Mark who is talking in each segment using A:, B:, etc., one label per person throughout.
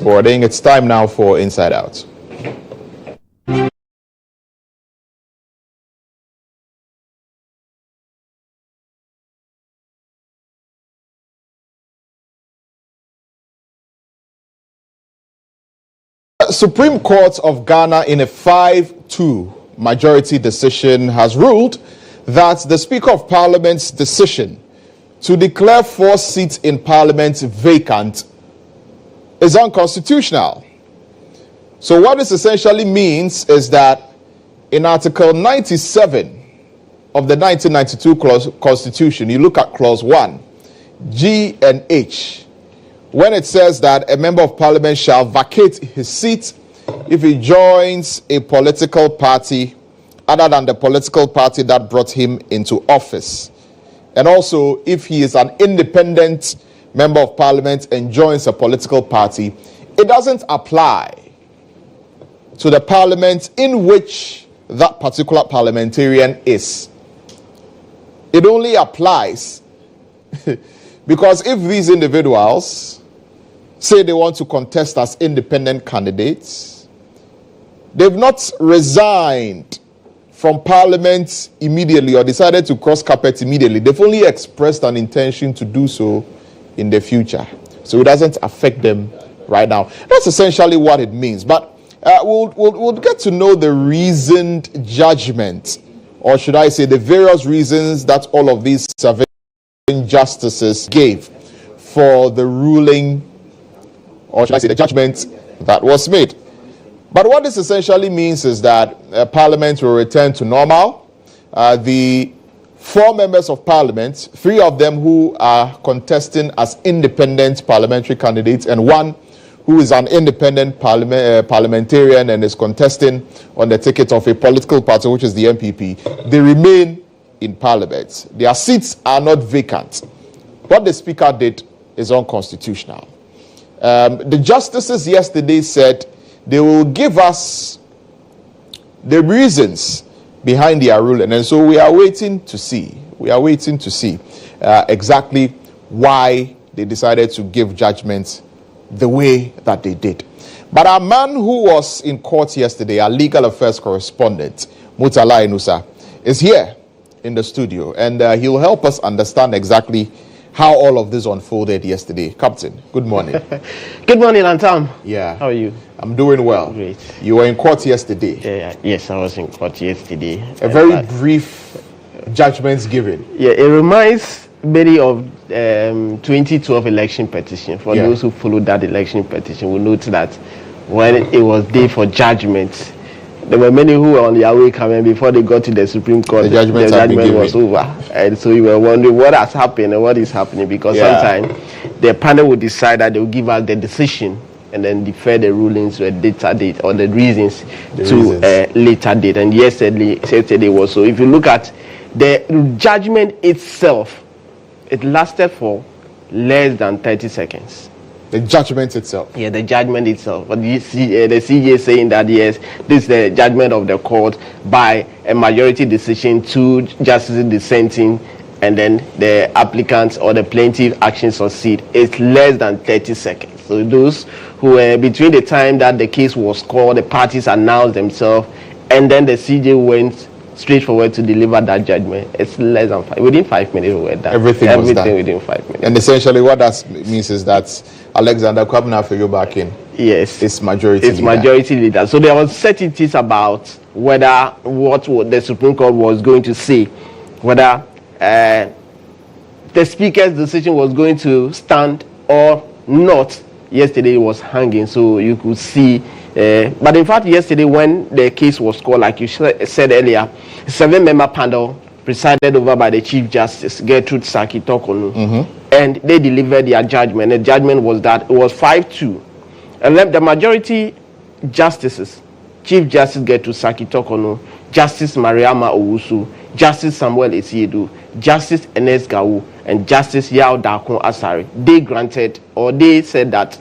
A: forwarding. It's time now for Inside Out. Supreme Court of Ghana in a 5-2 majority decision has ruled that the Speaker of Parliament's decision to declare 4 seats in Parliament vacant is unconstitutional. So what this essentially means is that in Article 97 of the 1992 Constitution, you look at Clause 1, G and H, when it says that a member of Parliament shall vacate his seat if he joins a political party other than the political party that brought him into office, and also if he is an independent member of Parliament and joins a political party, it doesn't apply to the parliament in which that particular parliamentarian is. It only applies because if these individuals say they want to contest as independent candidates, they've not resigned from Parliament immediately or decided to cross carpet immediately. They've only expressed an intention to do so in the future. So it doesn't affect them right now. That's essentially what it means. But we'll get to know the reasoned judgment, or should I say the various reasons that all of these 7 justices gave for the ruling, or should I say the judgment that was made. But what this essentially means is that Parliament will return to normal. The 4 members of Parliament, 3 of them who are contesting as independent parliamentary candidates, and 1 who is an independent parliamentarian and is contesting on the ticket of a political party, which is the MPP, they remain in Parliament. Their seats are not vacant. What the Speaker did is unconstitutional. The justices yesterday said they will give us the reasons behind their ruling, and so we are waiting to see. Exactly why they decided to give judgment the way that they did. But our man who was in court yesterday, our legal affairs correspondent, Mutala Inusa, is here in the studio, and he'll help us understand exactly how all of this unfolded yesterday. Captain, good morning.
B: Good morning, Lantam.
A: Yeah.
B: How are you?
A: I'm doing well.
B: Great.
A: You were in court yesterday.
B: Yes, I was in court yesterday.
A: A very brief judgment given.
B: Yeah, it reminds many of 2012 election petition. For those who followed that election petition will note that when it was day for judgment, there were many who were on their way coming before they got to the Supreme Court.
A: The judgment
B: was over. And so you were wondering what has happened and what is happening, because sometimes the panel would decide that they will give us the decision and then defer the rulings to a later date, or the reasons to a later date. And yesterday was so. If you look at the judgment itself, it lasted for less than 30 seconds.
A: The judgment itself.
B: Yeah, the judgment itself. But the CJ saying that yes, this is the judgment of the court by a majority decision, 2 justices dissenting, and then the applicants or the plaintiff action succeed. It's less than 30 seconds. So those who were between the time that the case was called, the parties announced themselves, and then the CJ went straight forward to deliver that judgment. It's less than within 5 minutes we were done.
A: Everything was done
B: within 5 minutes.
A: And essentially what that means is that Alexander Kwabena Afeyo back in.
B: Yes.
A: It's majority
B: leader. So there was certainties about whether what the Supreme Court was going to say, whether the Speaker's decision was going to stand or not. Yesterday it was hanging, so you could see. But in fact, yesterday when the case was called, like you said earlier, 7-member panel presided over by the Chief Justice, Gertrude Saki-Tokonu, and they delivered their judgment. The judgment was that it was 5-2. And the majority justices, Chief Justice Gertrude Saki-Tokonu, Justice Mariama Owusu, Justice Samuel Esiedu, Justice Ernest Gawu, and Justice Yao Dakon Asari, they granted, or they said that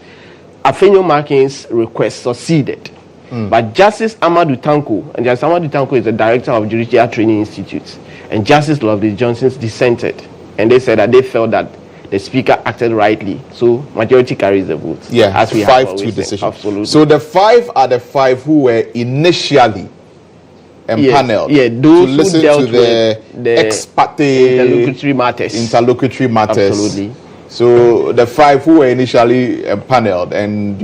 B: Afenyo Markin's request succeeded. But Justice Amadou Tanko, and Justice Amadou Tanko is the director of Judicial Training Institute, and Justice Lovely Johnson dissented, and they said that they felt that the speaker acted rightly. So majority carries the vote.
A: Yeah,
B: as we
A: 5-2 decision.
B: Absolutely.
A: So the 5 are the 5 who were initially empaneled
B: those
A: to listen
B: who dealt
A: to the ex parte interlocutory matters.
B: Absolutely.
A: So the 5 who were initially empaneled and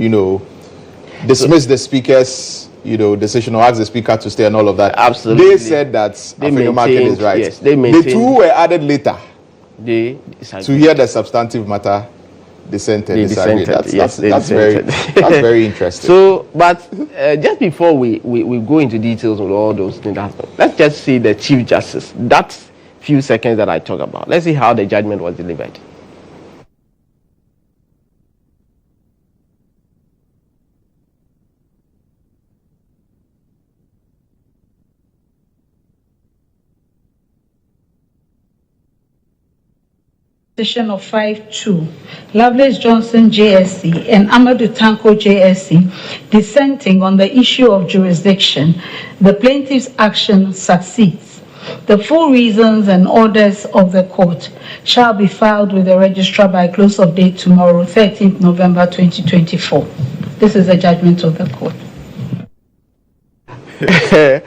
A: dismissed the speaker's decision or asked the speaker to stay and all of that.
B: Absolutely.
A: They said that Afenyomarkin is right.
B: Yes, they maintained.
A: The 2 who were added later
B: to
A: hear the substantive matter dissented. That's very interesting.
B: So, but just before we go into details on all those things, let's just see the Chief Justice. That few seconds that I talk about. Let's see how the judgment was delivered.
C: Decision of 5-2, Lovelace Johnson JSC and Amadou Tanko JSC dissenting on the issue of jurisdiction, the plaintiff's action succeeds. The full reasons and orders of the court shall be filed with the registrar by close of day tomorrow, 13th November 2024. This is the judgment of the court.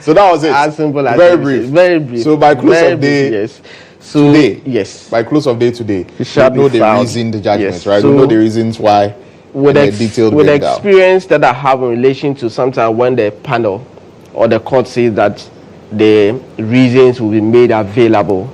A: So that was it.
B: As simple as
A: very brief.
B: Very brief.
A: So by close of day,
B: yes. So,
A: today,
B: yes.
A: By close of day today,
B: we know
A: the reason, the judgment,
B: yes.
A: right?
B: So,
A: we know the reasons why.
B: With the experience that I have in relation to sometimes when the panel or the court says that the reasons will be made available,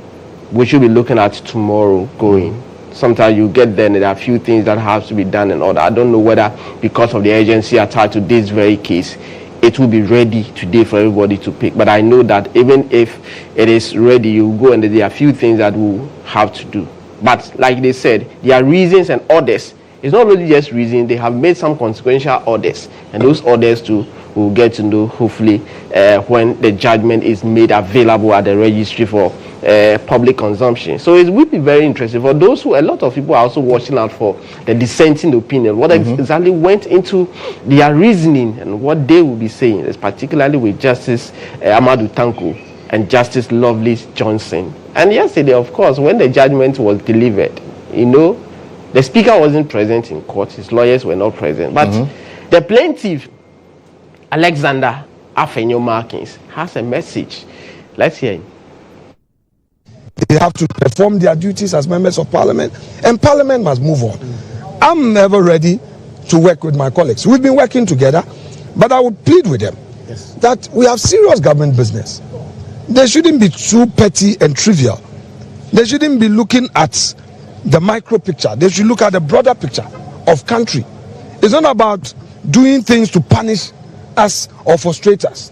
B: we should be looking at tomorrow going. Sometimes you get there and there are a few things that have to be done and all that. I don't know whether because of the urgency attached to this very case, it will be ready today for everybody to pick. But I know that even if it is ready, you go and there are a few things that we'll have to do. But like they said, there are reasons and orders. It's not really just reasons. They have made some consequential orders. And those orders too, we'll get to know hopefully when the judgment is made available at the registry for public consumption. So it will be very interesting for those who, a lot of people are also watching out for the dissenting opinion, what exactly went into their reasoning and what they will be saying, particularly with Justice Amadou Tanko and Justice Lovelace Johnson. And yesterday, of course, when the judgment was delivered, the speaker wasn't present in court, his lawyers were not present, but the plaintiff, Alexander Afenyomarkin, has a message. Let's hear him.
D: They have to perform their duties as members of parliament, and parliament must move on. I'm never ready to work with my colleagues. We've been working together, but I would plead with them that we have serious government business. They shouldn't be too petty and trivial. They shouldn't be looking at the micro picture. They should look at the broader picture of country. It's not about doing things to punish us or frustrate us.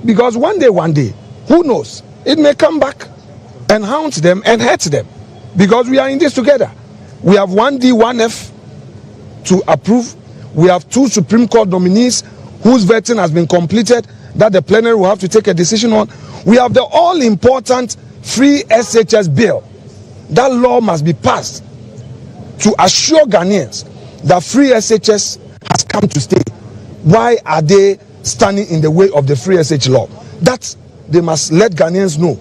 D: Because one day, who knows? It may come back and haunt them and hurt them. Because we are in this together. We have 1D, 1F to approve. We have 2 Supreme Court nominees whose vetting has been completed that the plenary will have to take a decision on. We have the all-important free SHS bill. That law must be passed to assure Ghanaians that free SHS has come to stay. Why are they standing in the way of the free SH law? That they must let Ghanaians know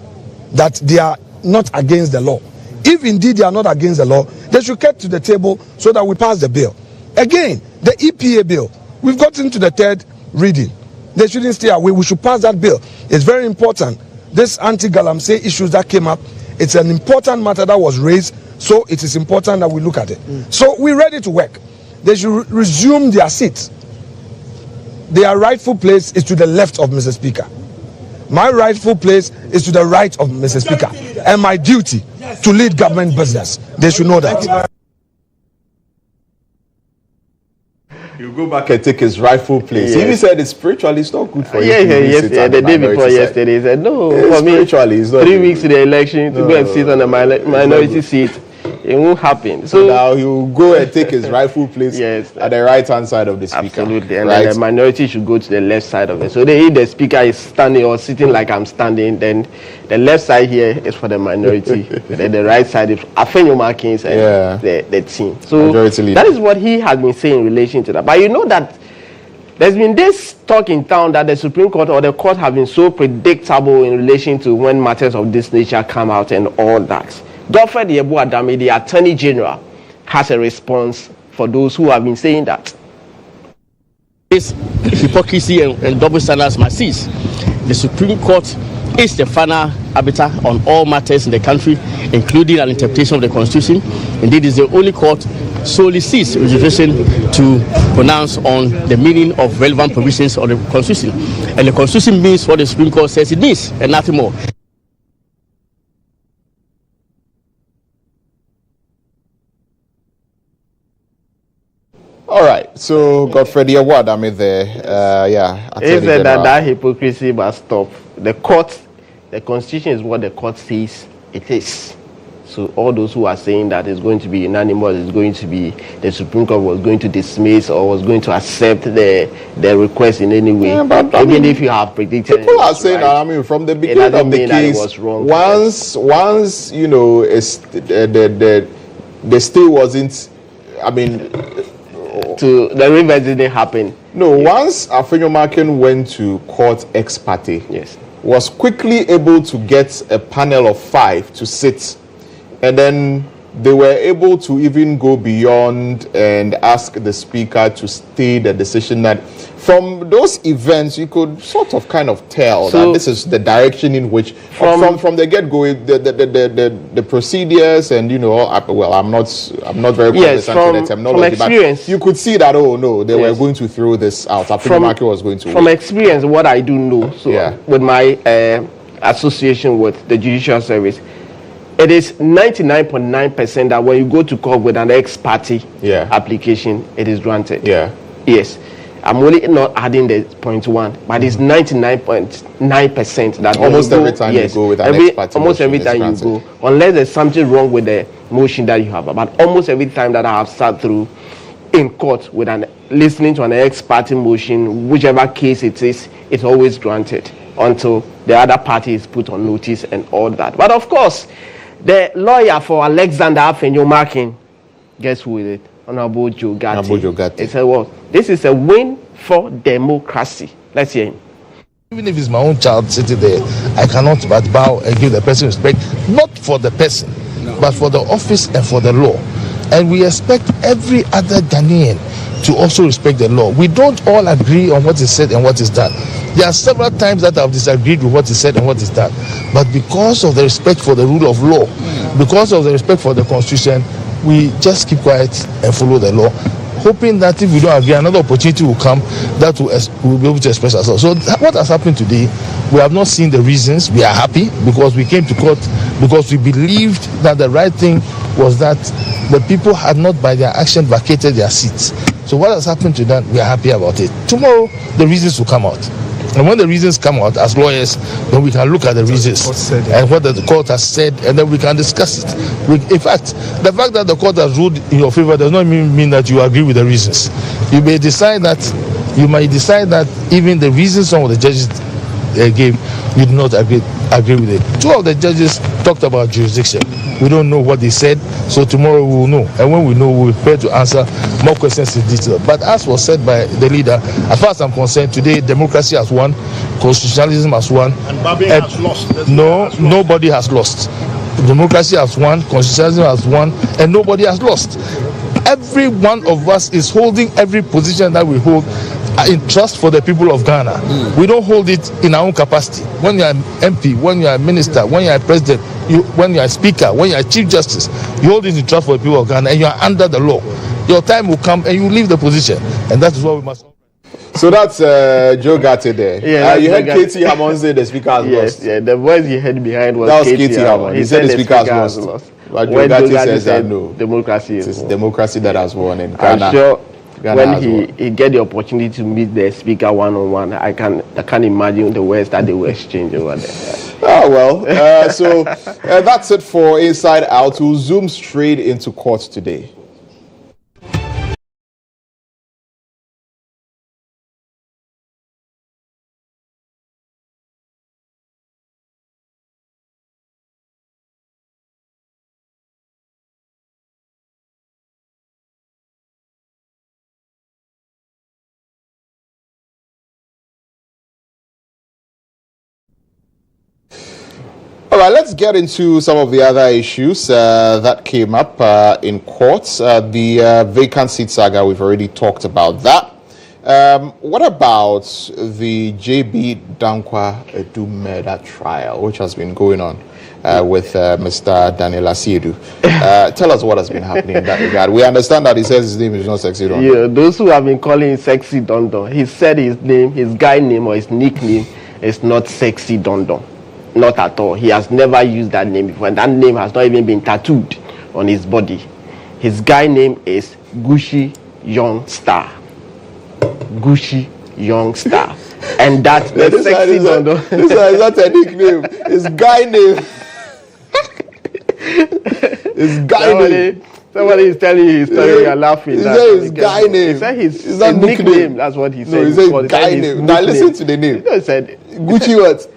D: that they are not against the law. If indeed they are not against the law, they should get to the table so that we pass the bill. Again, the EPA bill, we've gotten to the 3rd reading. They shouldn't stay away. We should pass that bill. It's very important. This anti-galamsey issues that came up, it's an important matter that was raised, so it is important that we look at it. So we're ready to work. They should resume their seats. Their rightful place is to the left of Mr. Speaker. My rightful place is to the right of Mr. Speaker. And my duty to lead government business. They should know that.
A: He'll go back and take his rightful place.
B: Yes.
A: He even said it's spiritually it's not good for you.
B: Yeah. The day before yesterday, he said, no, for me,
A: spiritually, it's not
B: 3 weeks to the election to go and sit on the minority seat. It won't happen.
A: So now he'll go and take his rightful place at the right-hand side of the speaker.
B: Absolutely. And then the minority should go to the left side of it. So if the speaker is standing or sitting like I'm standing, then the left side here is for the minority. Then the right side is Afenyomarkin and the team. So that is what he has been saying in relation to that. But you know that there's been this talk in town that the Supreme Court or the court have been so predictable in relation to when matters of this nature come out and all that. Godfred Yeboah Dame, the Attorney General, has a response for those who have been saying that.
E: This hypocrisy and double standards must cease. The Supreme Court is the final arbiter on all matters in the country, including an interpretation of the Constitution. Indeed, it's the only court solely seeks reservation to pronounce on the meaning of relevant provisions of the Constitution. And the Constitution means what the Supreme Court says it means, and nothing more.
A: All right, so Godfrey, your word, I mean,
B: He said that hypocrisy must stop. The Constitution is what the court says it is. So all those who are saying that it's going to be unanimous, it's going to be the Supreme Court was going to dismiss or was going to accept the request in any way.
A: Yeah, but
B: even if you have predicted,
A: people are saying that. I mean, from the beginning of the case, was wrong once you know, it's, the stay wasn't. I mean,
B: to the reverse didn't happen.
A: No, once Afenyomakin went to court ex parte,
B: yes,
A: was quickly able to get a panel of 5 to sit. And then they were able to even go beyond and ask the speaker to stay the decision. That from those events, you could sort of kind of tell that this is the direction in which, from the get-go, the procedures and, you know, well, I'm not very conversant with the terminology, but you could see that, oh no, they were going to throw this out. I think the market was going to
B: From experience, what I do know, with my association with the Judicial Service, it is 99.9% that when you go to court with an ex-parte application, it is granted. Yes. I'm only not adding the 0.1, but it's 99.9% that
A: almost every time you go with an ex-parte,
B: almost every time you go, unless there's something wrong with the motion that you have. But almost every time that I have sat through in court with listening to an ex-parte motion, whichever case it is, it's always granted until the other party is put on notice and all that. But of course, the lawyer for Alexander Afenyomakin, guess who is it? Honorable Joe Gatti. He said, well, this is a win for democracy. Let's hear him.
F: Even if it's my own child sitting there, I cannot but bow and give the person respect, not for the person, but for the office and for the law. And we expect every other Ghanaian to also respect the law. We don't all agree on what is said and what is done. There are several times that I've disagreed with what is said and what is done. But because of the respect for the rule of law, because of the respect for the Constitution, we just keep quiet and follow the law, hoping that if we don't agree, another opportunity will come that we'll be able to express ourselves. So what has happened today, we have not seen the reasons. We are happy because we came to court because we believed that the right thing was that the people had not by their action vacated their seats. So what has happened to that, we are happy about it. Tomorrow, the reasons will come out. And when the reasons come out, as lawyers, then we can look at the reasons and what the court has said, and then we can discuss it. In fact, the fact that the court has ruled in your favor does not mean that you agree with the reasons. You might decide that even the reasons some of the judges gave, you do not agree with it. 2 of the judges talked about jurisdiction. We don't know what they said, so tomorrow we will know. And when we know, we will prepare to answer more questions in detail. But as was said by the leader, as far as I'm concerned, today democracy has won, constitutionalism has won.
G: And Babi has lost.
F: Nobody has lost. Democracy has won, constitutionalism has won, and nobody has lost. Every one of us is holding every position that we hold in trust for the people of Ghana. We don't hold it in our own capacity. When you are MP, when you are minister, when you are president, when you are speaker, when you are chief justice, you hold it in trust for the people of Ghana and you are under the law. Your time will come and you leave the position, and that is what we must.
A: So that's Joe Gatti there.
B: Yeah,
A: you heard Katie Hammond say the speaker has lost.
B: Yeah, the voice you heard behind was
A: Katie Hammond. He said the speaker has lost. But Joe Gatti says that no.
B: Democracy
A: is democracy that has won in Ghana.
B: I'm sure when he get the opportunity to meet the speaker one-on-one, I can't imagine the words that they were exchanging over there.
A: Oh well, so that's it for Inside Out. We'll zoom straight into court today. All right, let's get into some of the other issues that came up in courts. The vacant seat saga, we've already talked about that. What about the JB Dankwa Edu murder trial, which has been going on with Mr. Daniel Asiedu? Tell us what has been happening in that regard. We understand that he says his name is not Sexy Dondon.
B: Yeah, those who have been calling him Sexy Dondon, he said his name, his guy name or his nickname is not Sexy Dondon. Not at all. He has never used that name before, and that name has not even been tattooed on his body. His guy name is Gucci Young Star. Gucci Young Star. And that's the Sexy Dondon.
A: This is not a nickname. His guy name. His guy name.
B: Somebody is telling you his story, you're laughing.
A: He said his guy name.
B: He said his
A: nickname.
B: nickname. That's what he said.
A: No, he said guy name. Now listen to the name.
B: He said
A: Gucci what?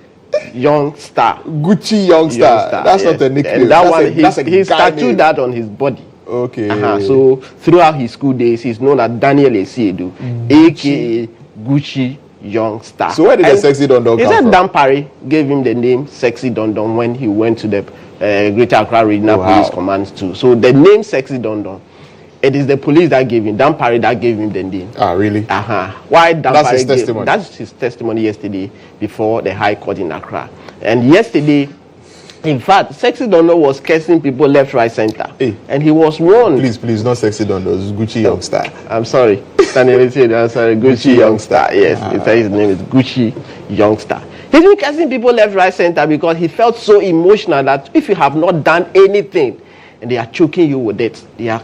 B: Young Star.
A: Gucci Young Star. That's not a nickname.
B: And that one, he's tattooed that on his body.
A: Okay.
B: So throughout his school days, he's known as Daniel Asiedu, aka Gucci Young Star.
A: So where did the Sexy Dondon come from?
B: He said Dan Parry gave him the name Sexy Dondon when he went to the Greater Accra Regional Police Command too. So the name Sexy Dondon, it is the police that gave him, Dan Parry that gave him the name.
A: Ah, really?
B: Why Dan
A: That's
B: Parry
A: his testimony.
B: That's his testimony yesterday before the High Court in Accra. And yesterday, in fact, Sexy Dondon was cursing people left, right, center.
A: Hey.
B: And he was warned.
A: Please, not Sexy Dondon. It's Gucci Young Star.
B: I'm sorry. I'm sorry. Gucci Young Star. Yes, he said his name is Gucci Young Star. He's been cursing people left, right, center because he felt so emotional that if you have not done anything and they are choking you with it, they are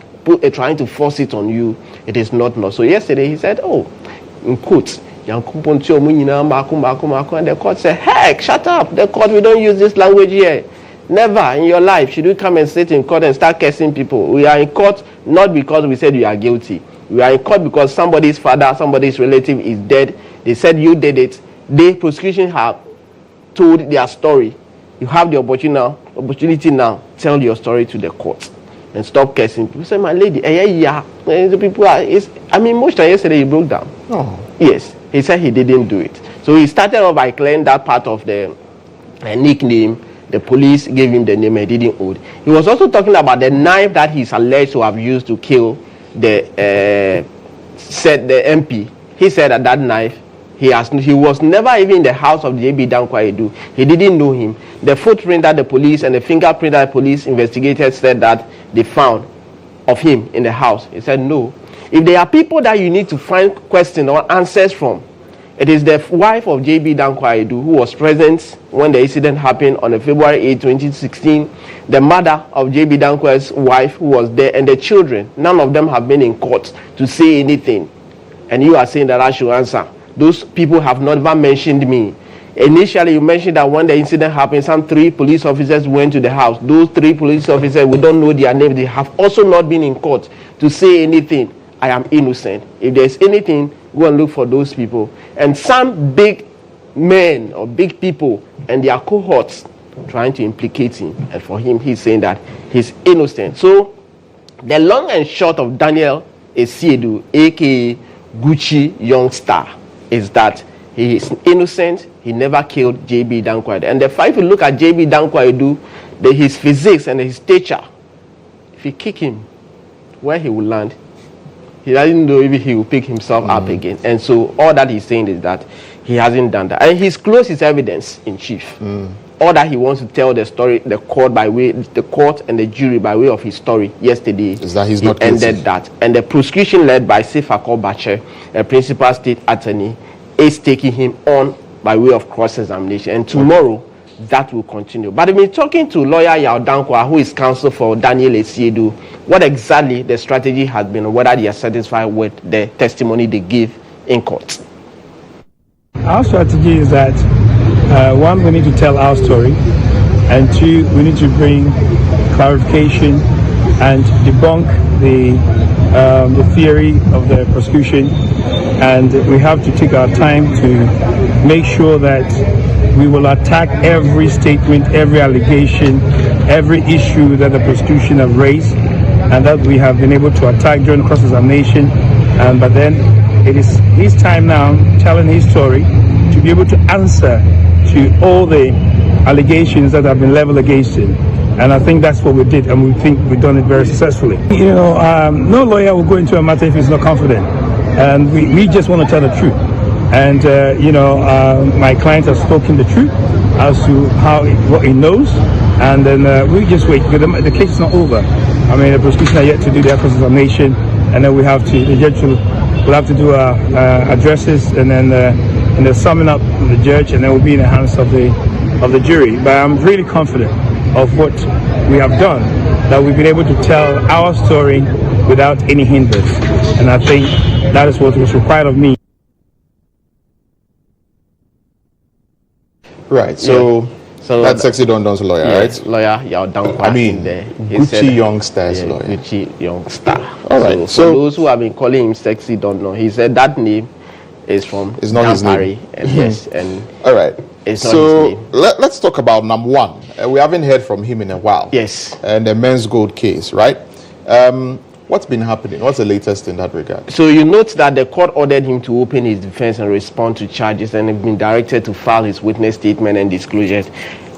B: trying to force it on you, it is not. So yesterday he said, in quotes, and the court said, heck, shut up. The court, we don't use this language here. Never in your life should you come and sit in court and start cursing people. We are in court not because we said you are guilty. We are in court because somebody's father, somebody's relative is dead. They said you did it. The prosecution have told their story. You have the opportunity now. Tell your story to the court and stop cursing people. Say, my lady, the people are. I'm emotional. Yesterday he broke down.
A: Oh.
B: Yes, he said he didn't do it. So he started off by clearing that part of the nickname. The police gave him the name he didn't own. He was also talking about the knife that he's alleged to have used to kill the MP. He said that knife, he was never even in the house of JB Dankwa Edu. He didn't know him. The footprint that the police and the fingerprint that the police investigated said that they found of him in the house. He said no. If there are people that you need to find questions or answers from, it is the wife of JB Dankwa Edu who was present when the incident happened on February 8, 2016. The mother of JB Dankwa's wife who was there, and the children. None of them have been in court to say anything. And you are saying that I should answer. Those people have never mentioned me. Initially, you mentioned that when the incident happened, some 3 police officers went to the house. Those 3 police officers, we don't know their name. They have also not been in court to say anything. I am innocent. If there's anything, go and look for those people. And some big men or big people and their cohorts trying to implicate him. And for him, he's saying that he's innocent. So the long and short of Daniel Asiedu, aka Gucci Young Star, is that he is innocent. He never killed JB Dankwa Edu. And if you look at JB Dankwa Edu, his physics and his stature, if you kick him, where he will land, he doesn't know if he will pick himself up again. And so all that he's saying is that he hasn't done that. And he's closed his evidence in chief. All that he wants to tell the story, the court and the jury by way of his story yesterday
A: is that he's not
B: ended that. And the prosecution led by Sefako Bache, a principal state attorney, is taking him on by way of cross-examination. And tomorrow, that will continue. But I've been talking to lawyer Yao Dankwa, who is counsel for Daniel Asiedu, what exactly the strategy has been, whether they are satisfied with the testimony they give in court.
G: Our strategy is that, 1, we need to tell our story, and 2, we need to bring clarification and debunk the theory of the prosecution, and we have to take our time to make sure that we will attack every statement, every allegation, every issue that the prosecution have raised, and that we have been able to attack during cross-examination. But then it is his time now, telling his story, to be able to answer to all the allegations that have been leveled against him. And I think that's what we did, and we think we've done it very successfully. No lawyer will go into a matter if he's not confident. And we just want to tell the truth. And, my client has spoken the truth as to what he knows. And then we just wait, because the case is not over. I mean, the prosecution are yet to do their cross-examination, and then the judge will have to do addresses, and then the summing up of the judge, and then we'll be in the hands of the jury. But I'm really confident of what we have done, that we've been able to tell our story without any hindrance. And I think that is what was required of me.
A: Right, so that's Sexy Don Don's lawyer,
B: yes,
A: right?
B: Lawyer, you're down.
A: I mean, Gucci Youngster's lawyer.
B: Gucci Youngster.
A: All right.
B: So for those who have been calling him Sexy Don Don, he said that name is from
A: it's not his name.
B: And yes, and
A: all right.
B: It's not
A: so
B: his name.
A: Let's talk about number one. We haven't heard from him in a while.
B: Yes.
A: And the men's gold case, right? What's been happening? What's the latest in that regard?
B: So you note that the court ordered him to open his defense and respond to charges, and been directed to file his witness statement and disclosures.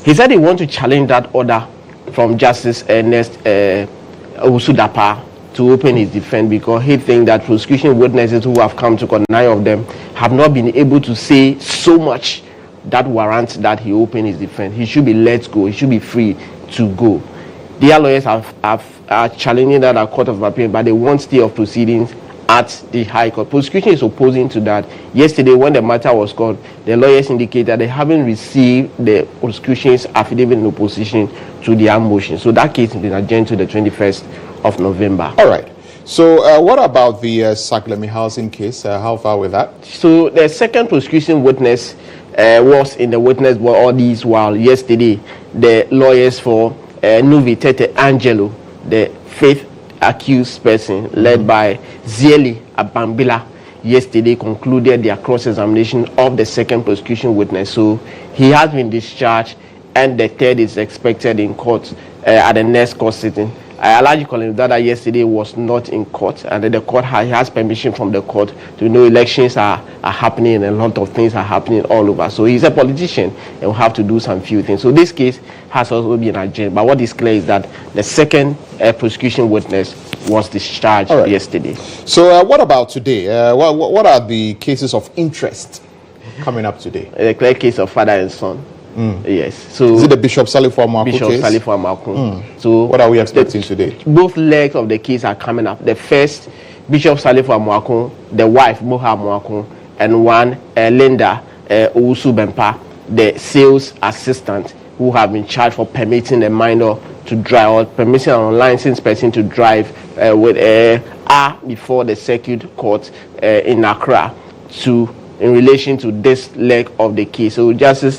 B: He said he wants to challenge that order from Justice Ernest Owusu-Dapaah to open his defense, because he thinks that prosecution witnesses who have come to court, 9 of them, have not been able to say so much that warrants that he open his defense. He should be let go. He should be free to go. Their lawyers are challenging that at Court of Appeal, but they want stay of proceedings at the High Court. Prosecution is opposing to that. Yesterday, when the matter was called, the lawyers indicated that they haven't received the prosecution's affidavit in opposition to their motion. So that case has been adjourned to the 21st of November.
A: All right. So what about the Saklemi housing case? How far with that?
B: So the second prosecution witness was in the witness board all these while. Yesterday, the lawyers for Nuvi Tete Angelo, the fifth accused person, led by Zieli Abambila, yesterday concluded their cross-examination of the second prosecution witness. So he has been discharged, and the third is expected in court at the next court sitting. Alhaji Colin Dada yesterday was not in court, and the court has permission from the court to know elections are happening, and a lot of things are happening all over. So he's a politician and will have to do some few things. So this case has also been adjourned. But what is clear is that the second prosecution witness was discharged yesterday.
A: So what about today? What are the cases of interest coming up today?
B: The clear case of father and son. Yes. So
A: is it the Bishop Salifu Amoako case?
B: Bishop Salifu Amoako. So
A: what are we expecting today?
B: Both legs of the case are coming up. The first, Bishop Salifu Amoako, the wife Moha Amoako, and one Linda Owusu-Dapaah, the sales assistant, who have been charged for permitting a minor to drive, or permitting an unlicensed person to drive with before the circuit court in Accra in relation to this leg of the case. So Mr.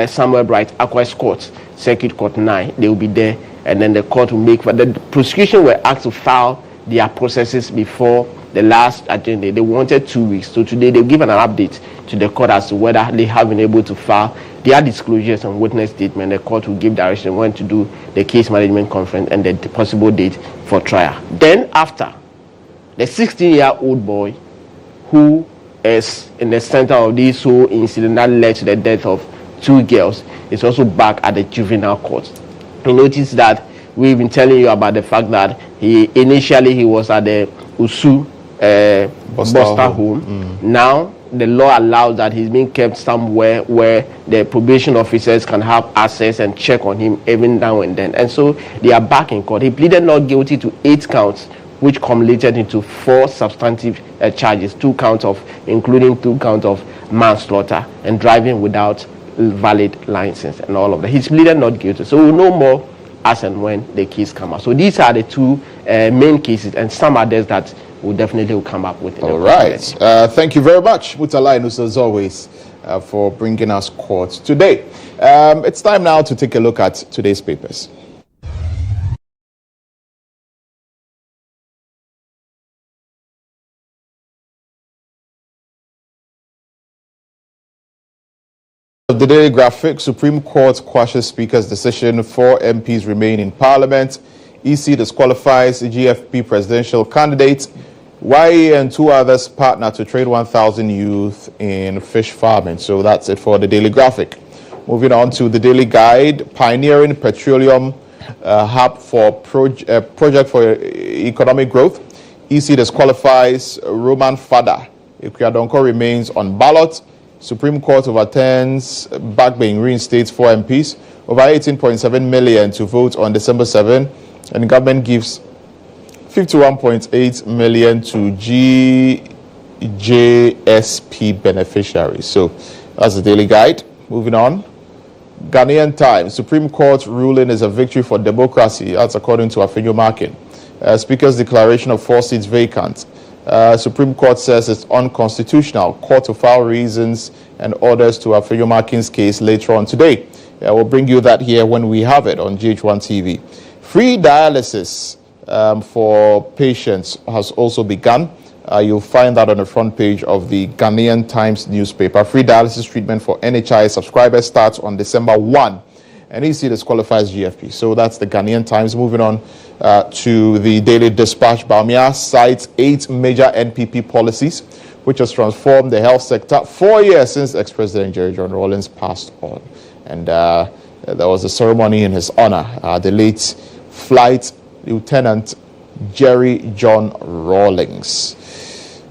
B: Samuel Bright, Aqua's Court, Circuit Court 9, they will be there, and then the court will make. But the prosecution were asked to file their processes before the last agenda. They wanted 2 weeks. So today they've given an update to the court as to whether they have been able to file their disclosures and witness statement. The court will give direction when to do the case management conference and the possible date for trial. Then after, the 16-year-old boy who is in the center of this whole incident that led to the death of 2 girls is also back at the juvenile court. You notice that we've been telling you about the fact that he was at the Usu Buster home. Now the law allows that he's being kept somewhere where the probation officers can have access and check on him even now and then. And so they are back in court. He pleaded not guilty to 8 counts, which cumulated into 4 substantive charges, including 2 counts of manslaughter and driving without valid license and all of that. He's pleaded not guilty. So we'll know more as and when the case come out. So these are the 2 main cases, and some others that will definitely come up with.
A: All right. Thank you very much, Mutala Inus, as always, for bringing us court today. It's time now to take a look at today's papers. The Daily Graphic: Supreme Court quashes Speaker's decision, 4 MPs remain in Parliament. EC disqualifies GFP presidential candidate. YE and 2 others partner to trade 1,000 youth in fish farming. So that's it for the Daily Graphic. Moving on to the Daily Guide, pioneering petroleum hub for project for economic growth. EC disqualifies Roman father. Ekriadonko remains on ballot. Supreme Court overturns back being reinstates 4 MPs. Over 18.7 million to vote on December 7. And government gives 51.8 million to GHSP beneficiaries. So that's the Daily Guide. Moving on. Ghanaian Times, Supreme Court ruling is a victory for democracy. That's according to Afenyo Markin. Speaker's declaration of 4 seats vacant. Supreme Court says it's unconstitutional. Court to file reasons and orders to Afenyo Markin's case later on today. We'll bring you that here when we have it on GHOne TV. Free dialysis for patients has also begun. You'll find that on the front page of the Ghanaian Times newspaper. Free dialysis treatment for NHI subscribers starts on December 1. And EC disqualifies GFP. So that's the Ghanaian Times. Moving on to the Daily Dispatch. Bawumia cites 8 major NPP policies which has transformed the health sector 4 years since ex-President GHOne Rawlings passed on. And there was a ceremony in his honor. The late Flight Lieutenant Jerry John Rawlings.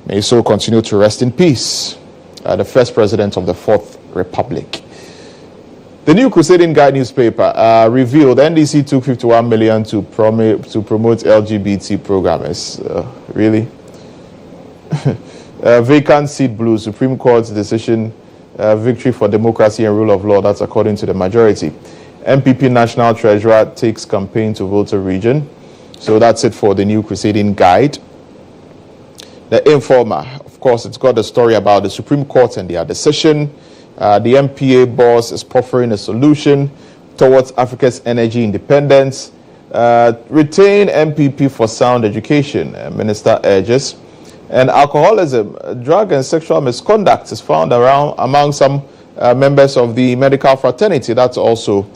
A: May so continue to rest in peace. The first president of the 4th Republic. The New Crusading Guide newspaper revealed NDC took 51 million to promote LGBT programmers. Really? Vacant seat blue. Supreme Court's decision, victory for democracy and rule of law. That's according to the majority. MPP National Treasurer takes campaign to Volta region. So that's it for the New Crusading Guide. The Informer, of course, it's got a story about the Supreme Court and their decision. The MPA boss is proffering a solution towards Africa's energy independence. Retain MPP for sound education, Minister urges. And alcoholism, drug and sexual misconduct is found among some members of the medical fraternity. That's also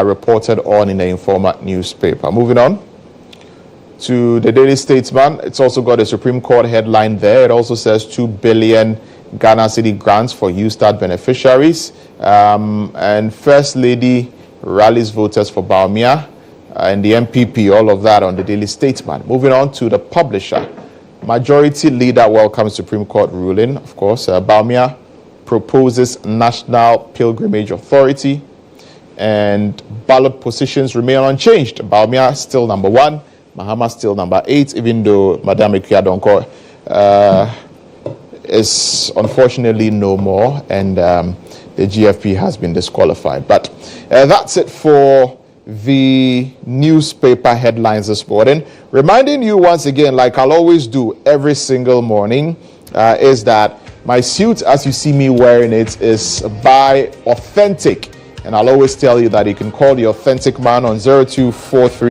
A: reported on in the Informer newspaper. Moving on to the Daily Statesman, it's also got a Supreme Court headline there. It also says 2 billion Ghana City grants for USTART beneficiaries. And First Lady rallies voters for Bawumia and the MPP, all of that on the Daily Statesman. Moving on to the Publisher. Majority Leader welcomes Supreme Court ruling. Of course, Bawumia proposes National Pilgrimage Authority and ballot positions remain unchanged. Bawumia still number 1. Mahama still number 8, even though Madame Ekriadonko is unfortunately no more, and the GFP has been disqualified. But that's it for the newspaper headlines this morning. Reminding you once again, like I'll always do every single morning, is that my suit, as you see me wearing it, is by Authentic. And I'll always tell you that you can call the Authentic man on 0243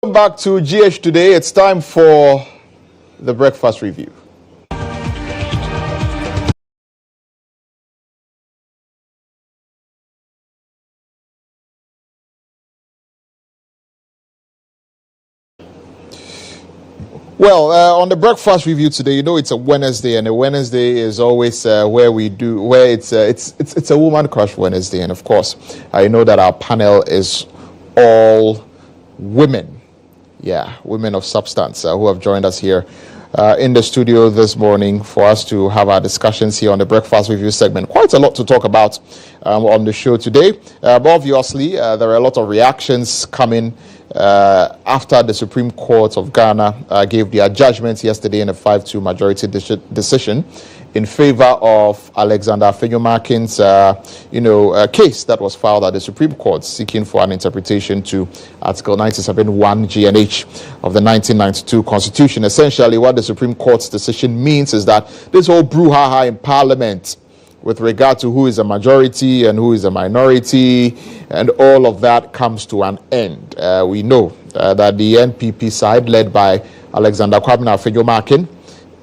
A: Welcome back to GH Today. It's time for the breakfast review. Well, on the breakfast review today, you know it's a Wednesday, and a Wednesday is always where it's a woman crush Wednesday, and of course, I know that our panel is all women, women of substance who have joined us here in the studio this morning for us to have our discussions here on the breakfast review segment. Quite a lot to talk about on the show today. But obviously, there are a lot of reactions coming after the Supreme Court of Ghana gave their judgment yesterday in a 5-2 majority decision in favor of Alexander Afenyomarkin's case that was filed at the Supreme Court seeking for an interpretation to Article 97(1) GNH of the 1992 Constitution. Essentially, what the Supreme Court's decision means is that this whole brouhaha in Parliament with regard to who is a majority and who is a minority, and all of that comes to an end. We know that the NPP side, led by Alexander Afenyomarkin,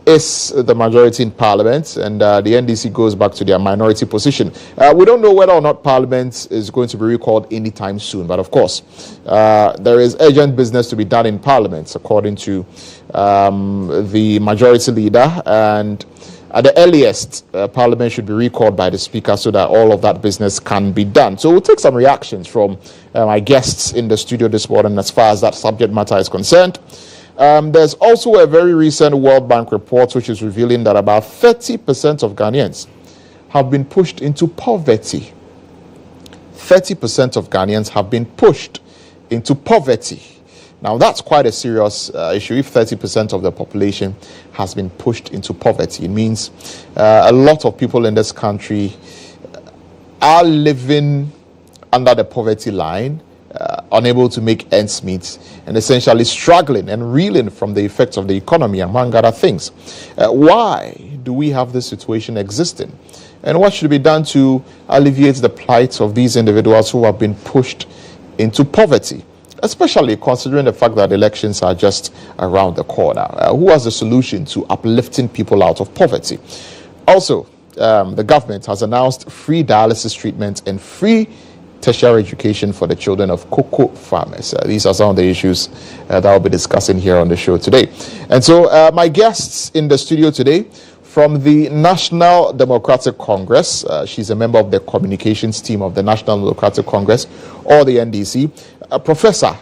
A: is the majority in Parliament, and the NDC goes back to their minority position. We don't know whether or not Parliament is going to be recalled anytime soon, but of course, there is urgent business to be done in Parliament, according to the majority leader, and at the earliest, Parliament should be recalled by the Speaker so that all of that business can be done. So we'll take some reactions from my guests in the studio this morning as far as that subject matter is concerned. There's also a very recent World Bank report which is revealing that about 30% of Ghanaians have been pushed into poverty. 30% of Ghanaians have been pushed into poverty. Now, that's quite a serious issue. If 30% of the population has been pushed into poverty, it means a lot of people in this country are living under the poverty line, unable to make ends meet, and essentially struggling and reeling from the effects of the economy, among other things. Why do we have this situation existing? And what should be done to alleviate the plight of these individuals who have been pushed into poverty? Especially considering the fact that elections are just around the corner. Who has the solution to uplifting people out of poverty? Also, the government has announced free dialysis treatment and free tertiary education for the children of cocoa farmers. These are some of the issues that I'll be discussing here on the show today. And so my guests in the studio today, from the National Democratic Congress, she's a member of the communications team of the National Democratic Congress, or the NDC. Professor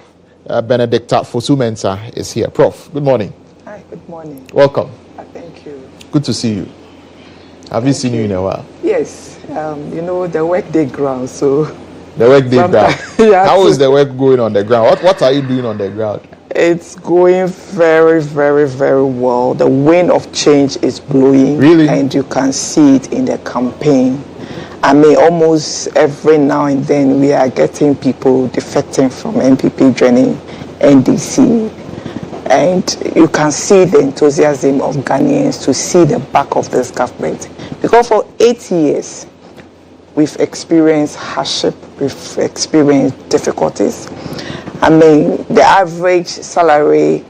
A: Benedicta Fosu-Mensah is here. Prof, good morning.
H: Hi, good morning.
A: Welcome.
H: Thank you.
A: Good to see you. Have you seen you in a while?
H: Yes, the workday ground, so...
A: The workday ground. How is the work going on the ground? What are you doing on the ground?
H: It's going very, very, very well. The wind of change is blowing.
A: Really?
H: And you can see it in the campaign. I mean, almost every now and then we are getting people defecting from MPP joining NDC. And you can see the enthusiasm of Ghanaians to see the back of this government. Because for 8 years, we've experienced hardship, we've experienced difficulties. I mean, the average salary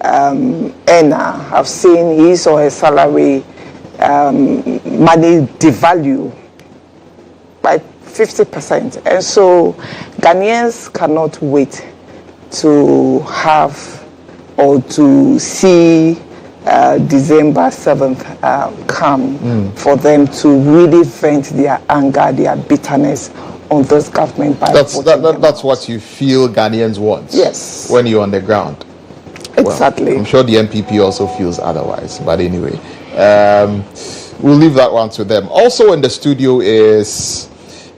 H: earner, I've seen his or her salary money devalue by 50%. And so Ghanaians cannot wait to have or to see December 7th come for them to really vent their anger, their bitterness on this government.
A: That's what you feel Ghanaians want.
H: Yes.
A: When you're on the ground.
H: Exactly.
A: Well, I'm sure the NPP also feels otherwise. But anyway, we'll leave that one to them. Also in the studio is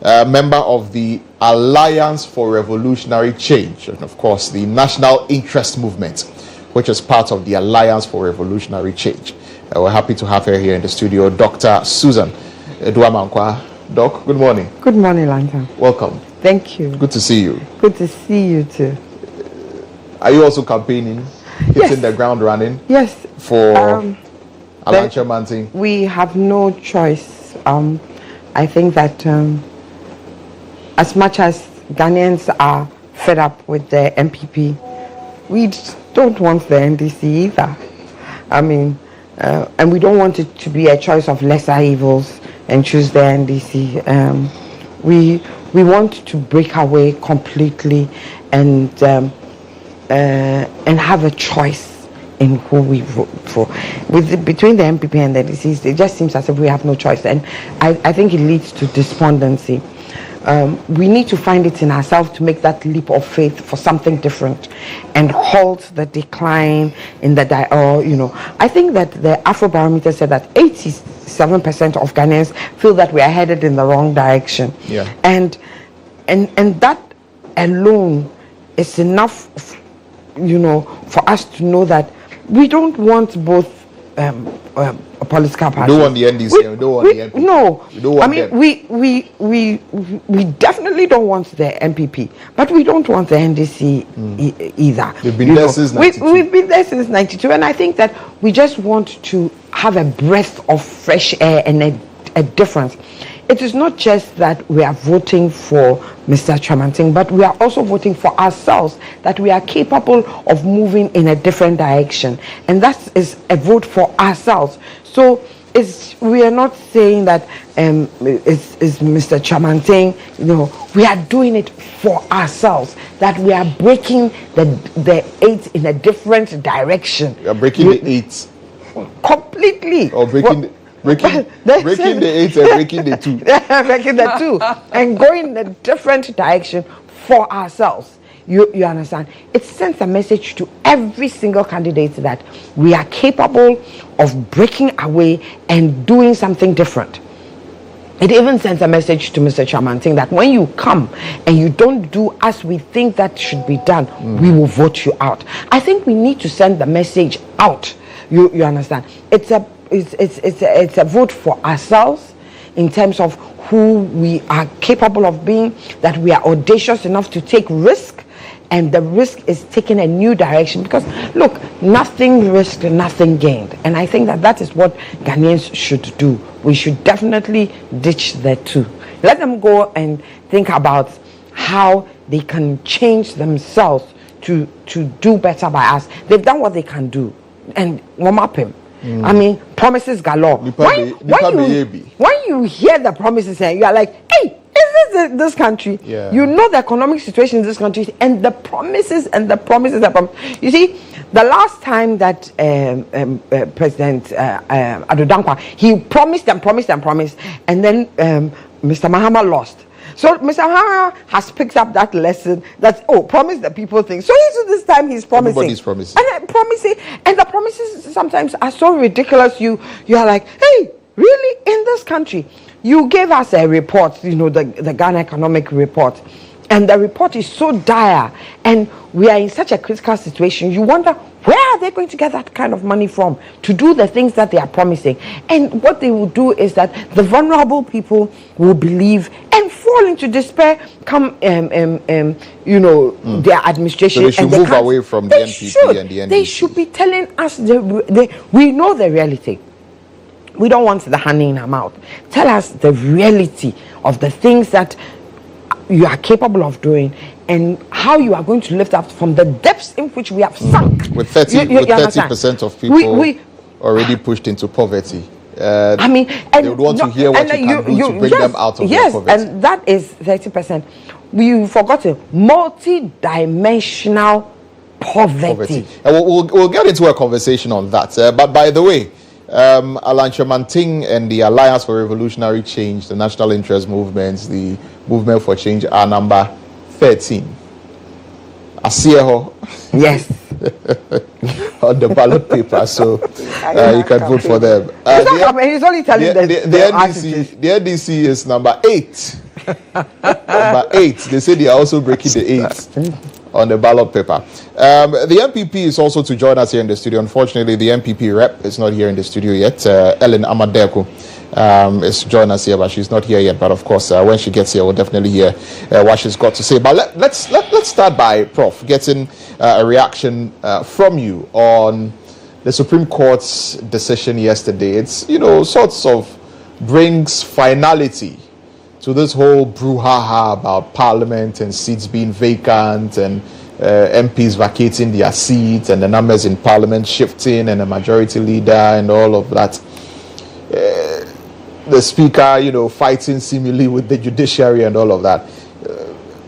A: a member of the Alliance for Revolutionary Change, and of course the National Interest Movement, which is part of the Alliance for Revolutionary Change. We're happy to have her here in the studio, Dr. Susan Eduamankwa. Doc, good morning.
I: Good morning, Lantam.
A: Welcome.
I: Thank you.
A: Good to see you.
I: Good to see you too.
A: Are you also campaigning, hitting the ground running?
I: Yes.
A: For Alan Chairman?
I: We have no choice. I think that as much as Ghanaians are fed up with the MPP, we don't want the NDC either. I mean, and we don't want it to be a choice of lesser evils and choose the NDC. We want to break away completely and have a choice in who we vote for. Between the MPP and the NDC, it just seems as if we have no choice, and I think it leads to despondency. We need to find it in ourselves to make that leap of faith for something different and halt the decline in the I think that the Afrobarometer said that 87% of Ghanaians feel that we are headed in the wrong direction.
A: Yeah.
I: And that alone is enough, for us to know that we don't want both political parties.
A: We don't want the NDC. We don't want the MPP.
I: No,
A: we don't want
I: them. We definitely don't want the MPP, but we don't want the NDC either.
A: We've been there since 92.
I: We've been there since 92, and I think that we just want to have a breath of fresh air and a difference. It is not just that we are voting for Mr. Chamanting, but we are also voting for ourselves, that we are capable of moving in a different direction. And that is a vote for ourselves. So we are not saying that it's Mr. Chamanting, we are doing it for ourselves, that we are breaking the eight in a different direction.
A: We are breaking the eight.
I: Completely.
A: Or breaking the 8 and breaking the 2.
I: Breaking the 2 and going in a different direction for ourselves. You understand? It sends a message to every single candidate that we are capable of breaking away and doing something different. It even sends a message to Mr. Chamanting that when you come and you don't do as we think that should be done, we will vote you out. I think we need to send the message out. You understand? It's a vote for ourselves in terms of who we are capable of being, that we are audacious enough to take risk, and the risk is taking a new direction, because look, nothing risked, nothing gained, and I think that is what Ghanaians should do. We should definitely ditch the two. Let them go and think about how they can change themselves to do better by us. They've done what they can do, and warm up him. I mean, promises galore. When you hear the promises, you are like, hey, is this this country?
A: Yeah.
I: You know the economic situation in this country, and the promises and the promises. You see, the last time that President Ado Dankwa, he promised and promised and promised, and then Mr. Mahama lost. So Mr. Mahama has picked up that lesson that, promise the people thing. So this time he's promising.
A: Everybody's promising.
I: And promising, and the promises sometimes are so ridiculous. You are like, hey, really, in this country? You gave us a report, the Ghana economic report, and the report is so dire, and we are in such a critical situation. You wonder, where are they going to get that kind of money from to do the things that they are promising? And what they will do is that the vulnerable people will believe and fall into despair come their administration.
A: So they should move away from the NPP and the NDC.
I: They should be telling us we know the reality. We don't want the honey in our mouth. Tell us the reality of the things that you are capable of doing, and how you are going to lift up from the depths in which we have sunk.
A: With 30% of people already pushed into poverty. They would want to hear what you can do to bring them out of their poverty.
I: And that is 30%. You've forgotten multi-dimensional poverty.
A: And we'll get into a conversation on that. But by the way, Alan Chamanting and the Alliance for Revolutionary Change, the National Interest Movements, the Movement for Change are number 13. Asieho.
I: Yes.
A: On the ballot paper, so you can vote for them.
I: He's only telling
A: the NDC is number 8. Number 8. They say they are also breaking the 8 on the ballot paper. The MPP is also to join us here in the studio. Unfortunately, the MPP rep is not here in the studio yet. Ellen Amadeko is to join us here, but she's not here yet. But of course, when she gets here, we'll definitely hear what she's got to say. But let's start by Prof getting a reaction from you on the Supreme Court's decision yesterday. It's sorts of brings finality to this whole brouhaha about Parliament and seats being vacant and MPs vacating their seats and the numbers in parliament shifting and a majority leader and all of that. The speaker, fighting seemingly with the judiciary and all of that.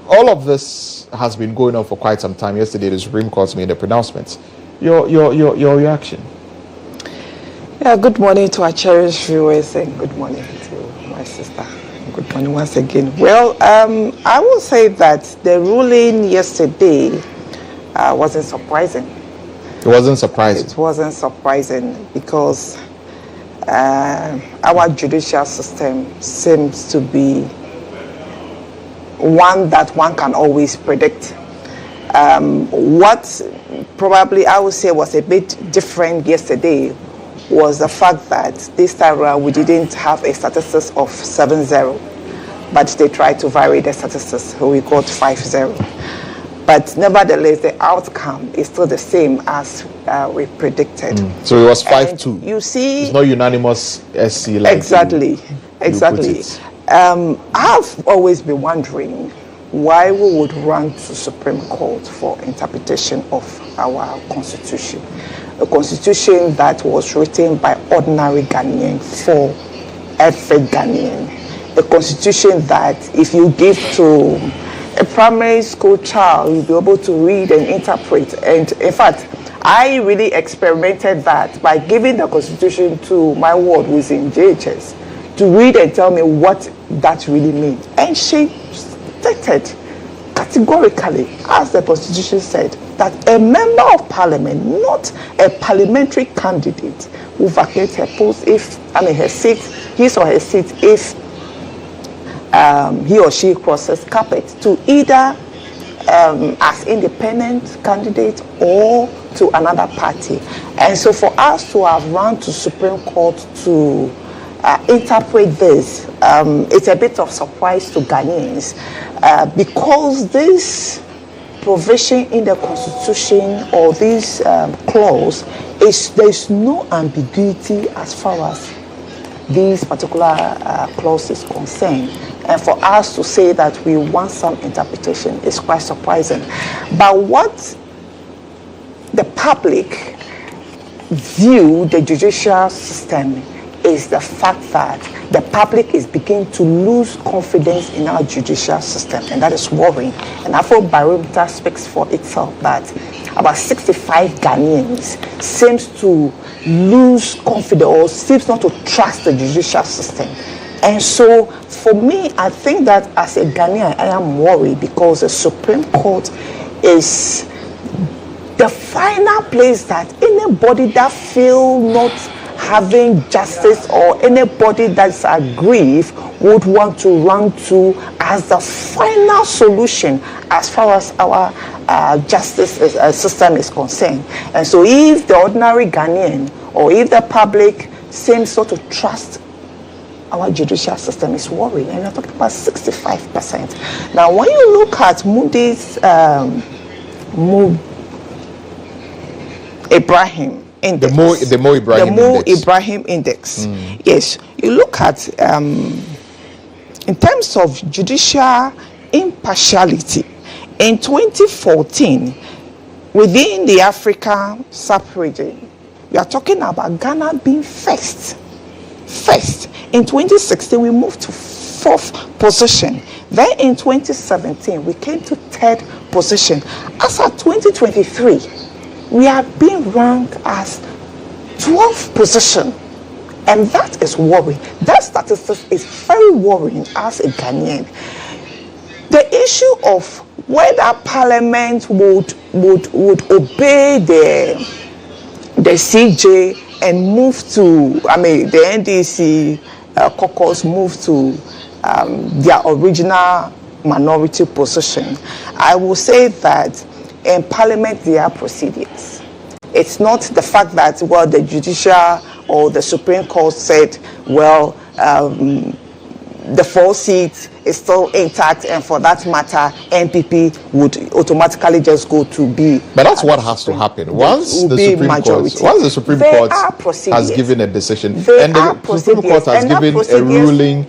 A: All of this has been going on for quite some time. Yesterday, the Supreme Court made a pronouncement. Your reaction?
H: Yeah, good morning to our cherished viewers and good morning to my sister. Good morning once again. Well, I will say that the ruling yesterday wasn't surprising.
A: It wasn't surprising?
H: It wasn't surprising because our judicial system seems to be one that one can always predict. What probably I would say was a bit different yesterday was the fact that this time around we didn't have a statistics of 7-0, but they tried to vary the statistics, so we got 5-0. But nevertheless, the outcome is still the same as we predicted.
A: So it was 5-2.
H: You see,
A: it's not unanimous SC like
H: exactly. I've always been wondering why we would run to Supreme Court for interpretation of our constitution. A constitution that was written by ordinary Ghanaian for every Ghanaian. A constitution that if you give to a primary school child, you'll be able to read and interpret. And in fact, I really experimented that by giving the constitution to my ward who's in JHS to read and tell me what that really means. And she stated categorically, as the constitution said, that a member of parliament, not a parliamentary candidate, will vacate her post his or her seat, if he or she crosses carpet to either as independent candidate or to another party. And so for us to have run to Supreme Court to interpret this, it's a bit of surprise to Ghanaians because this provision in the constitution or this clause there's no ambiguity as far as these particular clause is concerned. And for us to say that we want some interpretation is quite surprising. But what the public view the judicial system is the fact that the public is beginning to lose confidence in our judicial system, and that is worrying. And Afro Barometer speaks for itself that about 65 Ghanaians seems to lose confidence or seems not to trust the judicial system. And so for me, I think that as a Ghanaian, I am worried because the Supreme Court is the final place that anybody that feel not having justice or anybody that's aggrieved would want to run to as the final solution as far as our justice system is concerned. And so if the ordinary Ghanaian or if the public seems not to trust our judicial system, is worrying, and we're talking about 65%. Now when you look at Moody's Ibrahim Index.
A: The Mo
H: Ibrahim Index. Yes, you look at in terms of judicial impartiality in 2014 within the Africa sub-region, we are talking about Ghana being first. In 2016 we moved to 4th position. Then in 2017 we came to 3rd position. As of 2023 we have been ranked as 12th position, and that is worrying. That statistic is very worrying as a Ghanaian. The issue of whether Parliament would obey the CJ and move to, the NDC caucus move to their original minority position. I will say that in Parliament there are procedures. It's not the fact that, the judicial or the Supreme Court said, the 4 seats is still intact, and for that matter, NPP would automatically just go to B.
A: But that's what has to happen. Once the Supreme Court has given a decision, and the Supreme Court has given a ruling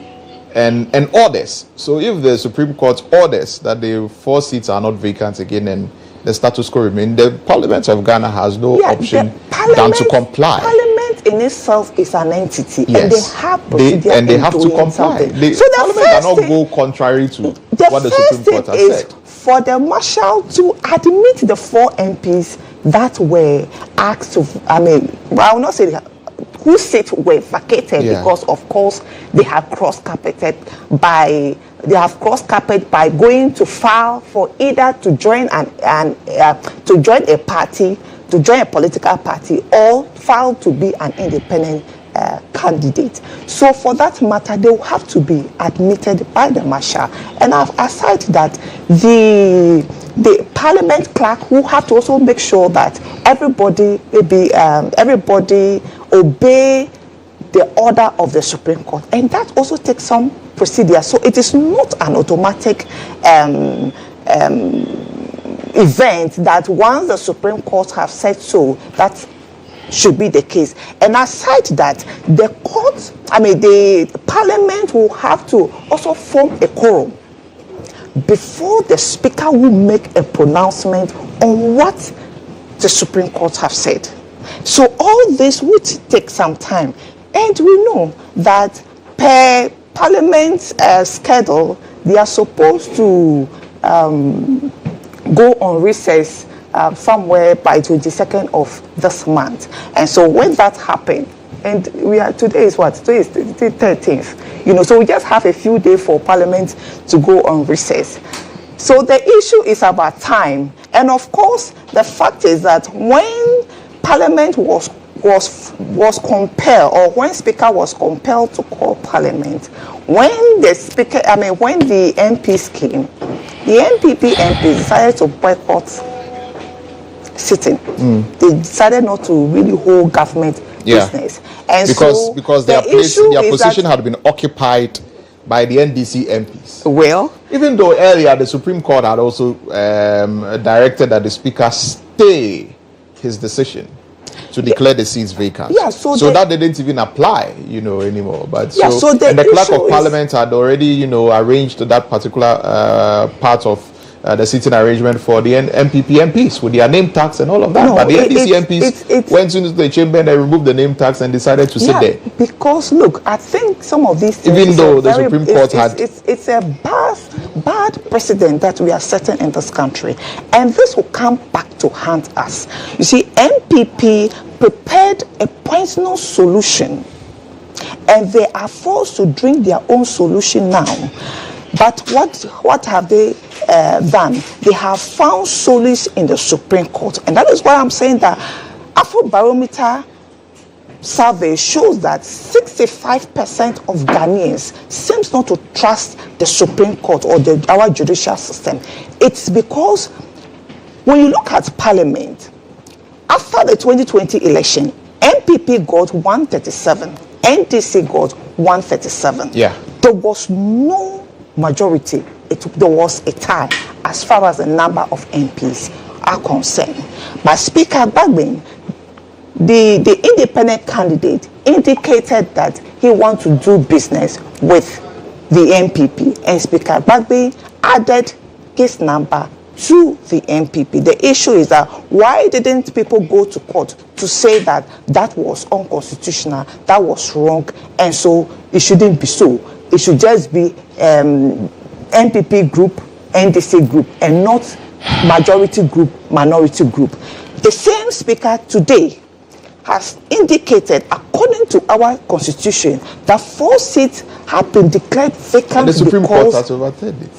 A: and orders. So if the Supreme Court orders that the 4 seats are not vacant again, and the status quo remain, the Parliament of Ghana has no option than to comply.
H: Parliament in itself is an entity,
A: yes.
H: and they have procedure
A: and they have to comply.
H: So
A: Parliament cannot go contrary to what the Supreme Court has said.
H: For the Marshal to admit the 4 MPs that were asked to, I will not say whose seats were vacated because, of course, they have cross-carpeted by going to file for either to join to join a party, to join a political party, or file to be an independent candidate. So for that matter, they will have to be admitted by the Marshal. And aside that, the Parliament clerk will have to also make sure that everybody obey the order of the Supreme Court, and that also takes some procedure. So it is not an automatic event that once the Supreme Court have said so, that should be the case. And aside that, the Parliament will have to also form a quorum before the Speaker will make a pronouncement on what the Supreme Court have said. So all this would take some time, and we know that per Parliament's schedule, they are supposed to go on recess somewhere by 22nd of this month. And so when that happened, and today is what? Today is the 13th. So we just have a few days for Parliament to go on recess. So the issue is about time. And of course, the fact is that when Parliament was compelled, or when Speaker was compelled to call Parliament, when the MPs came, the NPP MPs decided to boycott sitting. They decided not to really hold government business. And
A: because their position had been occupied by the NDC MPs.
H: Well,
A: even though earlier the Supreme Court had also directed that the Speaker stay his decision to declare the seats vacant. So that didn't even apply, anymore. But the Clerk of Parliament had already, arranged that particular part of the seating arrangement for the NPP MPs with their name tags and all of that. But the NDC MPs went into the chamber and they removed the name tags and decided to sit there.
H: Because look, I think some of these things,
A: even though the Supreme Court
H: it's a bad precedent that we are setting in this country, and this will come back to haunt us. You see, NPP prepared a poisonous solution, and they are forced to drink their own solution now. But what have they done? They have found solace in the Supreme Court, and that is why I'm saying that Afrobarometer survey shows that 65% of Ghanaians seems not to trust the Supreme Court or our judicial system. It's because when you look at Parliament, after the 2020 election, NPP got 137, NDC got 137. There was no majority. There was a tie as far as the number of MPs are concerned. But Speaker Gbagbe, the independent candidate, indicated that he wants to do business with the NPP, and Speaker Gbagbe added his number to the NPP. The issue is that why didn't people go to court to say that that was unconstitutional, that was wrong, and so it shouldn't be so? It should just be NPP group, NDC group, and not majority group, minority group. The same Speaker today has indicated, according to our constitution, that 4 seats have been declared vacant.
A: And the Supreme Court has overturned it.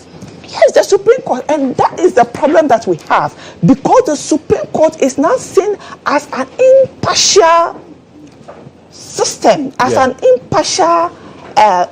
H: Yes, the Supreme Court, and that is the problem that we have, because the Supreme Court is now seen as an impartial system, as an impartial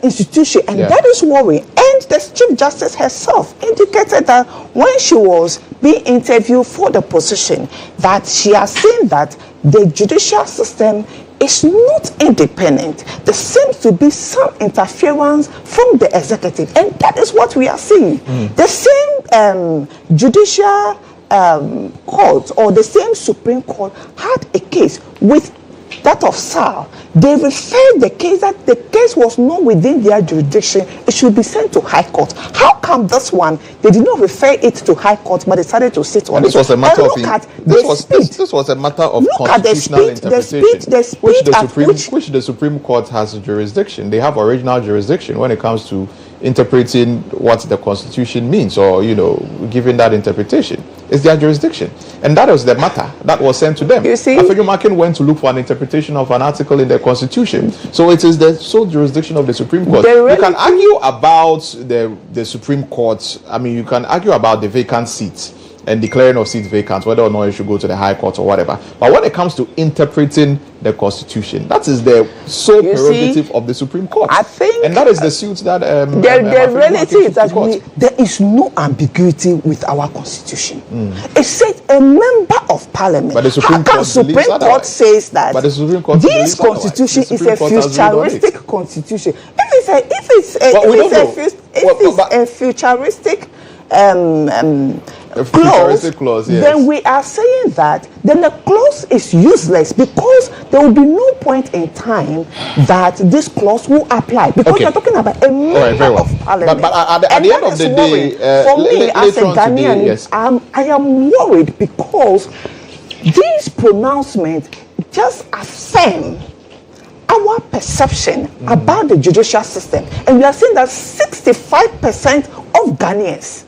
H: institution, and that is worrying. And the Chief Justice herself indicated that when she was being interviewed for the position, that she has seen that the judicial system is not independent. There seems to be some interference from the executive, and that is what we are seeing. The same judicial court, or the same Supreme Court, had a case with that of SAR, they referred the case that the case was not within their jurisdiction. It should be sent to High Court. How come this one, they did not refer it to High Court, but decided to sit on
A: this
H: it?
A: Was a matter of
H: This
A: was a matter of constitutional interpretation, which the Supreme Court has jurisdiction. They have original jurisdiction when it comes to interpreting what the Constitution means, or giving that interpretation. It's their jurisdiction, and that was the matter that was sent to them.
H: You see,
A: Afenyomakin went to look for an interpretation of an article in the Constitution, so it is the sole jurisdiction of the Supreme Court. You can argue about the Supreme Court. I mean, you can argue about the vacant seats and declaring of seats vacant, whether or not it should go to the High Court or whatever. But when it comes to interpreting the Constitution, that is the sole prerogative of the Supreme Court.
H: I think,
A: and that is the suit that
H: the reality is that there is no ambiguity with our Constitution. It says a member of Parliament.
A: But the Supreme
H: Court says that this Constitution is a futuristic Constitution. If it's a futuristic clause,
A: yes,
H: then we are saying that then the clause is useless, because there will be no point in time that this clause will apply, because we're talking about a member of Parliament.
A: But at the end of the day,
H: for me as a Ghanaian,
A: yes,
H: I am worried, because these pronouncements just affirm our perception about the judicial system, and we are seeing that 65% of Ghanaians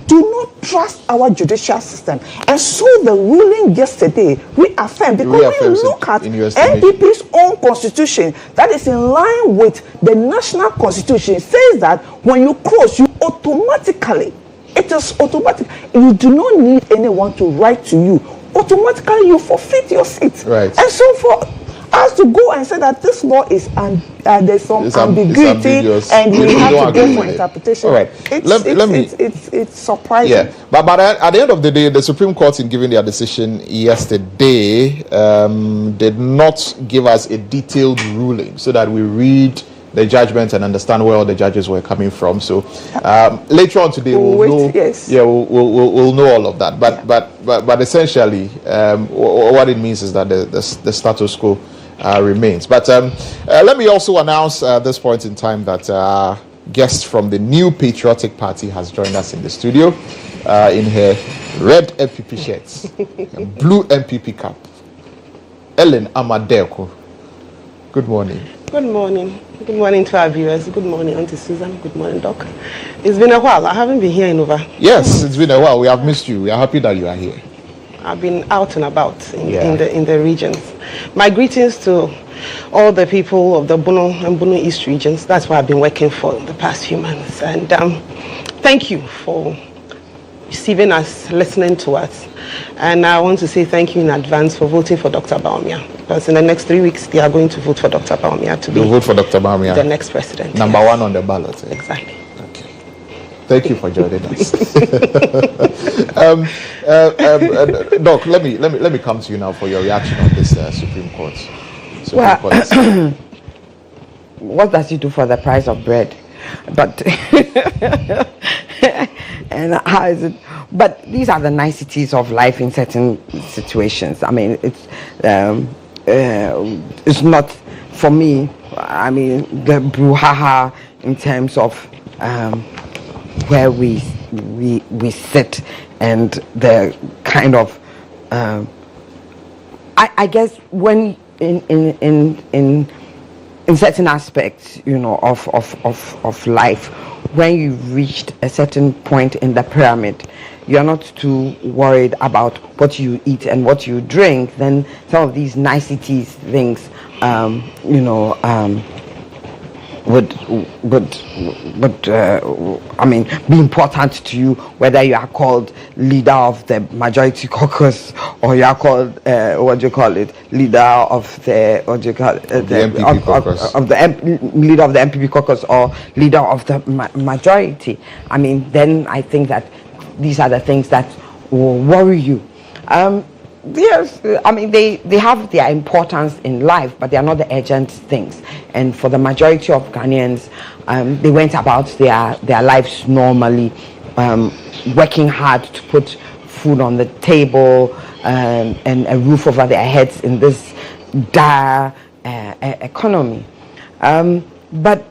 H: do not trust our judicial system. And so the ruling yesterday reaffirmed, because when you look at NPP's own constitution, that is in line with the national constitution, says that when you cross, you automatically, it is automatic, you do not need anyone to write to you. Automatically you forfeit your seat.
A: Right.
H: And so for us to go and say that this law is there's some ambiguity and we have to go for interpretation.
A: All right.
H: It's surprising.
A: Yeah, but at the end of the day, the Supreme Court, in giving their decision yesterday, did not give us a detailed ruling so that we read the judgment and understand where all the judges were coming from. So later on today, we'll know.
H: Yes.
A: Yeah, we'll know all of that. But essentially, what it means is that the status quo remains. But let me also announce at this point in time that our guest from the New Patriotic Party has joined us in the studio in her red MPP shirts and blue MPP cap. Ellen Amadeko. Good morning.
J: Good morning. Good morning to our viewers. Good morning, Auntie Susan. Good morning, Doc. It's been a while. I haven't been here in over.
A: Yes, it's been a while. We have missed you. We are happy that you are here.
J: I've been out and about in the regions. My greetings to all the people of the Bono and Bono East regions. That's what I've been working for the past few months. And thank you for receiving us, listening to us. And I want to say thank you in advance for voting for Dr. Bawumia, because in the next 3 weeks they are going to vote for Dr. Bawumia to be
A: vote for Dr. Bawumia,
J: the next president.
A: Number one on the ballot. Eh?
J: Exactly.
A: Okay. Thank you for joining us. Doc, let me come to you now for your reaction on this Supreme Court.
I: What does it do for the price of bread? But and how is it? But these are the niceties of life in certain situations. I mean, it's not for me. I mean, the brouhaha in terms of where we sit and the kind of I guess when in certain aspects, of life, when you've reached a certain point in the pyramid, you're not too worried about what you eat and what you drink. Then some of these niceties, things, would be important to you, whether you are called leader of the majority caucus or you are called leader of the
A: MPP caucus,
I: leader of the MPP caucus or leader of the majority. I mean, then I think that these are the things that will worry you. Yes, I mean, they have their importance in life, but they are not the urgent things. And for the majority of Ghanaians, they went about their lives normally, working hard to put food on the table and a roof over their heads in this dire economy. But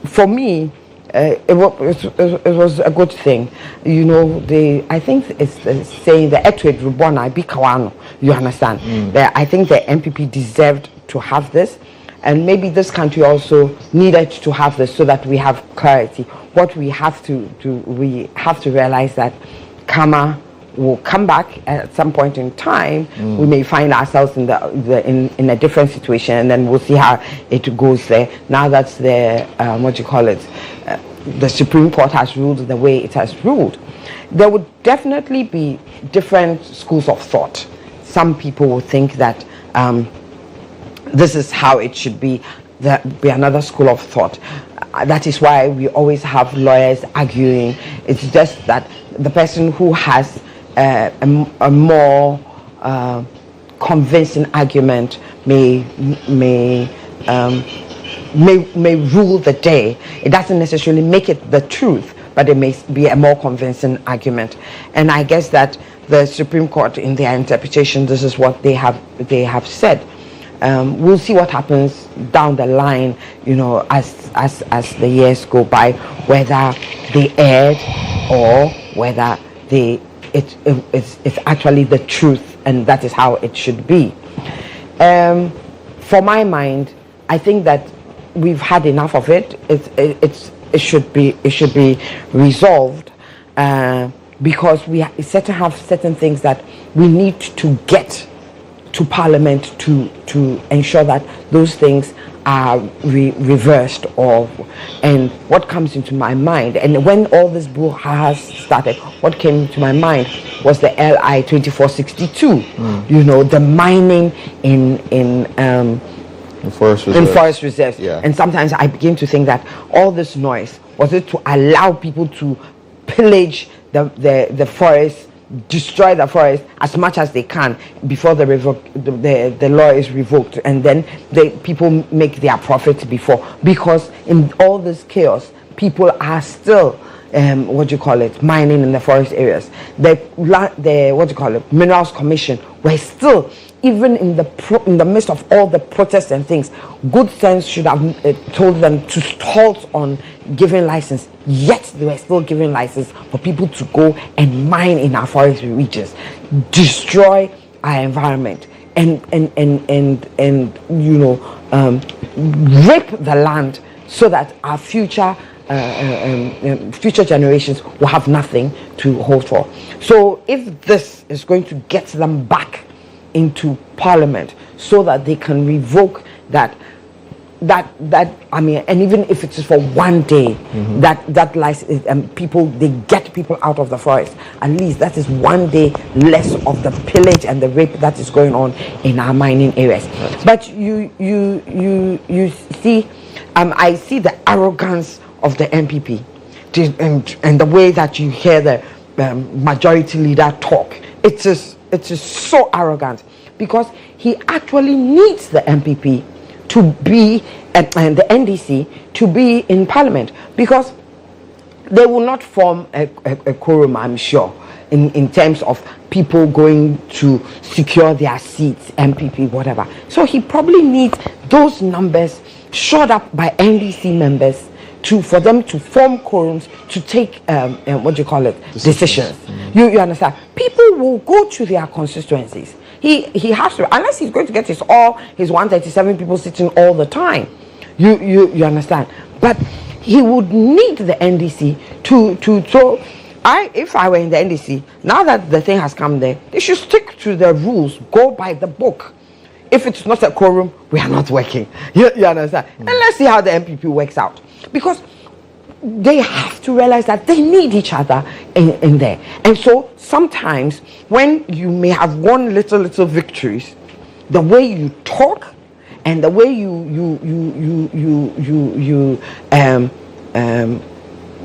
I: for me, it was a good thing. You know, I think it's saying the Etwed Rubona Bikawano, you understand? I think the MPP deserved to have this, and maybe this country also needed to have this so that we have clarity. What we have to do, we have to realize that karma will come back at some point in time. We may find ourselves in a different situation, and then we'll see how it goes there. Now that's the the Supreme Court has ruled the way it has ruled. There would definitely be different schools of thought. Some people will think that this is how it should be. There be another school of thought. That is why we always have lawyers arguing. It's just that the person who has a more convincing argument may rule the day. It doesn't necessarily make it the truth, but it may be a more convincing argument. And I guess that the Supreme Court, in their interpretation, this is what they have said. We'll see what happens down the line, you know, as the years go by, whether they erred or whether it's actually the truth, and that is how it should be. For my mind, I think that we've had enough of it. It should be resolved, because we have certain things that we need to get to Parliament to ensure that those things are reversed. And what comes into my mind, and when all this brouhaha started, what came into my mind was the LI 2462. You know, the mining in forest reserves.
A: Yeah.
I: And sometimes I begin to think that all this noise, was it to allow people to pillage the forest, destroy the forest as much as they can before the law is revoked, and then people make their profits because in all this chaos, people are still mining in the forest areas. The Minerals Commission were still, even in the midst of all the protests and things, good sense should have told them to halt on giving license. Yet they were still giving license for people to go and mine in our forest regions, destroy our environment, and rape the land so that our future generations will have nothing to hold for. So if this is going to get them back into Parliament so that they can revoke that I mean, and even if it is for one day, that license, they get people out of the forest. At least that is one day less of the pillage and the rape that is going on in our mining areas. Right. But you see, I see the arrogance of the MPP, and the way that you hear the majority leader talk. It is so arrogant, because he actually needs the MPP to be and the NDC to be in Parliament, because they will not form a quorum, I'm sure, in terms of people going to secure their seats, MPP, whatever. So he probably needs those numbers shored up by NDC members for them to form quorums to take decisions. You understand? People will go to their constituencies. He has to, unless he's going to get his 137 people sitting all the time. You understand? But he would need the NDC to if I were in the NDC, now that the thing has come there, they should stick to the rules, go by the book. If it's not a quorum, we are not working. You understand? And let's see how the MPP works out. Because they have to realize that they need each other in there. And so sometimes when you may have won little victories, the way you talk and the way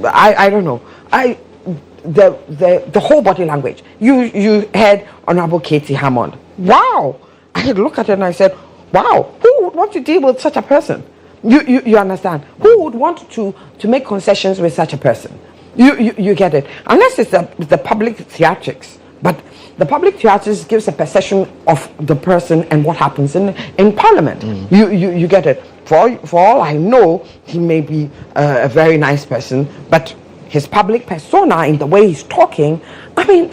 I: I don't know. The whole body language. You heard Honorable Katie Hammond. Wow! I had looked at it and I said, wow, who would want to deal with such a person? You understand? Who would want to make concessions with such a person? You get it? Unless it's the public theatrics. But the public theatres gives a perception of the person and what happens in Parliament. You get it. For all I know, he may be a very nice person, but his public persona in the way he's talking, I mean,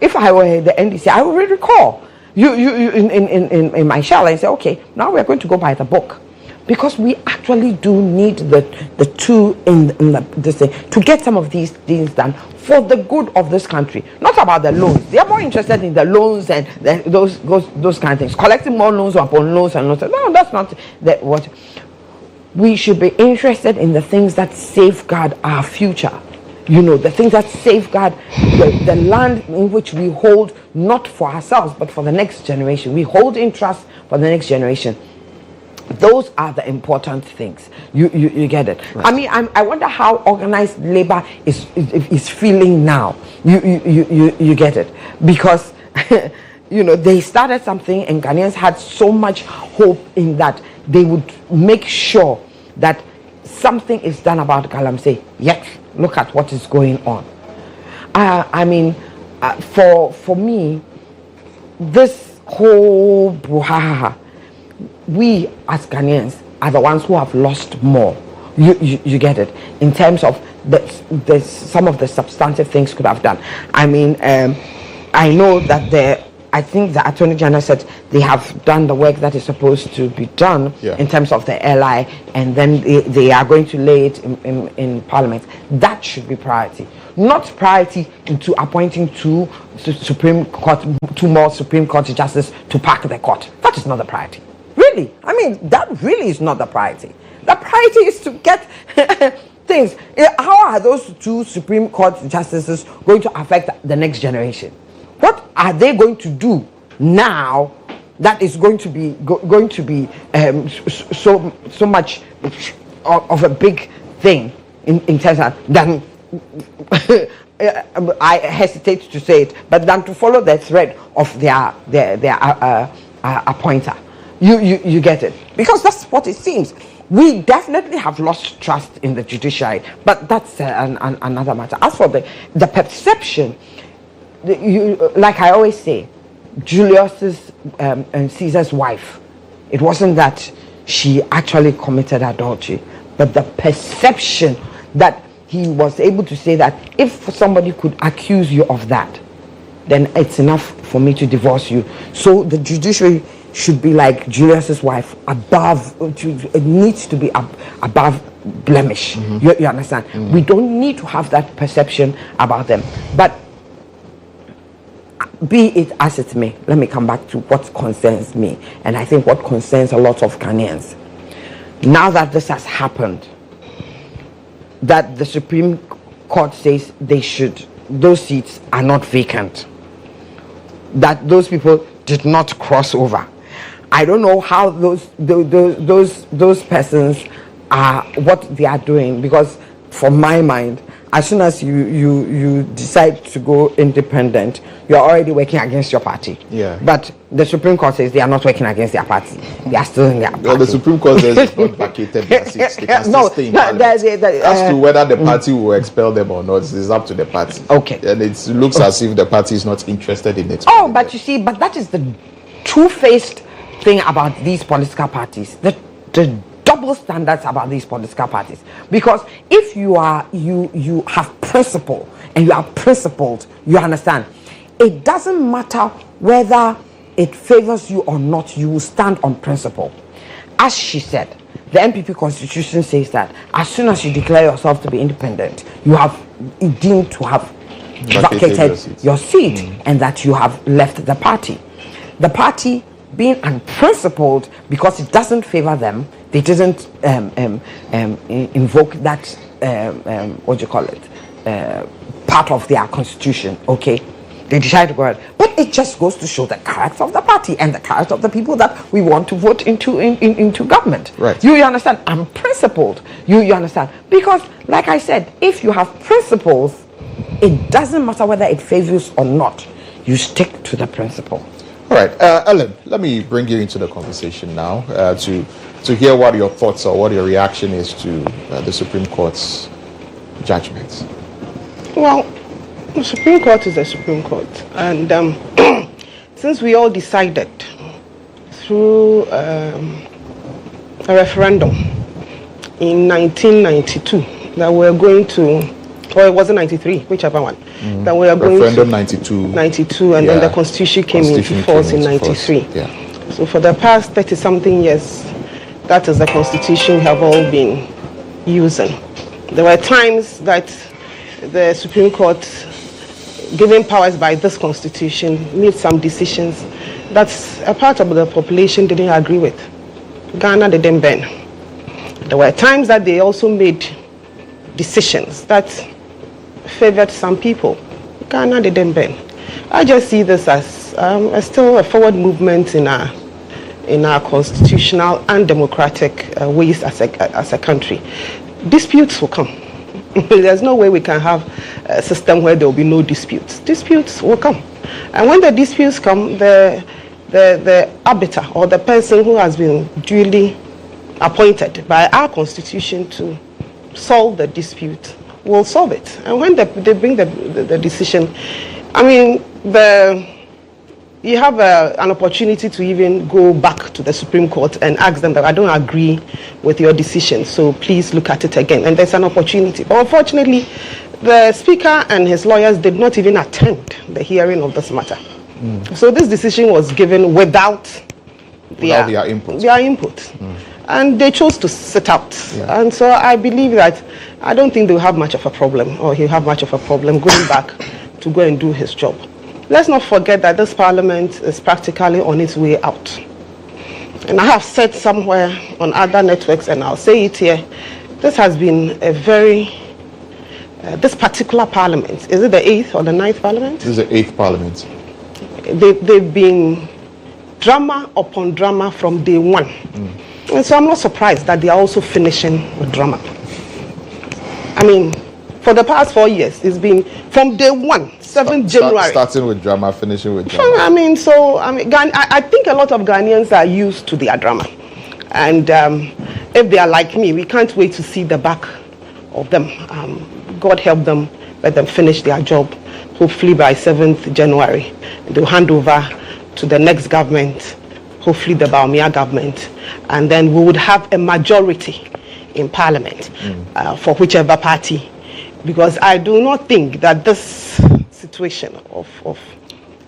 I: if I were the NDC, I would recall you in my shell and say, okay, now we're going to go by the book. Because we actually do need the two in this thing to get some of these things done for the good of this country. Not about the loans. They are more interested in the loans and those kind of things. Collecting more loans upon loans and loans. No, that's not what. We should be interested in the things that safeguard our future. You know, the things that safeguard the land in which we hold, not for ourselves, but for the next generation. We hold in trust for the next generation. Those are the important things. You get it. Right. I mean, I wonder how organized labor is feeling now. You get it, because you know, they started something and Ghanaians had so much hope in that they would make sure that something is done about Galamsey. Yet look at what is going on. I mean, for me, this whole brouhaha, we as Ghanaians are the ones who have lost more. You get it, in terms of some of the substantive things could have done. I mean, I know that I think the Attorney General said they have done the work that is supposed to be done in terms of the LI, and then they are going to lay it in Parliament. That should be priority, not priority into appointing two more Supreme Court justices to pack the court. That is not the priority. Really, I mean, that really is not the priority. The priority is to get things. How are those two Supreme Court justices going to affect the next generation? What are they going to do now that is going to be so much of a big thing in terms of than I hesitate to say it, but than to follow the thread of their appointer. You get it, because that's what it seems. We definitely have lost trust in the judiciary, but that's another matter. As for the perception, like I always say, Julius's and Caesar's wife, it wasn't that she actually committed adultery, but the perception that he was able to say that if somebody could accuse you of that, then it's enough for me to divorce you. So the judiciary should be like Julius's wife, it needs to be above blemish. You understand? We don't need to have that perception about them. But be it as it may, let me come back to what concerns me, and I think what concerns a lot of Ghanaians. Now that this has happened, that the Supreme Court says those seats are not vacant, that those people did not cross over. I don't know how those persons are, what they are doing, because from my mind, as soon as you decide to go independent, you're already working against your party. Yeah. But the Supreme Court says they are not working against their party. They are still in their party.
A: Well, the Supreme Court says it's not vacated their seats. They can still stay in Parliament. As to whether the party will expel them or not, it's up to the party.
I: Okay.
A: And it looks as if the party is not interested in it.
I: Oh, but you see, but that is the two-faced thing about these political parties. The double standards about these political parties, because if you have principle and you are principled, you understand, it doesn't matter whether it favors you or not, you will stand on principle. As she said, the MPP constitution says that as soon as you declare yourself to be independent, you have deemed to have vacated your seat and that you have left the party. The party being unprincipled because it doesn't favor them, they didn't invoke that part of their constitution. Okay, they decided to go ahead, but it just goes to show the character of the party and the character of the people that we want to vote into government.
A: Right.
I: You understand? Unprincipled. You understand? Because, like I said, if you have principles, it doesn't matter whether it favors or not. You stick to the principle.
A: All right, Ellen, let me bring you into the conversation now to hear what your thoughts or what your reaction is to the Supreme Court's judgments.
J: Well, The Supreme Court is the Supreme Court. And since we all decided through a referendum in 1992 that we're going to, or it wasn't 93, whichever one, that we are going
A: referendum
J: to 92, and then the Constitution came into force in 93.
A: Yeah.
J: So for the past 30-something years, that is the Constitution we have all been using. There were times that the Supreme Court, given powers by this Constitution, made some decisions that a part of the population didn't agree with. Ghana didn't bend. There were times that they also made decisions that favored some people. Ghana didn't bend. I just see this as still a forward movement in our constitutional and democratic ways as a country. Disputes will come. There's no way we can have a system where there will be no disputes. Disputes will come. And when the disputes come, the arbiter or the person who has been duly appointed by our constitution to solve the dispute will solve it. And when they bring the decision, I mean, you have an opportunity to even go back to the Supreme Court and ask them that I don't agree with your decision, so please look at it again. And there's an opportunity. But unfortunately, the Speaker and his lawyers did not even attend the hearing of this matter. So this decision was given without their input. And they chose to sit out. Yeah. And so I believe that I don't think they'll have much of a problem, or he'll have much of a problem going back to go and do his job. Let's not forget that this parliament is practically on its way out. And I have said somewhere on other networks, and I'll say it here, this has been a very, this particular parliament, is it the 8th or the 9th parliament?
A: This is the 8th parliament.
J: They've been drama upon drama from day one. And so I'm not surprised that they are also finishing with drama. I mean, for the past 4 years, it's been from day one, 7th January.
A: Starting with drama, finishing with drama.
J: I think a lot of Ghanaians are used to their drama. And if they are like me, we can't wait to see the back of them. God help them, let them finish their job, hopefully by 7th January. They'll hand over to the next government, hopefully the Baumia government, and then we would have a majority in parliament for whichever party, because I do not think that this situation of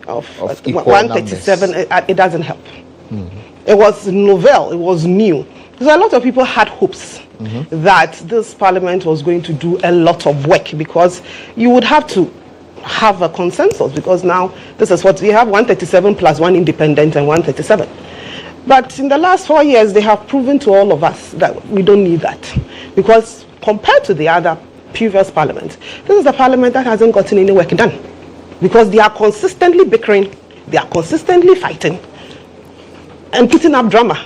J: 137, it doesn't help. It was novel, it was new. So a lot of people had hopes that this parliament was going to do a lot of work, because you would have to have a consensus, because now this is what we have, 137 plus 1 independent and 137. But in the last 4 years, they have proven to all of us that we don't need that. Because compared to the other previous parliaments, this is a parliament that hasn't gotten any work done. Because they are consistently bickering, they are consistently fighting, and putting up drama.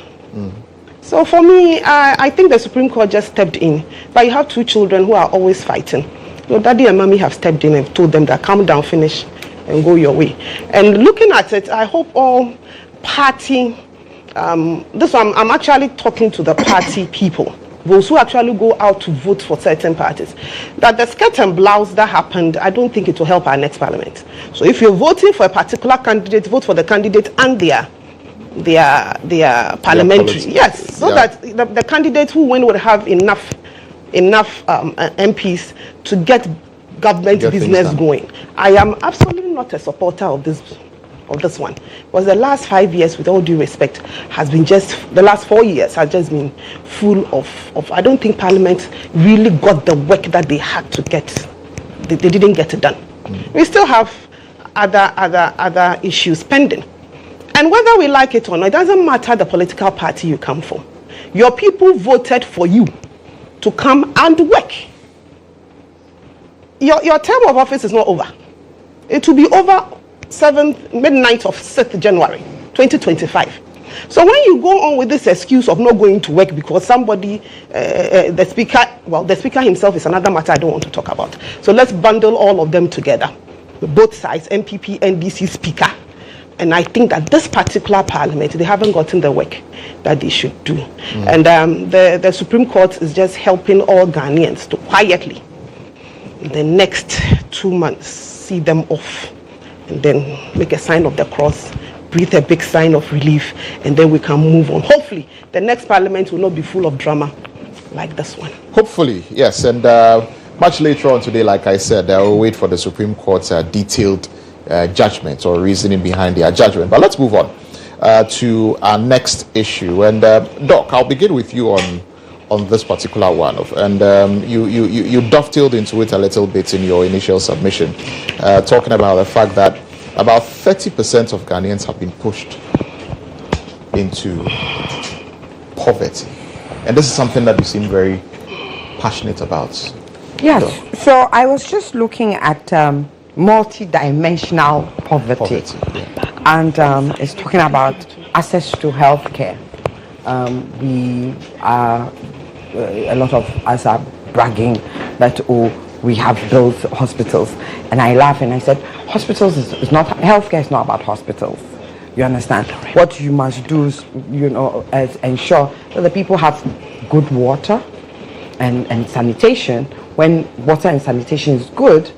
J: So for me, I think the Supreme Court just stepped in. But you have 2 children who are always fighting. Your daddy and mommy have stepped in and told them that calm down, finish, and go your way. And looking at it, I hope all party, this one, I'm actually talking to the party people, those who actually go out to vote for certain parties, that the skirt and blouse that happened, I don't think it will help our next parliament. So if you're voting for a particular candidate, vote for the candidate and their parliamentary, yes, so that the candidate who win would have enough MPs to get government business going. I am absolutely not a supporter of this one, because the last 5 years, with all due respect, has been the last 4 years has just been full of I don't think Parliament really got the work that they had to get. They didn't get it done. We still have other issues pending. And whether we like it or not, it doesn't matter the political party you come from. Your people voted for you to come and work. Your term of office is not over. It will be over midnight of 6th January 2025. So when you go on with this excuse of not going to work because somebody, the speaker himself is another matter I don't want to talk about. So let's bundle all of them together, both sides, MPP, NDC, speaker. And I think that this particular parliament, they haven't gotten the work that they should do. And the Supreme Court is just helping all Ghanaians to quietly, in the next 2 months, see them off, and then make a sign of the cross, breathe a big sign of relief, and then we can move on. Hopefully, the next parliament will not be full of drama like this one.
A: Hopefully, yes. And much later on today, like I said, I will wait for the Supreme Court's detailed judgment or reasoning behind their judgment. But let's move on to our next issue. And Doc, I'll begin with you on this particular one. And you dovetailed into it a little bit in your initial submission, talking about the fact that about 30% of Ghanaians have been pushed into poverty. And this is something that you seem very passionate about.
I: Yes. So I was just looking at multi-dimensional poverty. And it's talking about access to health care. We are, a lot of us are bragging that, we have built hospitals. And I laugh and I said, hospitals is not, healthcare is not about hospitals. You understand? What you must do is, is ensure that the people have good water and sanitation. When water and sanitation is good,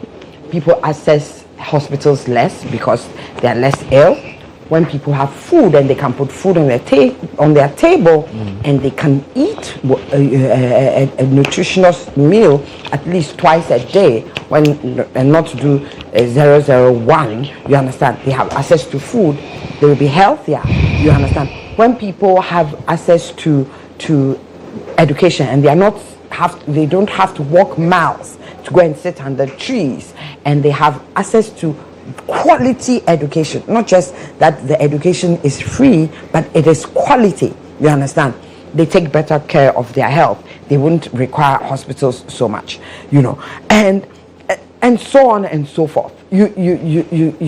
I: people access hospitals less because they are less ill. When people have food and they can put food on their table and they can eat a nutritious meal at least twice a day, and not do 001, you understand? They have access to food, they will be healthier, you understand? When people have access to education and they don't have to walk miles to go and sit under trees, and they have access to quality education, not just that the education is free, but it is quality, you understand? They take better care of their health, they wouldn't require hospitals so much, and so on and so forth. You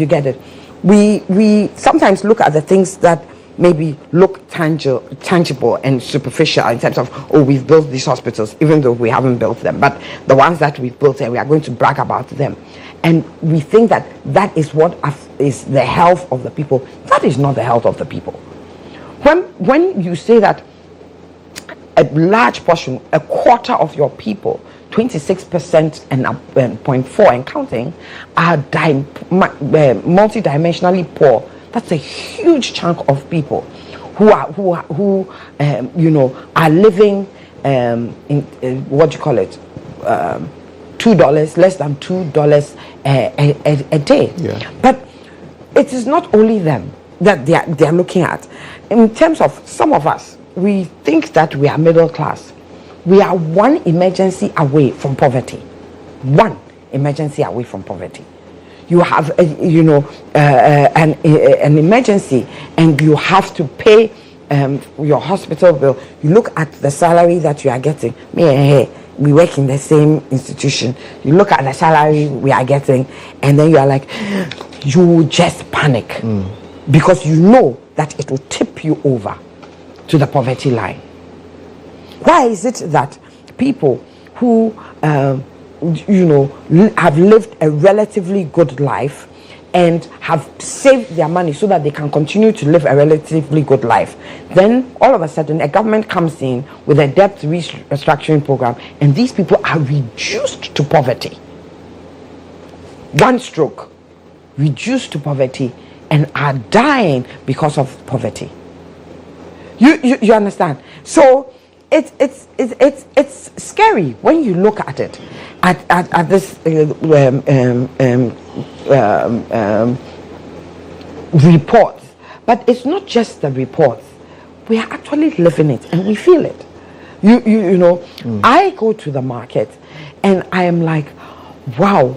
I: get it. We sometimes look at the things that maybe look tangible and superficial in terms of, we've built these hospitals, even though we haven't built them, but the ones that we've built, and we are going to brag about them. And we think that that is what is the health of the people. That is not the health of the people. When you say that a large portion, a quarter of your people, 26% and 0.4 and counting, are multidimensionally poor, that's a huge chunk of people who are living in what do you call it? $2, less than $2 a day. Yeah. But it is not only them that they are looking at. In terms of some of us, we think that we are middle class. We are one emergency away from poverty. One emergency away from poverty. You have an emergency and you have to pay your hospital bill. You look at the salary that you are getting. We work in the same institution. You look at the salary we are getting, and then you are like, you just panic because you know that it will tip you over to the poverty line. Why is it that people who have lived a relatively good life and have saved their money so that they can continue to live a relatively good life, then all of a sudden a government comes in with a debt restructuring program, and these people are reduced to poverty? One stroke, reduced to poverty, and are dying because of poverty. You understand? So it's scary when you look at it, at this report. But it's not just the reports. We are actually living it and we feel it. I go to the market and I am like, wow,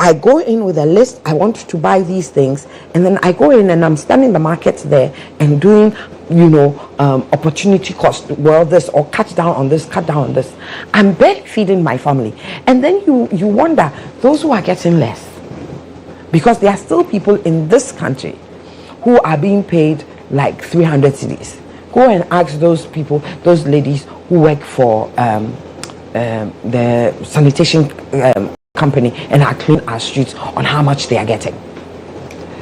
I: I go in with a list, I want to buy these things, and then I go in and I'm standing the market there and doing, opportunity cost, this, or cut down on this, cut down on this. I'm barely feeding my family. And then you wonder, those who are getting less, because there are still people in this country who are being paid like 300 cedis. Go and ask those people, those ladies who work for the sanitation company and are cleaning our streets, on how much they are getting.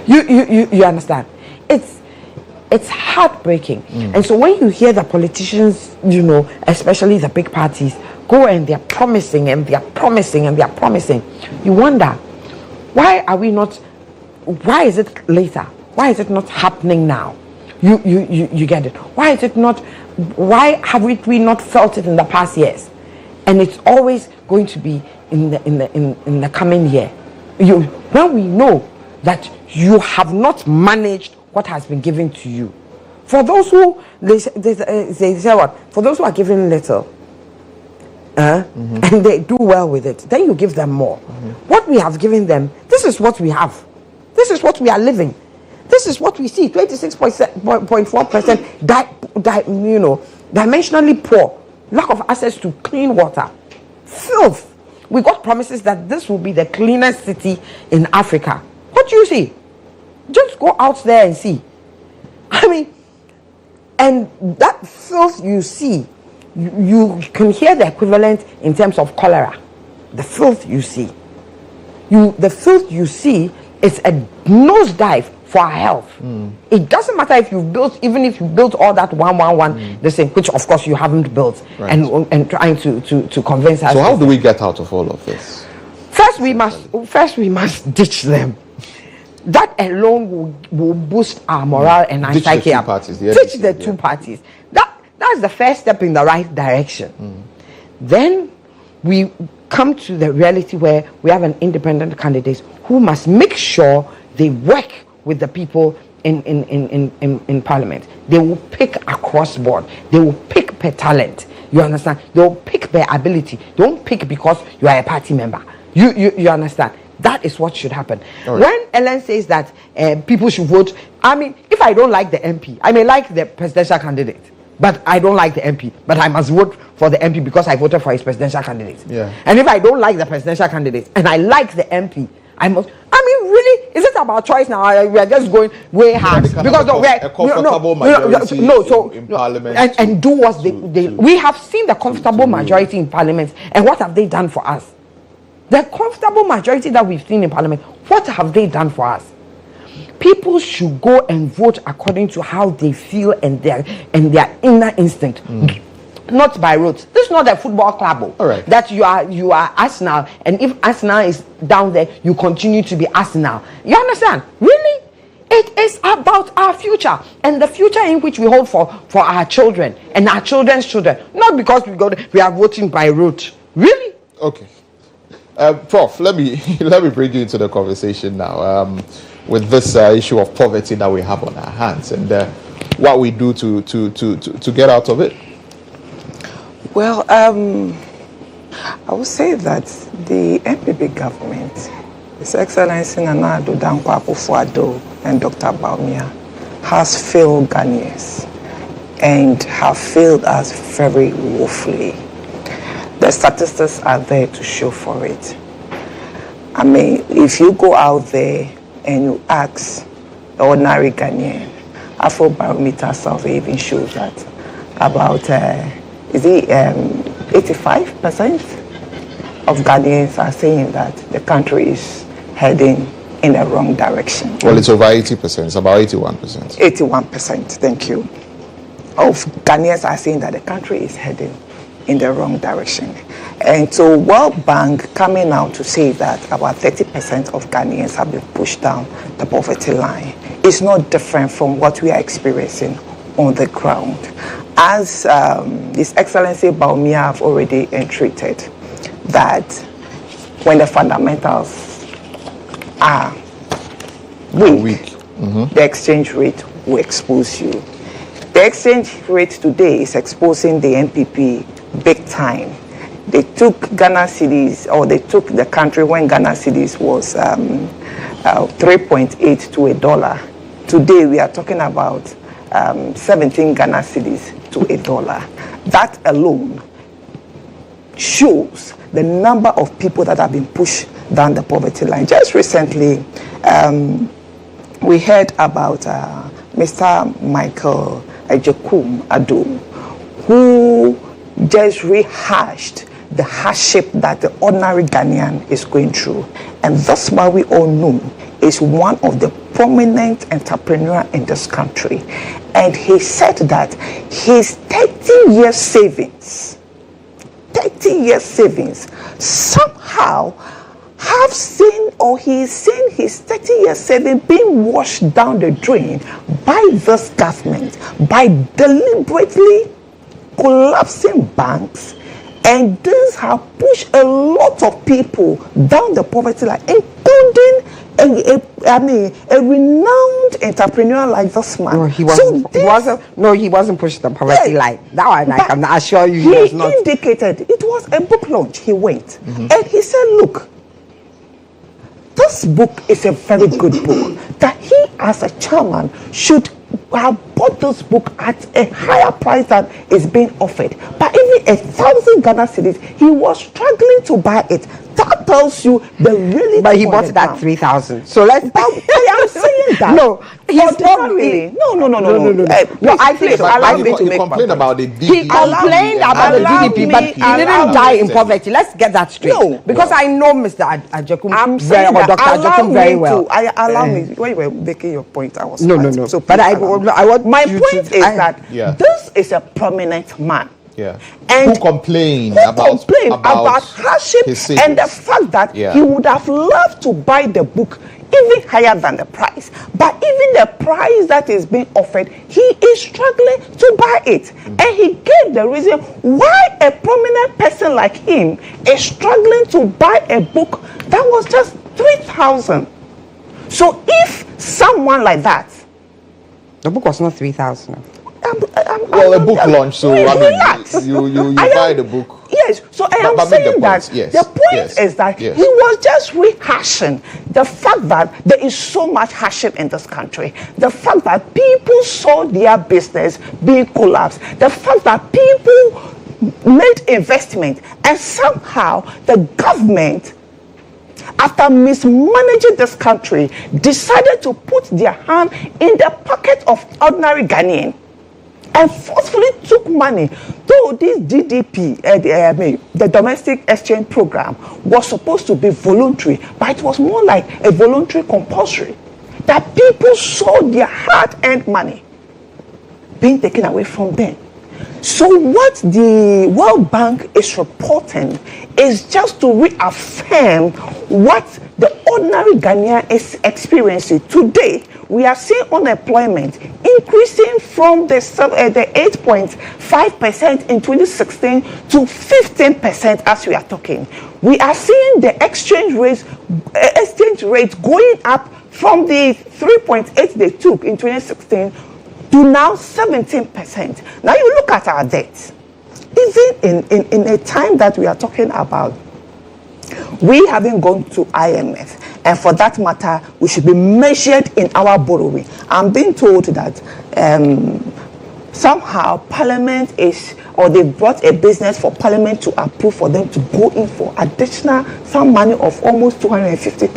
I: You understand? It's heartbreaking. And so when you hear the politicians, especially the big parties, go and they're promising and they're promising and they're promising, you wonder, Why are we not? Why is it later? Why is it not happening now? You get it. Why is it not? Why have we not felt it in the past years? And it's always going to be in the coming year. When we know that you have not managed what has been given to you. For those who they say what? For those who are given little, and they do well with it, then you give them more. What we have given them, this is what we have. This is what we are living. This is what we see: 26.4%, dimensionally poor, lack of access to clean water, filth. We got promises that this will be the cleanest city in Africa. What do you see? Just go out there and see. I mean, and that filth you see, you can hear the equivalent in terms of cholera. The filth you see. The filth you see is a nosedive for our health. It doesn't matter if you've built, even if you built all that 111, the same, which of course you haven't built,
A: right.
I: and trying to convince us.
A: So how do we get out of all of this?
I: First we must ditch them. That alone will boost our morale and our psyche up. Ditch the two parties. That's the first step in the right direction. Then we come to the reality where we have an independent candidate who must make sure they work with the people in Parliament. They will pick across board. They will pick per talent. You understand? They will pick per ability. They won't pick because you are a party member. You understand? That is what should happen. Right. When Ellen says that people should vote, I mean, if I don't like the MP, I may like the presidential candidate, but I don't like the MP, but I must vote for the MP because I voted for his presidential candidate. Yeah. And if I don't like the presidential candidate and I like the MP, I must. I mean, really, is it about choice now? We are just going way hard because
A: a comfortable majority in Parliament
I: and do what they. We have seen the comfortable majority in Parliament, and what have they done for us? The comfortable majority that we've seen in Parliament, what have they done for us? People should go and vote according to how they feel and their inner instinct, not by rote. This is not a football club.
A: All right.
I: That you are Arsenal, and if Arsenal is down there, you continue to be Arsenal. You understand? Really? It is about our future and the future in which we hold for our children and our children's children. Not because we are voting by rote. Really?
A: Okay. Prof, let me bring you into the conversation now with this issue of poverty that we have on our hands and what we do to get out of it.
H: Well, I would say that the MPP government, His Excellency Nana Addo Dankwa Akufo-Addo and Dr. Bawumia, has failed Ghanaians and have failed us very woefully. The statistics are there to show for it. I mean, if you go out there and you ask the ordinary Ghanaian, Afrobarometer survey even shows that about 85% of Ghanaians are saying that the country is heading in the wrong direction.
A: Well, it's over 80%. It's about 81%.
H: 81%, thank you, of Ghanaians are saying that the country is heading in the wrong direction. And so World Bank coming out to say that about 30% of Ghanaians have been pushed down the poverty line is not different from what we are experiencing on the ground. As His Excellency Bawumia have already entreated, that when the fundamentals are weak. The exchange rate will expose you. The exchange rate today is exposing the MPP big time. They took Ghana cedis, or they took the country when Ghana cedis was 3.8 to $1. Today we are talking about 17 Ghana cedis to $1. That alone shows the number of people that have been pushed down the poverty line. Just recently, we heard about Mr. Michael GHOne Addo, who just rehashed the hardship that the ordinary Ghanaian is going through. And that's why we all know is one of the prominent entrepreneurs in this country. And he said that his 30-year savings somehow I've seen, or he's seen his 30 years saving being washed down the drain by this government, by deliberately collapsing banks, and this has pushed a lot of people down the poverty line, including a renowned entrepreneur like this man.
I: No, he wasn't. He wasn't pushed the poverty line. That one, I can assure you, he was not.
H: He indicated it was a book launch. He went and he said, "Look, this book is a very good book. That he, as a chairman, should have bought this book at a higher price than is being offered. But even 1,000 Ghana cedis, he was struggling to buy it. That tells you the really."
I: But he bought it at 3,000. So let's.
H: I am saying that.
I: No, he's not
H: really. No.
I: I think so. Allow me to make
A: complain about the DDP.
I: He complained about the DDP, but he didn't die in poverty. Let's get that straight.
H: No,
I: because I know Mr. Ajekun
H: very
I: well, or Dr. Ajekun very well.
H: Allow me. When you were making your point, I was
I: no.
H: So
I: but I want
H: my point is that this is a prominent man.
A: Yeah.
H: And
A: who complained
H: about hardship and the fact that he would have loved to buy the book even higher than the price. But even the price that is being offered, he is struggling to buy it. And he gave the reason why a prominent person like him is struggling to buy a book that was just 3,000. So if someone like that,
I: the book was not 3,000.
A: Well, a book launch, so you buy the book.
H: Yes, so I am saying that the point is that he was just rehashing the fact that there is so much hardship in this country, the fact that people saw their business being collapsed, the fact that people made investment, and somehow the government, after mismanaging this country, decided to put their hand in the pocket of ordinary Ghanaian and forcefully took money. Though this DDP, the domestic exchange program, was supposed to be voluntary, but it was more like a voluntary compulsory. That people saw their hard-earned money being taken away from them. So what the World Bank is reporting is just to reaffirm what the ordinary Ghanaian is experiencing. Today, we are seeing unemployment increasing from the 8.5% in 2016 to 15% as we are talking. We are seeing the exchange rate going up from the 3.8 they took in 2016 to now 17%. Now you look at our debt. Even in a time that we are talking about, we haven't gone to IMF, and for that matter, we should be measured in our borrowing. I'm being told that somehow Parliament they brought a business for Parliament to approve for them to go in for additional some money of almost $250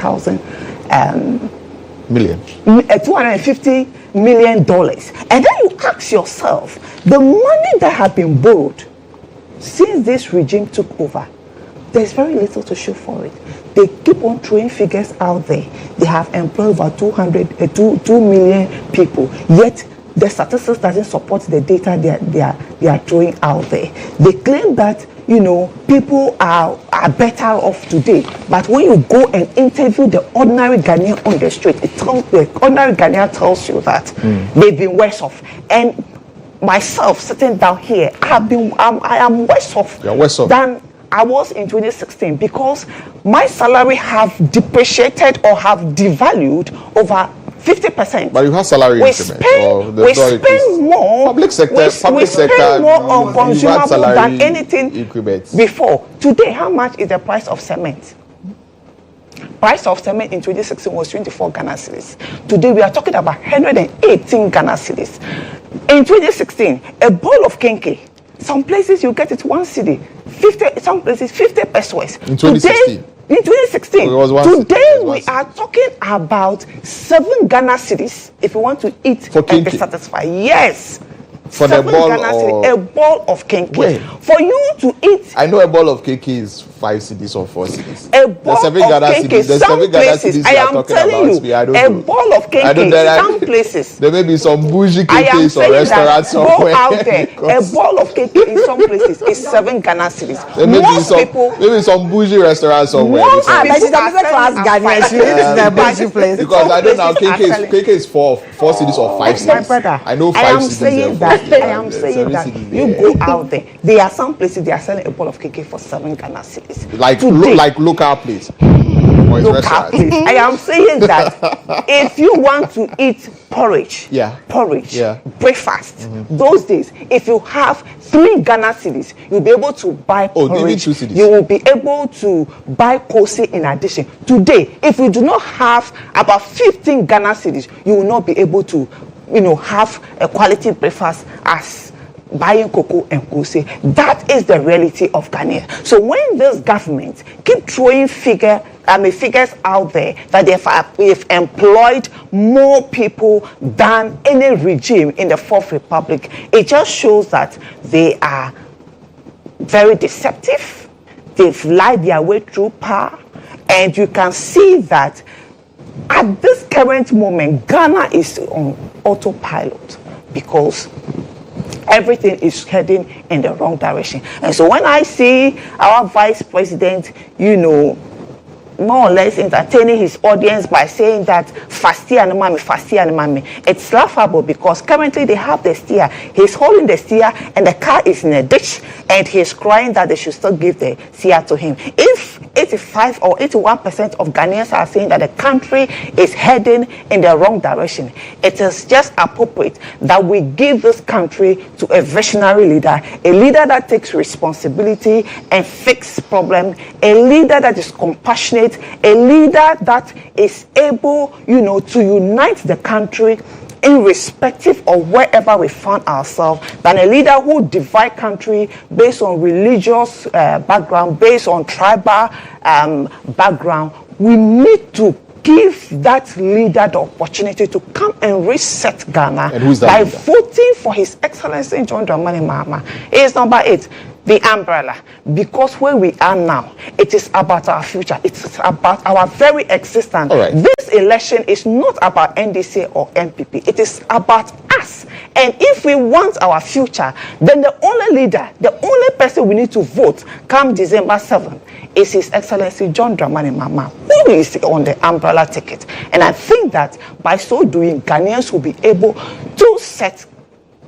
H: million. And then you ask yourself, the money that has been borrowed since this regime took over, there's very little to show for it. They keep on throwing figures out there. They have employed over 2 million people, yet the statistics doesn't support the data they are throwing out there. They claim that people are better off today, but when you go and interview the ordinary Ghanaian on the street, the ordinary Ghanaian tells you that they've been worse off. And myself sitting down here, I am worse off than I was in 2016 because my salary have depreciated or have devalued over 50%.
A: But you have salary increment.
H: We spend more.
A: Public sector.
H: We spend more on consumable than anything before. Today, how much is the price of cement? Price of cement in 2016 was 24 Ghana cedis. Today, we are talking about 118 Ghana cedis. In 2016, a bowl of kenke, some places you get it 1 cedi, 50. Some places 50 pesos.
A: In 2016.
H: In 2016, today we are talking about 7 Ghana cedis if you want to eat and be satisfied. Yes,
A: For the ball
H: Ghana
A: or
H: cedis, a ball of kenke.
A: Where?
H: For you to eat.
A: I know a ball of kenke is 5 cedis or 4 cedis.
H: A ball of kenke, some places, I am telling you, a ball of kenke, some places.
A: There may be some bougie kenkes or restaurants somewhere.
H: Go out there, a ball of kenke in some places is 7 Ghana cedis.
A: There may be some bougie restaurants somewhere.
H: Most
I: but she's a middle class Ghanaian. She lives in a bougie place.
A: Because I don't know, kenke is 4 cedis or 5 cedis.
H: My brother,
A: I know 5 cedis.
H: I am saying that you go out there. There are some places they are selling a ball of kenke for 7 Ghana cedis.
A: Like local place.
H: Local place. I am saying that if you want to eat porridge, breakfast, those days, if you have 3 Ghana cedis, you'll be able to buy porridge. You will be able to buy kosi in addition. Today, if you do not have about 15 Ghana cedis, you will not be able to, have a quality breakfast as buying cocoa and kosi. That is the reality of Ghana. So when this government keep throwing figures out there that they've employed more people than any regime in the Fourth Republic, it just shows that they are very deceptive. They've lied their way through power, and you can see that at this current moment, Ghana is on autopilot because everything is heading in the wrong direction. And so when I see our vice president, more or less entertaining his audience by saying that fasty and mami, it's laughable because currently they have the steer. He's holding the steer and the car is in a ditch and he's crying that they should still give the steer to him. If 85 or 81% of Ghanaians are saying that the country is heading in the wrong direction, it is just appropriate that we give this country to a visionary leader, a leader that takes responsibility and fixes problems, a leader that is compassionate, a leader that is able, to unite the country irrespective of wherever we find ourselves, than a leader who divide country based on religious background, based on tribal background. We need to give that leader the opportunity to come and reset Ghana by voting for His Excellency John Dramani Mahama. It is number 8. The umbrella, because where we are now, it is about our future. It's about our very existence.
A: Right.
H: This election is not about NDC or MPP. It is about us. And if we want our future, then the only leader, the only person we need to vote come December 7th is His Excellency John Dramani Mahama, who is on the umbrella ticket. And I think that by so doing, Ghanaians will be able to set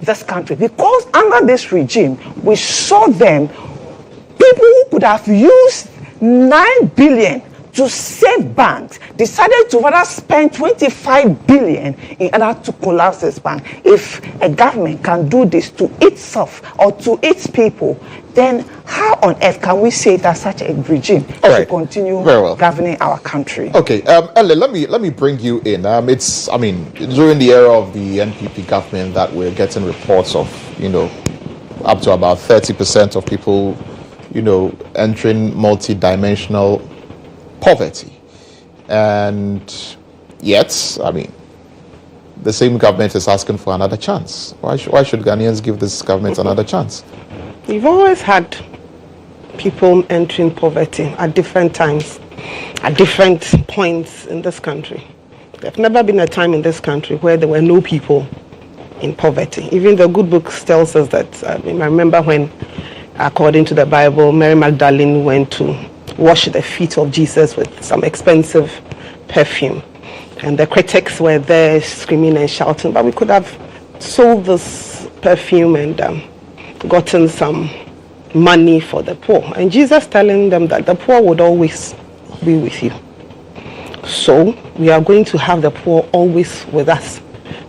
H: this country, because under this regime we saw them, people who could have used 9 billion to save banks decided to rather spend 25 billion in order to collapse this bank. If a government can do this to itself or to its people, then how on earth can we say that such a regime should continue governing our country?
A: Okay, Ellen, let me bring you in. It's during the era of the NPP government that we're getting reports of, up to about 30% of people, entering multi-dimensional poverty. And yet, the same government is asking for another chance. Why should Ghanaians give this government another chance?
J: We've always had people entering poverty at different times, at different points in this country. There's never been a time in this country where there were no people in poverty. Even the good book tells us that. I remember when, according to the Bible, Mary Magdalene went to wash the feet of Jesus with some expensive perfume. And the critics were there screaming and shouting, but we could have sold this perfume and gotten some money for the poor. And Jesus telling them that the poor would always be with you. So we are going to have the poor always with us.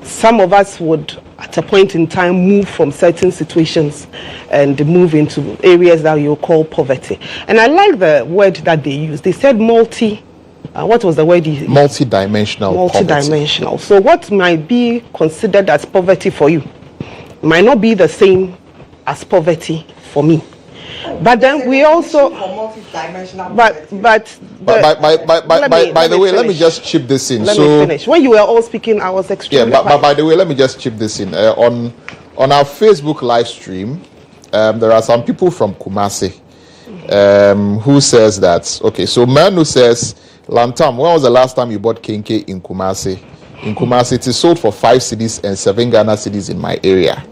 J: Some of us would at a point in time move from certain situations and move into areas that you call poverty. And I like the word that they used. They said what was the word?
A: Multidimensional.
J: Multidimensional. So what might be considered as poverty for you might not be the same as poverty for me. But then we also, by
A: the way, let me just chip this in.
J: Let me finish. When you were all speaking, I was extremely
A: quiet. By the way, let me just chip this in. On on our Facebook live stream, there are some people from Kumasi who says that, okay, so Manu says, Lantam, when was the last time you bought Kenke in Kumasi? In Kumasi, it is sold for 5 cedis and 7 Ghana cedis in my area.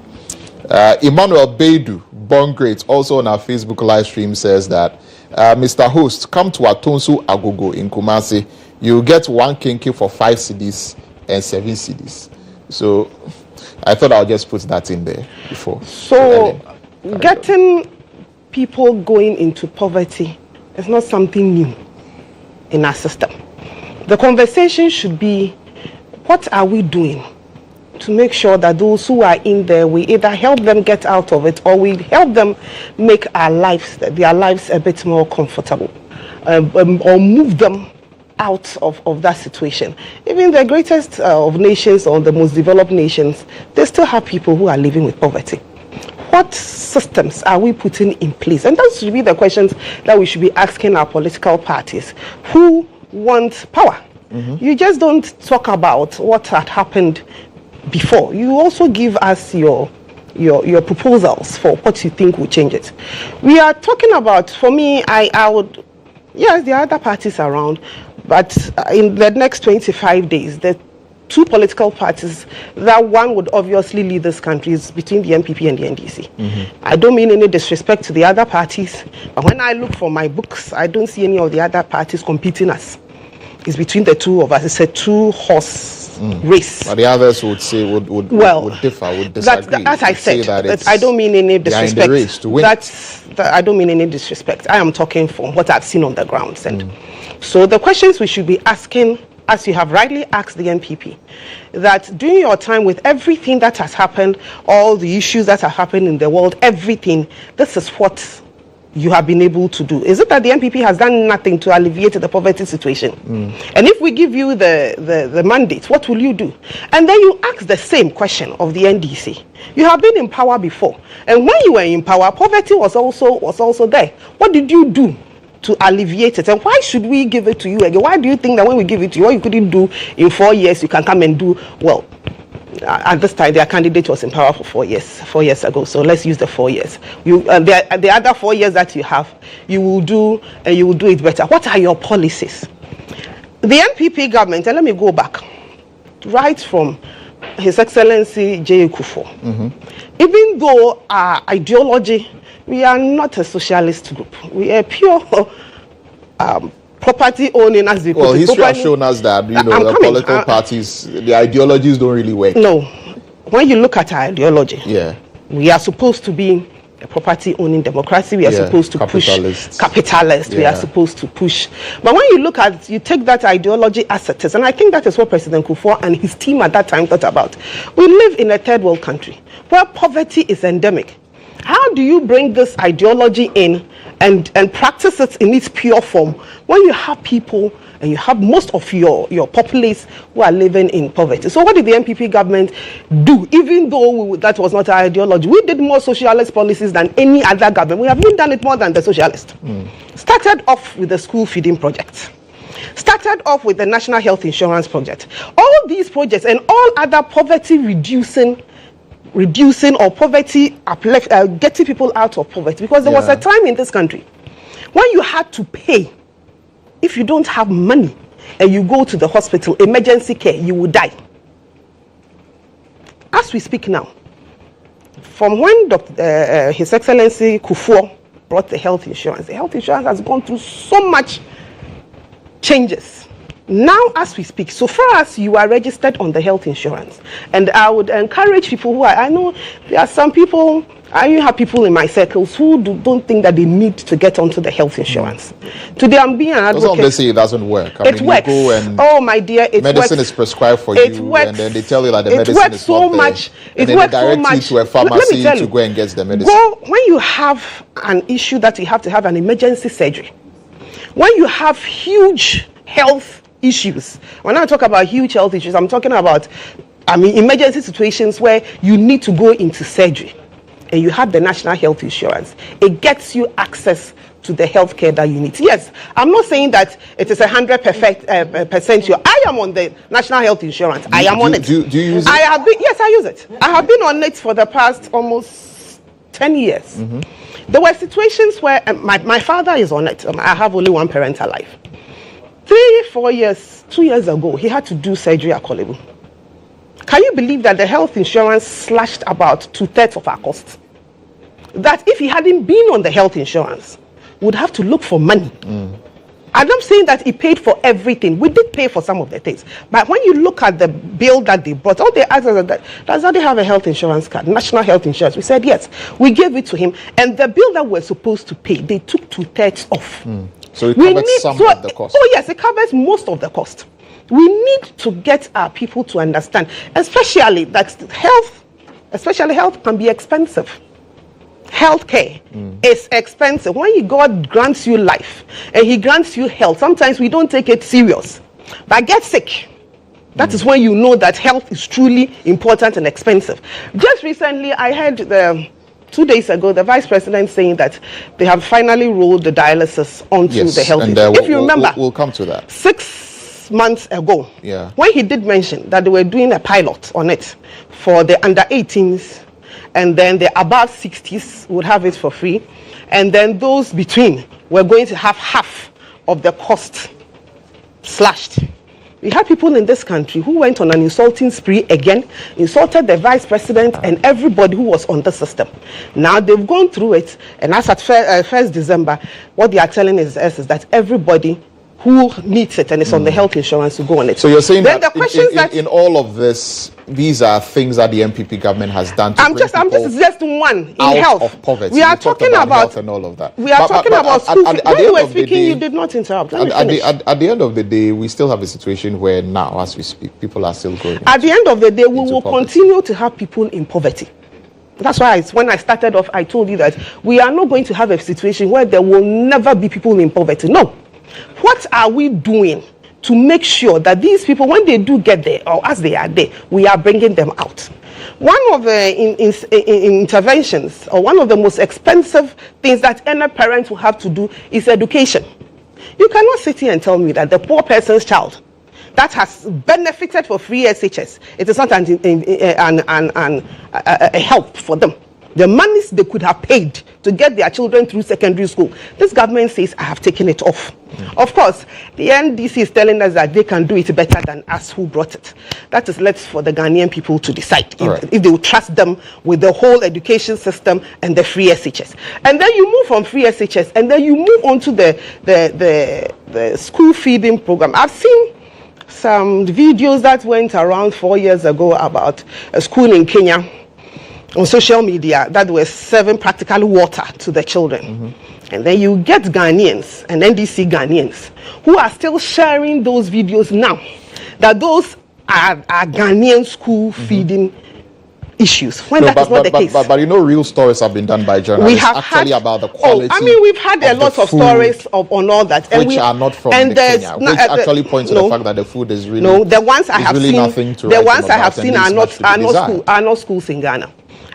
A: Emmanuel Beidu, Born Great, also on our Facebook live stream, says that, Mr. Host, come to Atonsu Agogo in Kumasi. You get 1 Kenke for 5 cedis and 7 cedis. So I thought I'll just put that in there before.
J: So getting people going into poverty is not something new in our system. The conversation should be, what are we doing to make sure that those who are in there, we either help them get out of it, or we help them make their lives a bit more comfortable, or move them out of that situation. Even the greatest of nations, or the most developed nations, they still have people who are living with poverty. What systems are we putting in place? And that should be the questions that we should be asking our political parties who want power. You just don't talk about what had happened before. You also give us your proposals for what you think will change it. We are talking about, for me, I would, yes, there are other parties around, but in the next 25 days, the 2 political parties that one would obviously lead this country is between the MPP and the NDC. I don't mean any disrespect to the other parties, but when I look for my books, I don't see any of the other parties competing us. It's between the 2 of us. It's a 2-horse race.
A: But the others would say, would differ, would disagree.
J: As I said, that I don't mean any disrespect.
A: In the race to win.
J: I don't mean any disrespect. I am talking from what I've seen on the grounds. And so the questions we should be asking, as you have rightly asked the NPP, that during your time with everything that has happened, all the issues that have happened in the world, everything, this is what you have been able to do. Is it that the NPP has done nothing to alleviate the poverty situation? And if we give you the mandate, what will you do? And then you ask the same question of the NDC. You have been in power before, and when you were in power, poverty was also there. What did you do to alleviate it? And why should we give it to you again? Why do you think that when we give it to you, what you couldn't do in 4 years, you can come and do? Well, at this time, their candidate was in power for 4 years ago. So let's use the 4 years. The other 4 years that you have, you will do it better. What are your policies? The NPP government, and let me go back, right from His Excellency J. Kufuor. Even though our ideology, we are not a socialist group. We are pure property owning, as they call it.
A: Well, history has shown us that, the political parties, the ideologies don't really work.
J: No. When you look at our ideology, we are supposed to be a property owning democracy. We are supposed to push capitalist. We are supposed to push. But when you take that ideology as it is, and I think that is what President Kufuor and his team at that time thought about. We live in a third world country where poverty is endemic. How do you bring this ideology in and practice it in its pure form when you have people and you have most of your populace who are living in poverty? So what did the NPP government do? Even though that was not our ideology, we did more socialist policies than any other government. We have even done it more than the socialists. Started off with the school feeding project. Started off with the National Health Insurance Project. All these projects and all other poverty reducing or poverty getting people out of poverty, because there was a time in this country when you had to pay. If you don't have money and you go to the hospital, emergency care, you will die. As we speak now, from when His Excellency Kufuor brought the health insurance has gone through so much changes. Now, as we speak, so far as you are registered on the health insurance, and I would encourage people who I know there are some people, I have people in my circles who don't think that they need to get onto the health insurance. Today, I'm being an advocate.
A: They say it doesn't work.
J: It works.
A: You go and
J: oh, my dear, it
A: medicine
J: works.
A: is prescribed for
J: it
A: you,
J: works.
A: and then they tell you that the medicine
J: works
A: is
J: so
A: not
J: much.
A: there.
J: It
A: and
J: works
A: then they direct
J: so much.
A: you to a pharmacy to go and get the medicine.
J: When you have an issue that you have to have an emergency surgery, when you have huge health issues. When I talk about huge health issues, I'm talking about emergency situations where you need to go into surgery. and you have the national health insurance, it gets you access to the health care that you need. Yes, I'm not saying that it is 100% sure. I am on the national health insurance. I am on it.
A: Do you use it?
J: Yes, I use it. I have been on it for the past almost 10 years. There were situations where my father is on it. I have only one parent alive. 2 years ago, he had to do surgery at Kolebu. Can you believe that the health insurance slashed about 2/3 of our costs? That if he hadn't been on the health insurance, would have to look for money. I'm not saying that he paid for everything. We did pay for some of the things. But when you look at the bill that they brought, all they asked us that, does he have a health insurance card, national health insurance? We said yes. We gave it to him. And the bill that we're supposed to pay, they took 2/3 off.
A: So it covers some of the cost.
J: Oh yes, it covers most of the cost. We need to get our people to understand, especially that health can be expensive. Healthcare is expensive. When God grants you life and He grants you health, sometimes we don't take it serious. But get sick. That is when you know that health is truly important and expensive. Just recently, I heard 2 days ago, the Vice President saying that they have finally rolled the dialysis onto the health insurance. If you remember,
A: we'll come to that.
J: 6 months ago, when he did mention that they were doing a pilot on it for the under 18s, and then the above 60s would have it for free, and then those between were going to have half of the cost slashed. We had people in this country who went on an insulting spree again, insulted the Vice President and everybody who was on the system. Now they've gone through it, and as at 1st December, what they are telling us is that everybody who needs it and is on the health insurance to go on it.
A: So you're saying then that in all of this, these are things that the MPP government has done to
J: I'm just one in health.
A: Of poverty.
J: We are talking about
A: health and all of that.
J: We are talking about school. When you were speaking, you did not interrupt. Let me finish.
A: At the end of the day, we still have a situation where now, as we speak, people are still going.
J: At the end of the day, we will continue to have people in poverty. That's why when I started off, I told you that we are not going to have a situation where there will never be people in poverty. No. What are we doing to make sure that these people, when they do get there, or as they are there, we are bringing them out? One of the interventions, or one of the most expensive things that any parent will have to do is education. You cannot sit here and tell me that the poor person's child that has benefited for free SHS, it is not a help for them. The monies they could have paid to get their children through secondary school, this government says, I have taken it off. Of course, the NDC is telling us that they can do it better than us who brought it. That is left for the Ghanaian people to decide if they will trust them with the whole education system and the free SHS. And then you move from free SHS and then you move on to the school feeding program. I've seen some videos that went around 4 years ago about a school in Kenya on social media that were serving practically water to the children. And then you get Ghanaians and NDC Ghanaians who are still sharing those videos now, that those are Ghanaian school feeding issues, when that is not the case.
A: But you know, real stories have been done by journalists.
J: We have
A: actually about the quality.
J: We've had a lot of stories on all that,
A: and which are not from Kenya, which actually points to the fact that the food is really
J: the ones I have
A: really
J: seen.
A: Nothing to
J: the ones I have seen are not schools in Ghana.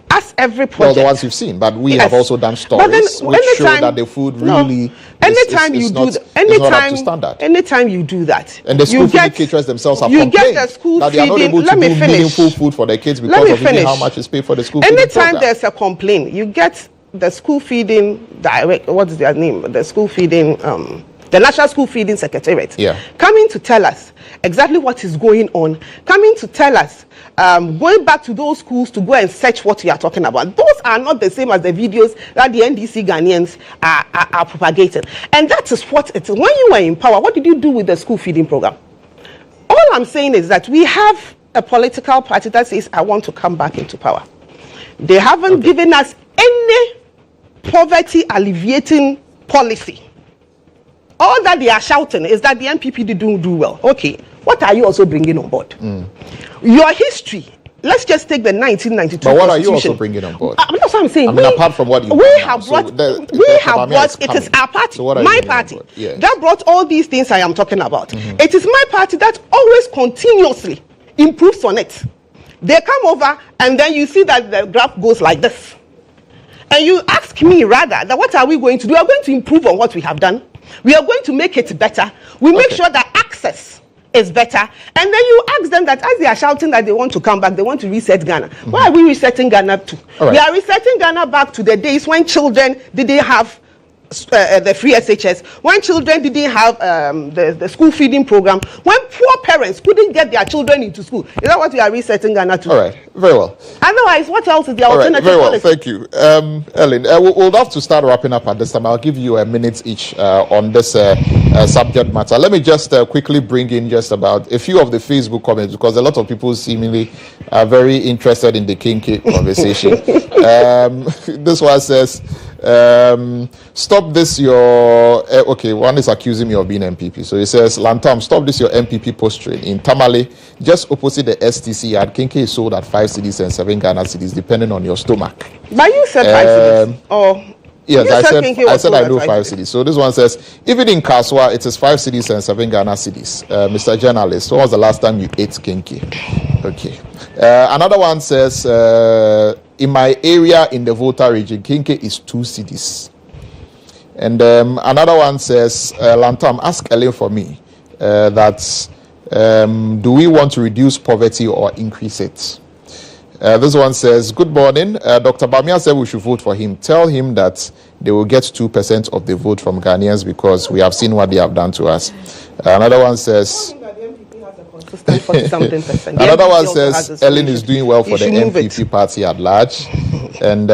J: As every project.
A: Well, the ones you've seen, but we have also done stories which show that the food really is not up to standard.
J: Anytime you do that,
A: and the school feeding caterers themselves have complained that they are not able to do meaningful food for their kids because of even how much is paid for the school feeding program.
J: Anytime there's a complaint, you get the school feeding what is their name? The school feeding the National School Feeding Secretariat coming to tell us exactly what is going on, coming to tell us, going back to those schools to go and search what we are talking about. Those are not the same as the videos that the NDC Ghanaians are propagating. And that is what it is. When you were in power, what did you do with the school feeding program? All I'm saying is that we have a political party that says, I want to come back into power. They haven't given us any poverty alleviating policy. All that they are shouting is that the MPP didn't do well. Okay, what are you also bringing on board? Your history. Let's just take the 1992
A: But what are you also bringing on board?
J: That's what I'm saying.
A: Apart from what you
J: have brought, it is our party, my party, that brought all these things I am talking about. It is my party that always continuously improves on it. They come over and then you see that the graph goes like this. and you ask me rather that what are we going to do? We are going to improve on what we have done. We are going to make it better. We make sure that access is better. And then you ask them that as they are shouting that they want to come back, they want to reset Ghana. Why are we resetting Ghana to? We are resetting Ghana back to the days when children didn't have the free SHS, when children didn't have the school feeding program, when poor parents couldn't get their children into school. Is that what we are resetting Ghana to?
A: All right, very well.
J: Otherwise, what else is the alternative?
A: Very well, thank you. Ellen, we'll have to start wrapping up at this time. I'll give you a minute each on this subject matter. Let me just quickly bring in just about a few of the Facebook comments, because a lot of people seemingly are very interested in the kinky conversation. This one says, stop this your okay, one is accusing me of being MPP, so he says, Lantam, stop this your MPP posturing. In Tamale, just opposite the STC yard, kinky is sold at 5 cedis and 7 Ghana cedis depending on your stomach.
J: But you said 5 cedis or
A: yes, I said I know 5 cedis. So this one says, even in Kaswa, it is 5 cedis and 7 Ghana cedis. Mr. Journalist, when was the last time you ate kinky? Okay. Another one says, in my area in the Volta region, kinky is 2 cedis. And another one says, Lantam, ask Ellen for me that do we want to reduce poverty or increase it? This one says, good morning. Dr. Bamia said we should vote for him. Tell him that they will get 2% of the vote from Ghanaians because we have seen what they have done to us. Another one says, another one says, Ellen is doing well for the MPP party at large. And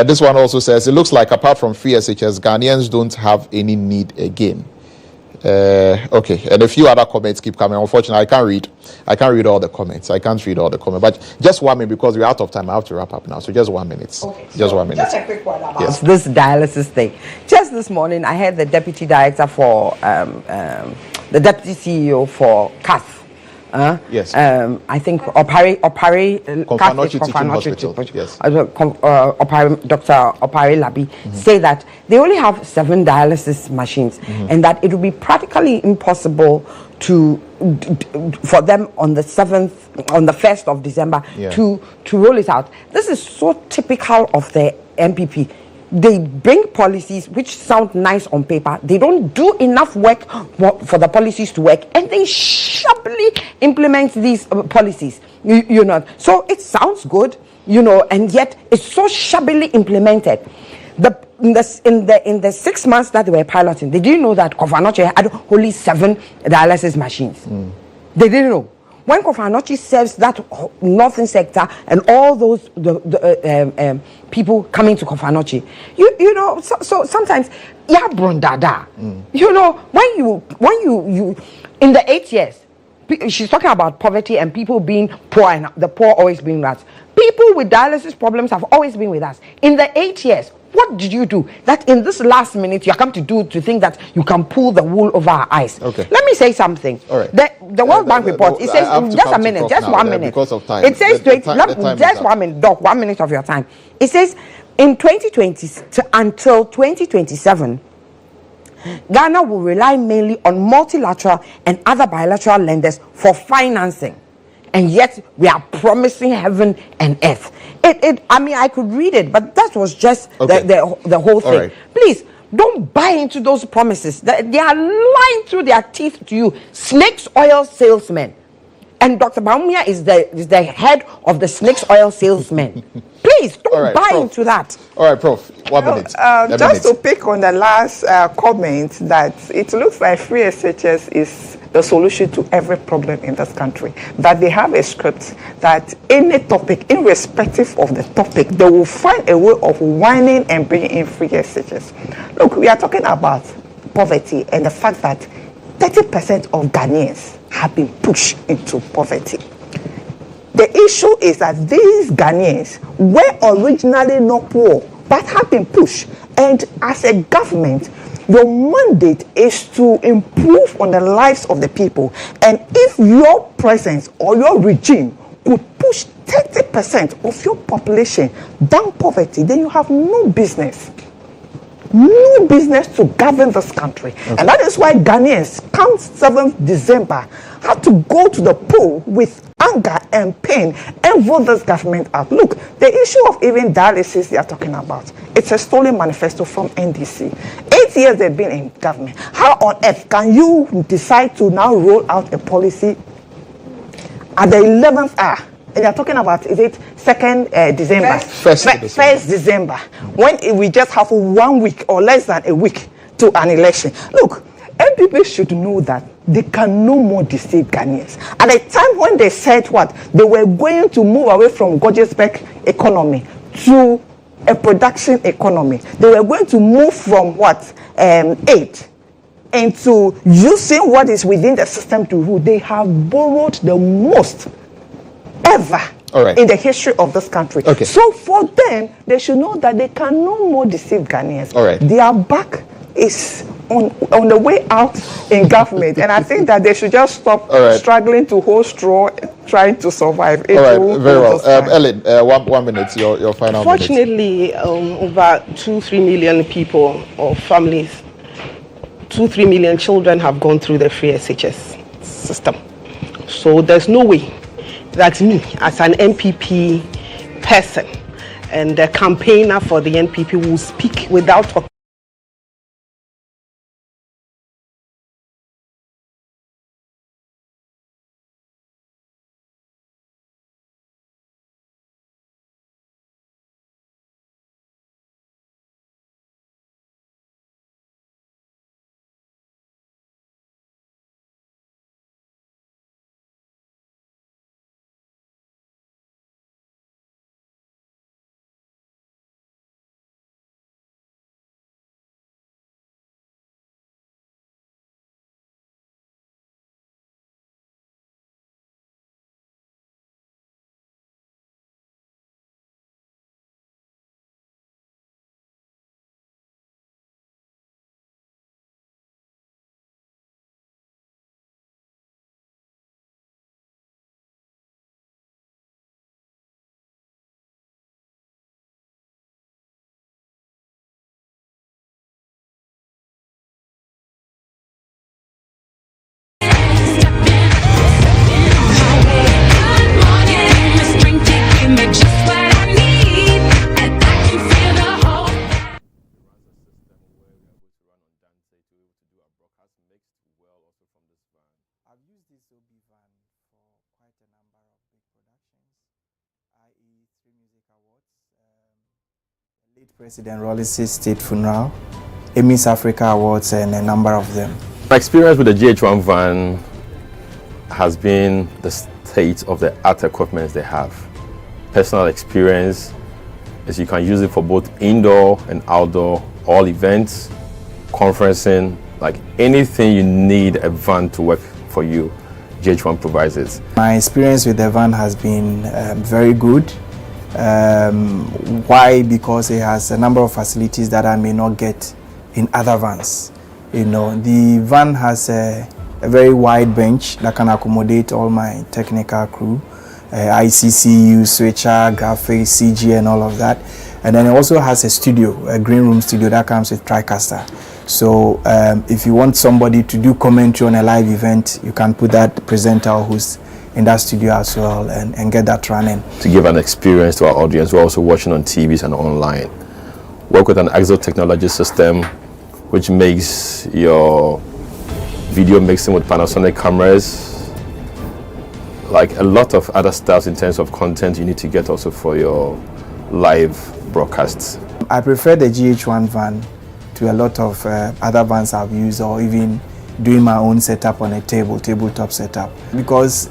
A: this one also says, it looks like apart from free SHS, Ghanaians don't have any need again. Okay, and a few other comments keep coming. Unfortunately, I can't read all the comments. But just 1 minute, because we're out of time. I have to wrap up now. So just 1 minute. Okay, just 1 minute.
I: Just a quick one about this dialysis thing. Just this morning, I had the deputy director for the deputy CEO for CAF.
A: Yes.
I: I think Opari
A: Hospital. Yes.
I: Dr. Opari Labi say that they only have 7 dialysis machines, and that it will be practically impossible for them on the 1st of December to roll it out. This is so typical of the MPP. They bring policies which sound nice on paper. They don't do enough work for the policies to work, and they sharply implement these policies. You know, so it sounds good, you know, and yet it's so shabbily implemented. In the 6 months that they were piloting, they didn't know that Kofi Anokye had only 7 dialysis machines. They didn't know. When Kofi Anokye serves that northern sector and all those people coming to Kofi Anokye, you know, so sometimes brondada. You know, when you in the 8 years, she's talking about poverty and people being poor and the poor always being rats. People with dialysis problems have always been with us. In the 8 years, what did you do that in this last minute you come to think that you can pull the wool over our eyes? Okay. Let me say something. All right. The World Bank report, it says, just a minute, just 1 minute.
A: Because of time.
I: It says, just 1 minute, Doc, 1 minute of your time. It says, in 2020 until 2027, Ghana will rely mainly on multilateral and other bilateral lenders for financing. And yet we are promising heaven and earth. I mean, I could read it, but that was just the whole thing. Right. Please don't buy into those promises. They are lying through their teeth to you. Snakes oil salesmen. And Dr. Baumia is the head of the Snakes oil salesmen. Please don't buy into that.
A: All right, Prof. 1 minute.
H: Just to pick on the last comment, that it looks like free SHS is the solution to every problem in this country. That they have a script that any topic, irrespective of the topic, they will find a way of whining and bringing in free SHS. Look, we are talking about poverty and the fact that 30% of Ghanaians have been pushed into poverty. The issue is that these Ghanaians were originally not poor, but have been pushed. And as a government, your mandate is to improve on the lives of the people. And if your presence or your regime could push 30% of your population down poverty, then you have no business no business to govern this country. Okay. And that is why Ghanaians, come 7th December, have to go to the poll with anger and pain and vote this government out. Look, the issue of even dialysis they are talking about, it's a stolen manifesto from NDC. 8 years they've been in government. How on earth can you decide to now roll out a policy at the 11th hour? And they're talking about, is it 2nd December? First December. When we just have 1 week or less than a week to an election. Look, MPP should know that they can no more deceive Ghanaians. At the time when they said what? They were going to move away from Gojespec economy to a production economy. They were going to move from what? Aid into using what is within the system to rule. They have borrowed the most ever in the history of this country. Okay. So for them, they should know that they can no more deceive Ghanaians. Their back is on the way out in government, and I think that they should just stop struggling to hold straw, trying to survive. Very
A: well. Ellen, 1 minute, your final
J: Fortunately, over 2-3 million people or families, 2-3 million children have gone through the free SHS system. So there's no way that me, as an MPP person and a campaigner for the NPP, will speak without talking.
K: President Rollis' State Funeral, Emmys Africa Awards, and a number of them.
L: My experience with the GHOne van has been the state of the art equipment they have. Personal experience is you can use it for both indoor and outdoor, all events, conferencing, like anything you need a van to work for you, GHOne provides it.
K: My experience with the van has been very good. Why? Because it has a number of facilities that I may not get in other vans. You know, the van has a very wide bench that can accommodate all my technical crew, ICCU, switcher, graphics, CG, and all of that. And then it also has a studio, a green room studio that comes with TriCaster. So if you want somebody to do commentary on a live event, you can put that presenter who's in that studio as well and get that running.
L: To give an experience to our audience, we're also watching on TVs and online. Work with an Exo technology system, which makes your video mixing with Panasonic cameras, like a lot of other stuff in terms of content you need to get also for your live broadcasts.
K: I prefer the GHOne van to a lot of other vans I've used, or even doing my own setup on a tabletop setup, because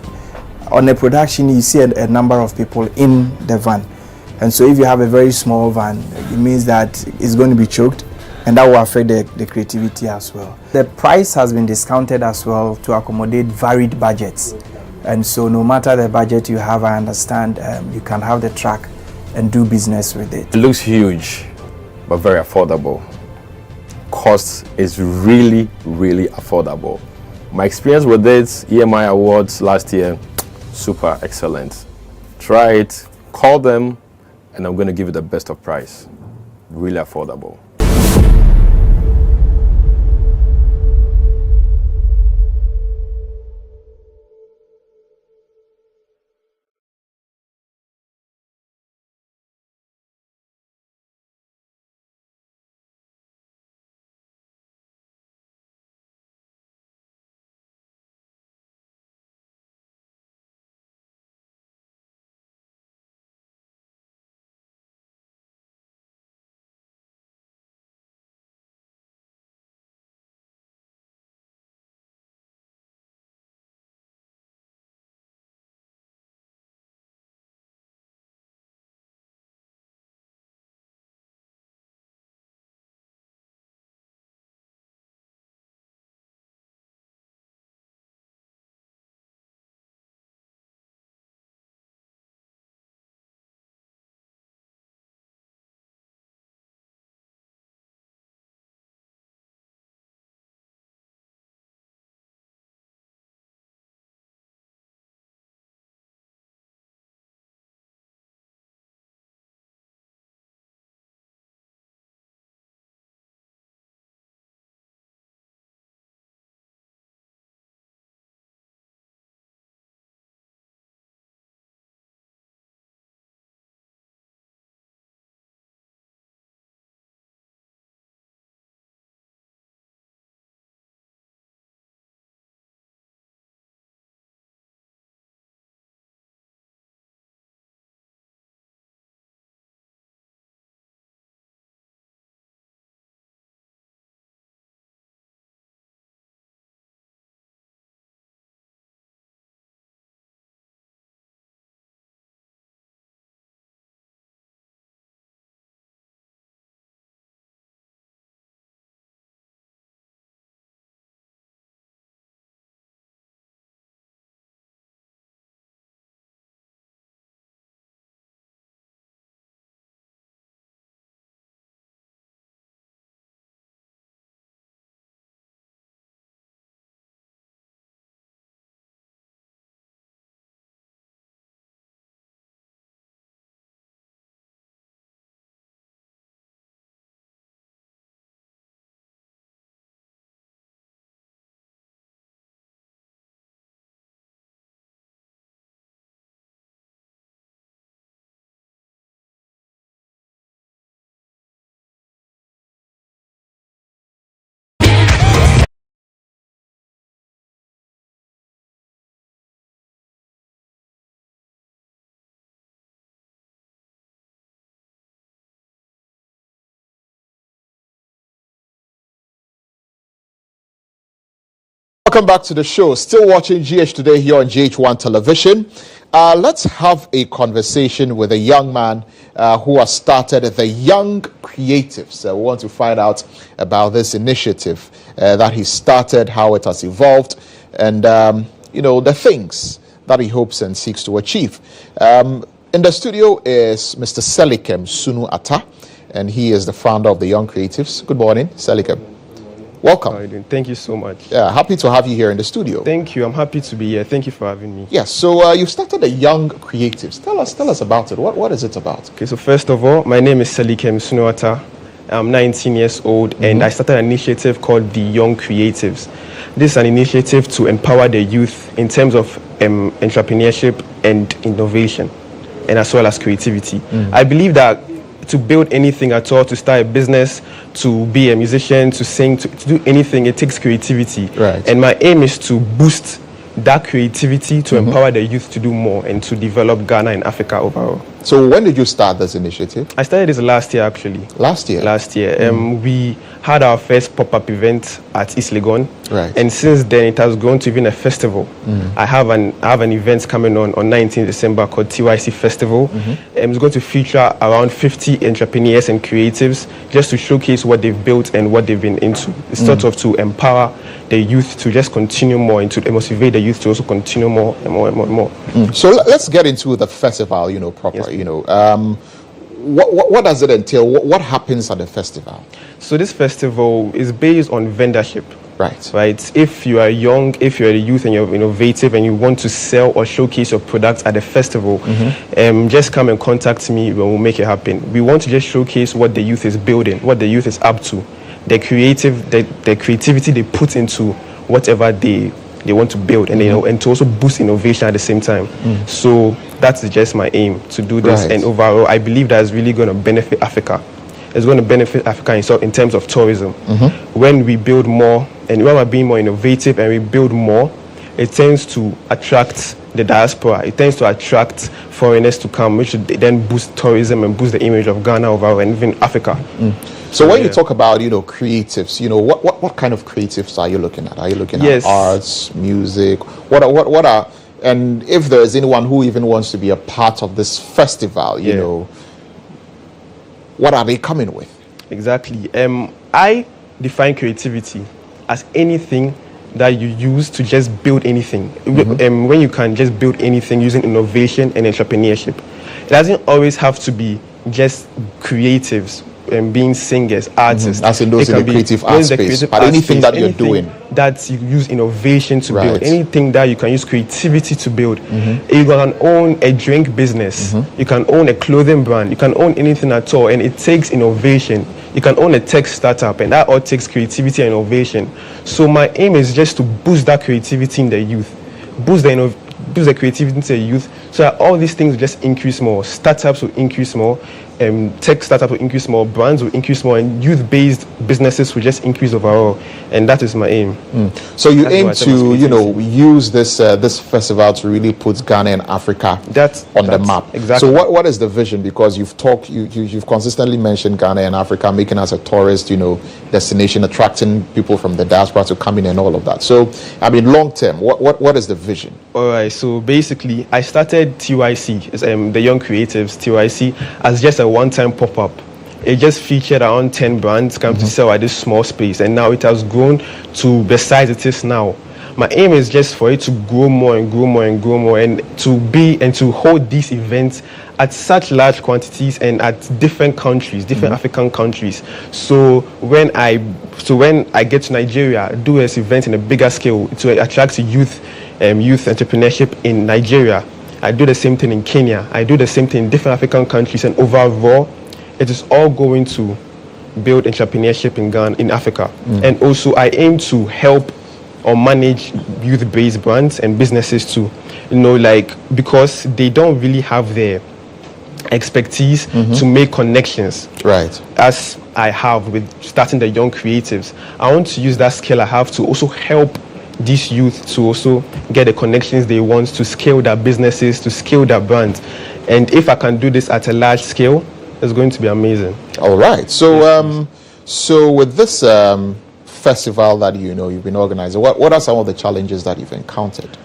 K: on a production you see a number of people in the van, and so if you have a very small van, it means that it's going to be choked, and that will affect the creativity as well. The price has been discounted as well to accommodate varied budgets, and so no matter the budget you have, I understand you can have the truck and do business with it.
L: It looks huge but very affordable. Cost is really affordable. My experience with it, EMI Awards last year, super excellent. Try it, call them, and I'm going to give you the best of price. Really affordable.
A: Welcome back to the show. Still watching GH Today here on GH1 television. Let's have a conversation with a young man who has started the Young Creatives. We want to find out about this initiative that he started, how it has evolved, and the things that he hopes and seeks to achieve. In the studio is Mr. Selikem Sunu Atta, and he is the founder of the Young Creatives. Good morning, Selikem. Welcome.
M: How are you doing? Thank you so much.
A: Yeah, happy to have you here in the studio.
M: Thank you. I'm happy to be here. Thank you for having me.
A: Yes, so you started the Young Creatives. Tell us about it. What is it about?
M: Okay, so first of all, my name is Selikem Sunu Atta. I'm 19 years old, and I started an initiative called the Young Creatives. This is an initiative to empower the youth in terms of entrepreneurship and innovation, and as well as creativity. I believe that to build anything at all, to start a business, to be a musician, to sing, to do anything, it takes creativity.
A: Right.
M: And my aim is to boost that creativity to empower the youth to do more and to develop Ghana and Africa overall.
A: So when did you start this initiative?
M: I started this last year, actually.
A: Last year?
M: Last year. We had our first pop-up event at East Legon.
A: Right.
M: And since then, it has grown to even a festival. I have an event coming on 19th December called TYC Festival. It's going to feature around 50 entrepreneurs and creatives just to showcase what they've built and what they've been into. It's sort of to empower the youth to just continue more and to motivate the youth to also continue more and more and more and more.
A: So let's get into the festival, proper.
M: Yes.
A: What does it entail? What happens at the festival?
M: So this festival is based on vendorship.
A: Right.
M: If you are young, if you're a youth and you're innovative and you want to sell or showcase your products at the festival, just come and contact me. We'll make it happen. We want to just showcase what the youth is building, what the youth is up to, the creativity they put into whatever they want to build, and and to also boost innovation at the same time. So that's just my aim, to do this.
A: Right.
M: And overall, I believe that is really going to benefit Africa. It's going to benefit Africa in terms of tourism. When we build more, and when we're being more innovative and we build more, it tends to attract the diaspora. It tends to attract foreigners to come, which should then boost tourism and boost the image of Ghana overall and even Africa.
A: So when you talk about creatives, what kind of creatives are you looking at? Are you looking at arts, music? What are and if there is anyone who even wants to be a part of this festival, what are they coming with?
M: Exactly. I define creativity as anything that you use to just build anything. When you can just build anything using innovation and entrepreneurship. It doesn't always have to be just creatives and being singers, artists.
A: As in those in the creative art space, but anything that you're doing.
M: That you use innovation to build, anything that you can use creativity to build. You can own a drink business, you can own a clothing brand, you can own anything at all, and it takes innovation. You can own a tech startup, and that all takes creativity and innovation. So my aim is just to boost that creativity in the youth, boost the creativity in the youth, so that all these things will just increase more. Startups will increase more, tech startups will increase more, brands will increase more, and youth-based businesses will just increase overall. And that is my aim.
A: So you aim to, use this festival to really put Ghana and Africa on the map.
M: Exactly.
A: So what is the vision? Because you've consistently mentioned Ghana and Africa, making us a tourist, destination, attracting people from the diaspora to come in and all of that. So, long term, what is the vision?
M: All right. So basically, I started TYC, the Young Creatives TYC, as just a one-time pop-up. It just featured around 10 brands come to sell at this small space, and now it has grown to the size it is now. My aim is just for it to grow more and grow more and grow more, and to hold these events at such large quantities and at different countries, different African countries. So when I get to Nigeria, do this event in a bigger scale to attract youth entrepreneurship in Nigeria. I do the same thing in Kenya. I do the same thing in different African countries, and overall, it is all going to build entrepreneurship in Ghana, in Africa. And also, I aim to help or manage youth-based brands and businesses too. Because they don't really have the expertise to make connections.
A: Right.
M: As I have with starting the Young Creatives, I want to use that skill I have to also help these youth to also get the connections they want to scale their businesses, to scale their brands. And if I can do this at a large scale, it's going to be amazing.
A: All right. So, so with this festival that you've been organizing, what are some of the challenges that you've encountered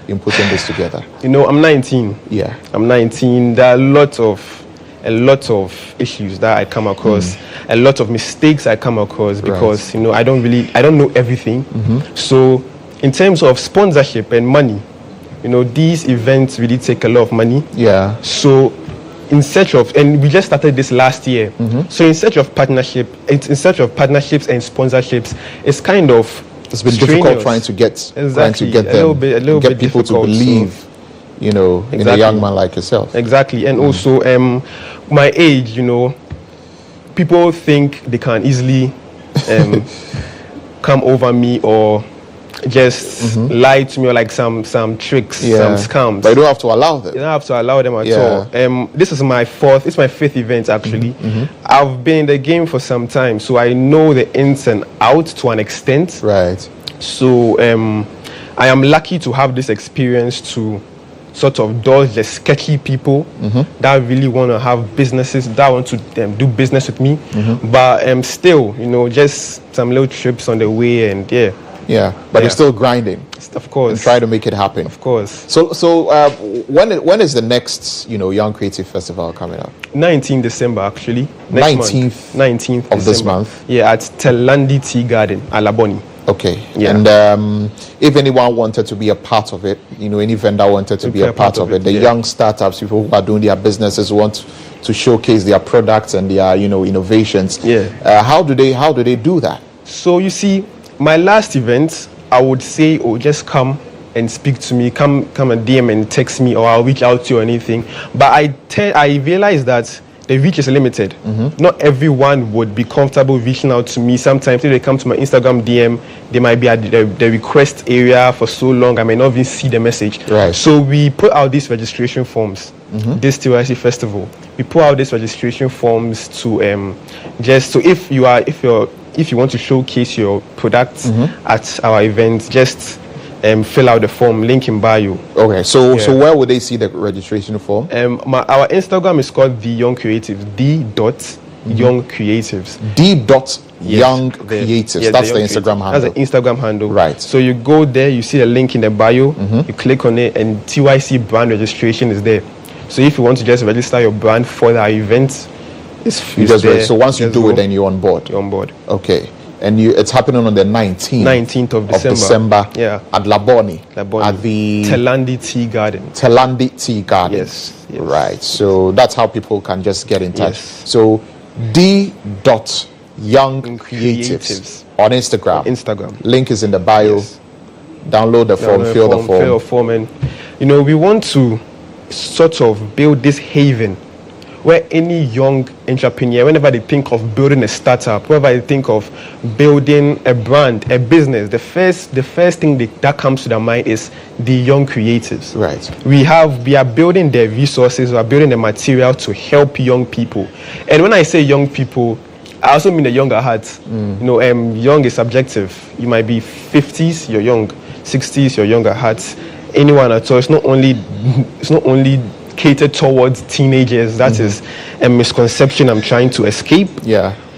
A: in putting this together?
M: I'm 19.
A: Yeah.
M: I'm 19. There are a lot of issues that I come across, a lot of mistakes I come across because I don't know everything. So in terms of sponsorship and money, these events really take a lot of money.
A: Yeah.
M: So in search of, and we just started this last year. So in search of partnerships and sponsorships, it's kind of
A: been difficult trying to get people to believe. In a young man like yourself.
M: Exactly. And also my age, people think they can easily come over me or just lie to me, or like some tricks, some scams.
A: But you don't have to allow them.
M: You don't have to allow them at all. This is my fifth event actually. I've been in the game for some time, so I know the ins and outs to an extent.
A: Right.
M: So I am lucky to have this experience to sort of dodge the sketchy people that really want to have businesses, that want to do business with me. But still, just some little trips on the way, and
A: but you're still grinding,
M: of course,
A: and try to make it happen,
M: of course.
A: So when is the next Young Creative Festival coming up?
M: 19th December actually.
A: 19th of this month.
M: At Telandi Tea Garden, Alaboni.
A: Okay. And if anyone wanted to be a part of it, any vendor wanted to be a part of it, the young startups, people who are doing their businesses, want to showcase their products and their innovations. How do they do that?
M: So you see, my last event, I would say, just come and speak to me, come and DM and text me, or I'll reach out to you or anything. But I realize that the reach is limited. Not everyone would be comfortable reaching out to me. Sometimes if they come to my Instagram DM, they might be at the request area for so long, I may not even see the message.
A: Right.
M: So we put out these registration forms, this TYC festival. We put out these registration forms to just so if you want to showcase your products at our events, just fill out the form, link in bio.
A: Okay, so where would they see the registration form?
M: Our Instagram is called The Young Creatives, D.Young Creatives.
A: D.Young Creatives. That's the Instagram handle.
M: That's the Instagram handle.
A: Right.
M: So you go there, you see a link in the bio, you click on it, and TYC brand registration is there. So if you want to just register your brand for our events, it's there.
A: So once you do it, then you're on board.
M: You're on board.
A: Okay. And it's happening on the 19th
M: of December.
A: At Laboni. At the
M: Telandi Tea Garden.
A: Telandi Tea Garden.
M: Yes.
A: Right. So that's how people can just get in touch.
M: Yes.
A: So D.Young Creatives on Instagram. Link is in the bio.
M: Yes.
A: Download the form, fill the form.
M: Fill the form, and we want to sort of build this haven where any young entrepreneur, whenever they think of building a startup, whenever they think of building a brand, a business, the first thing that comes to their mind is the young creatives.
A: Right.
M: We are building the resources, we are building the material to help young people. And when I say young people, I also mean the younger heart. Young is subjective. You might be 50s, you're young. 60s, you're younger heart. Anyone at all. It's not only catered towards teenagers. That is a misconception I'm trying to escape.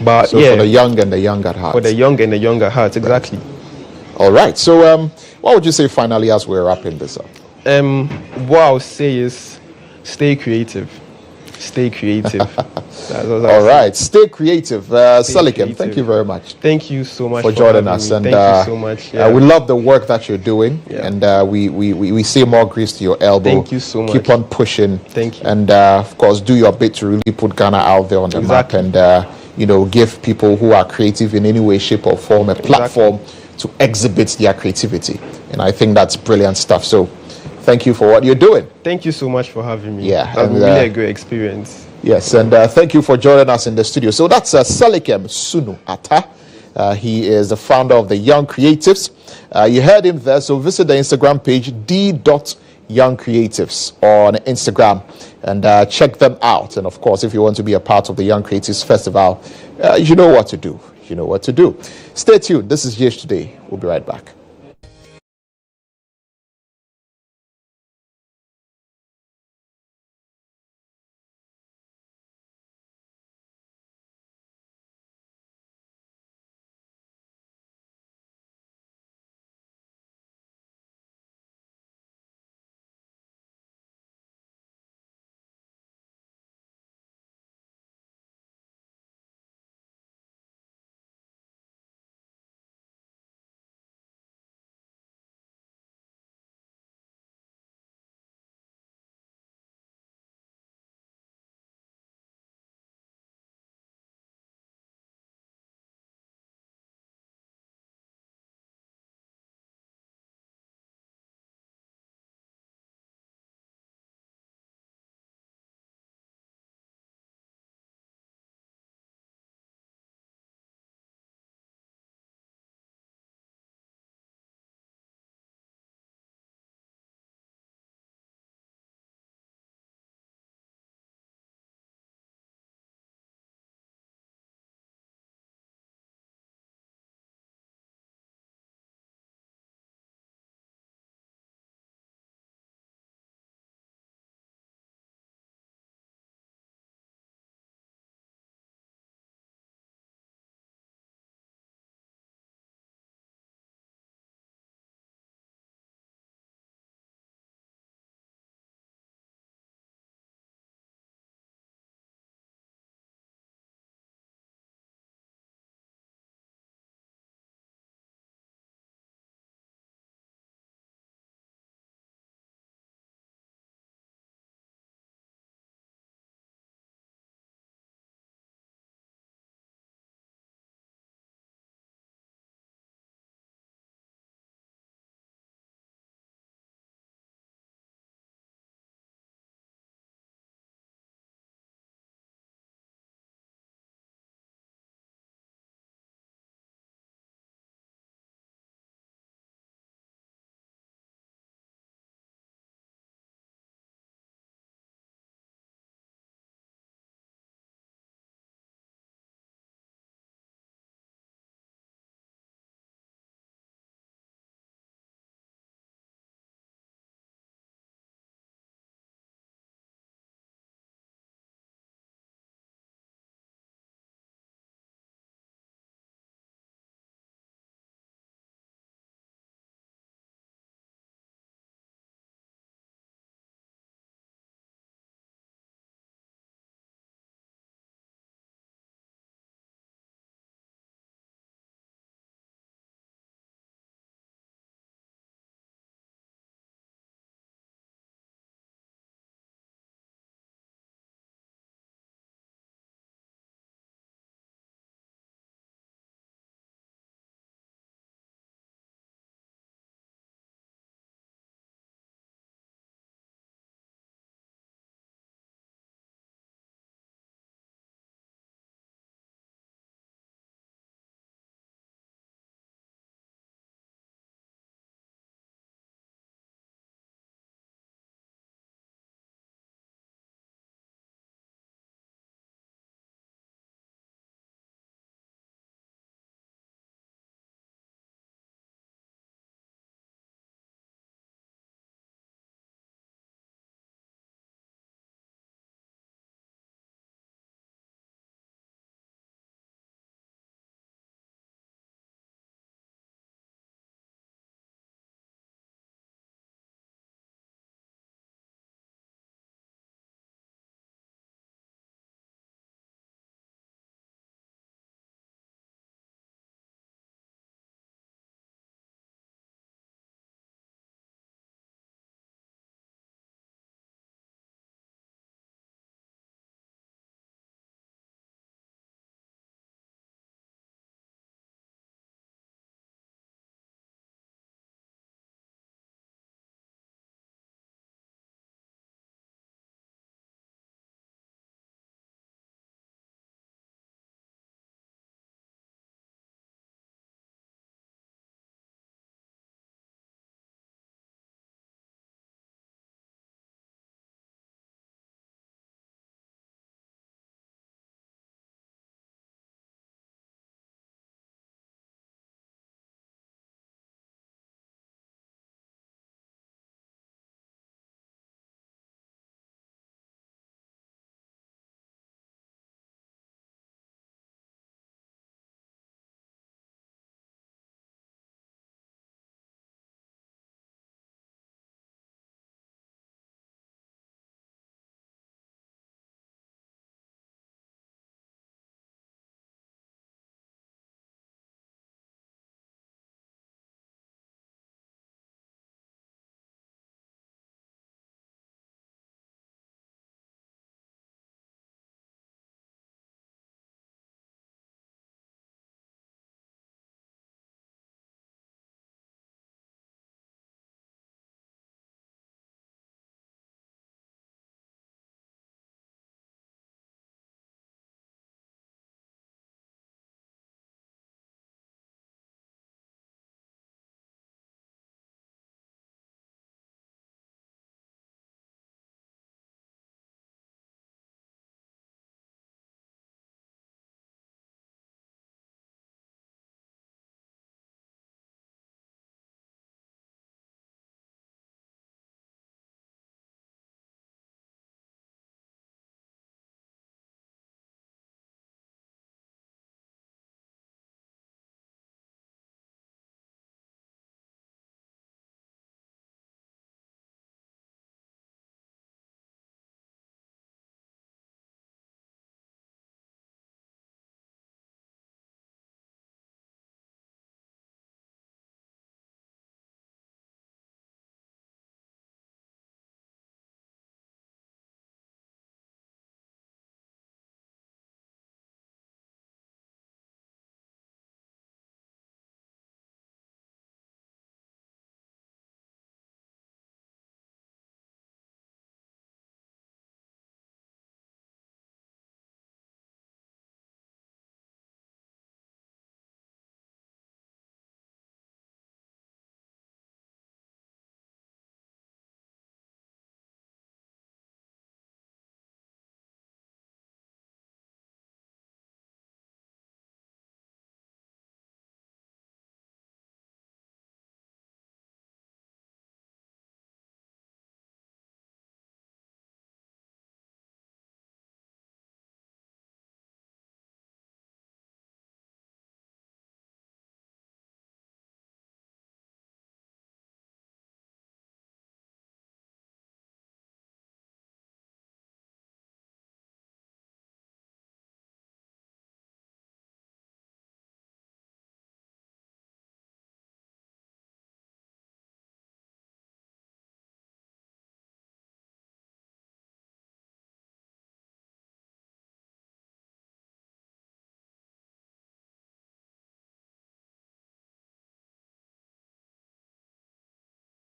M: But
A: for the young and the young at heart.
M: For the young and the young at heart, exactly.
A: Right. All right. So what would you say finally as we're wrapping this up?
M: What I'll say is stay creative. Stay creative.
A: All right. Stay creative. Selikem, thank you very much.
M: Thank you so much
A: for joining us.
M: And thank you so much.
A: We love the work that you're doing. And we see more grease to your elbow.
M: Thank you so much.
A: Keep on pushing.
M: Thank you.
A: And of course, do your bit to really put Ghana out there on the map and give people who are creative in any way, shape or form a platform to exhibit their creativity. And I think that's brilliant stuff. So thank you for what you're doing.
M: Thank you so much for having me.
A: Yeah.
M: It's really a great experience.
A: Yes, and thank you for joining us in the studio. So that's Selikem Sunu Atta. He is the founder of the Young Creatives. You heard him there, so visit the Instagram page, D.Young Creatives on Instagram, and check them out. And of course, if you want to be a part of the Young Creatives Festival, you know what to do. You know what to do. Stay tuned. This is GH Today. We'll be right back.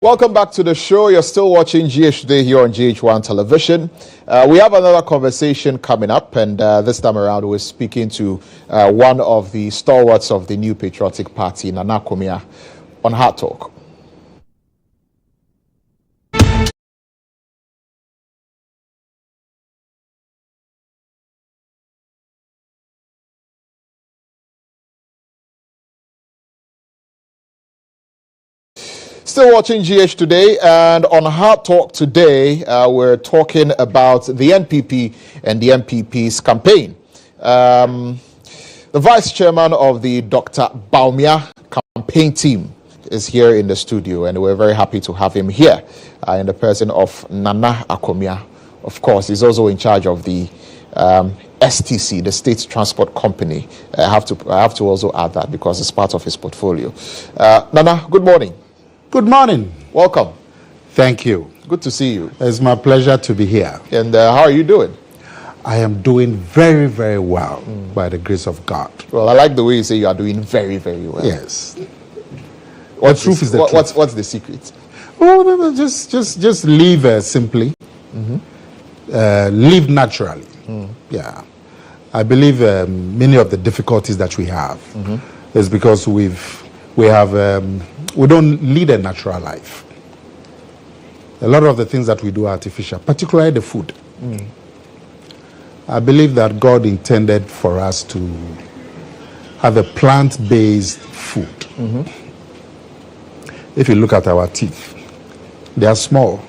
A: Welcome back to the show. You're still watching GH Today here on GHOne television. We have another conversation coming up, and this time around we're speaking to one of the stalwarts of the New Patriotic Party, Nana Akomia, on Hard Talk. Still watching GH Today, and on Hard Talk today, we're talking about the NPP and the NPP's campaign. The vice chairman of the Dr. Bawumia campaign team is here in the studio, and we're very happy to have him here in the person of Nana Akomia. Of course, he's also in charge of the STC, the State Transport Company. I have to also add that because it's part of his portfolio. Nana, good morning.
N: Good morning.
A: Welcome.
N: Thank you.
A: Good to see you.
N: It's my pleasure to be here.
A: And how are you doing?
N: I am doing very, very well by the grace of God.
A: Well, I like the way you say you are doing very, very well.
N: Yes. The truth is the truth.
A: What's the secret?
N: Oh, no, just live simply. Live naturally. Yeah. I believe many of the difficulties that we have is because we don't lead a natural life. A lot of the things that we do are artificial, particularly the food. I believe that God intended for us to have a plant-based food. If you look at our teeth, they are small.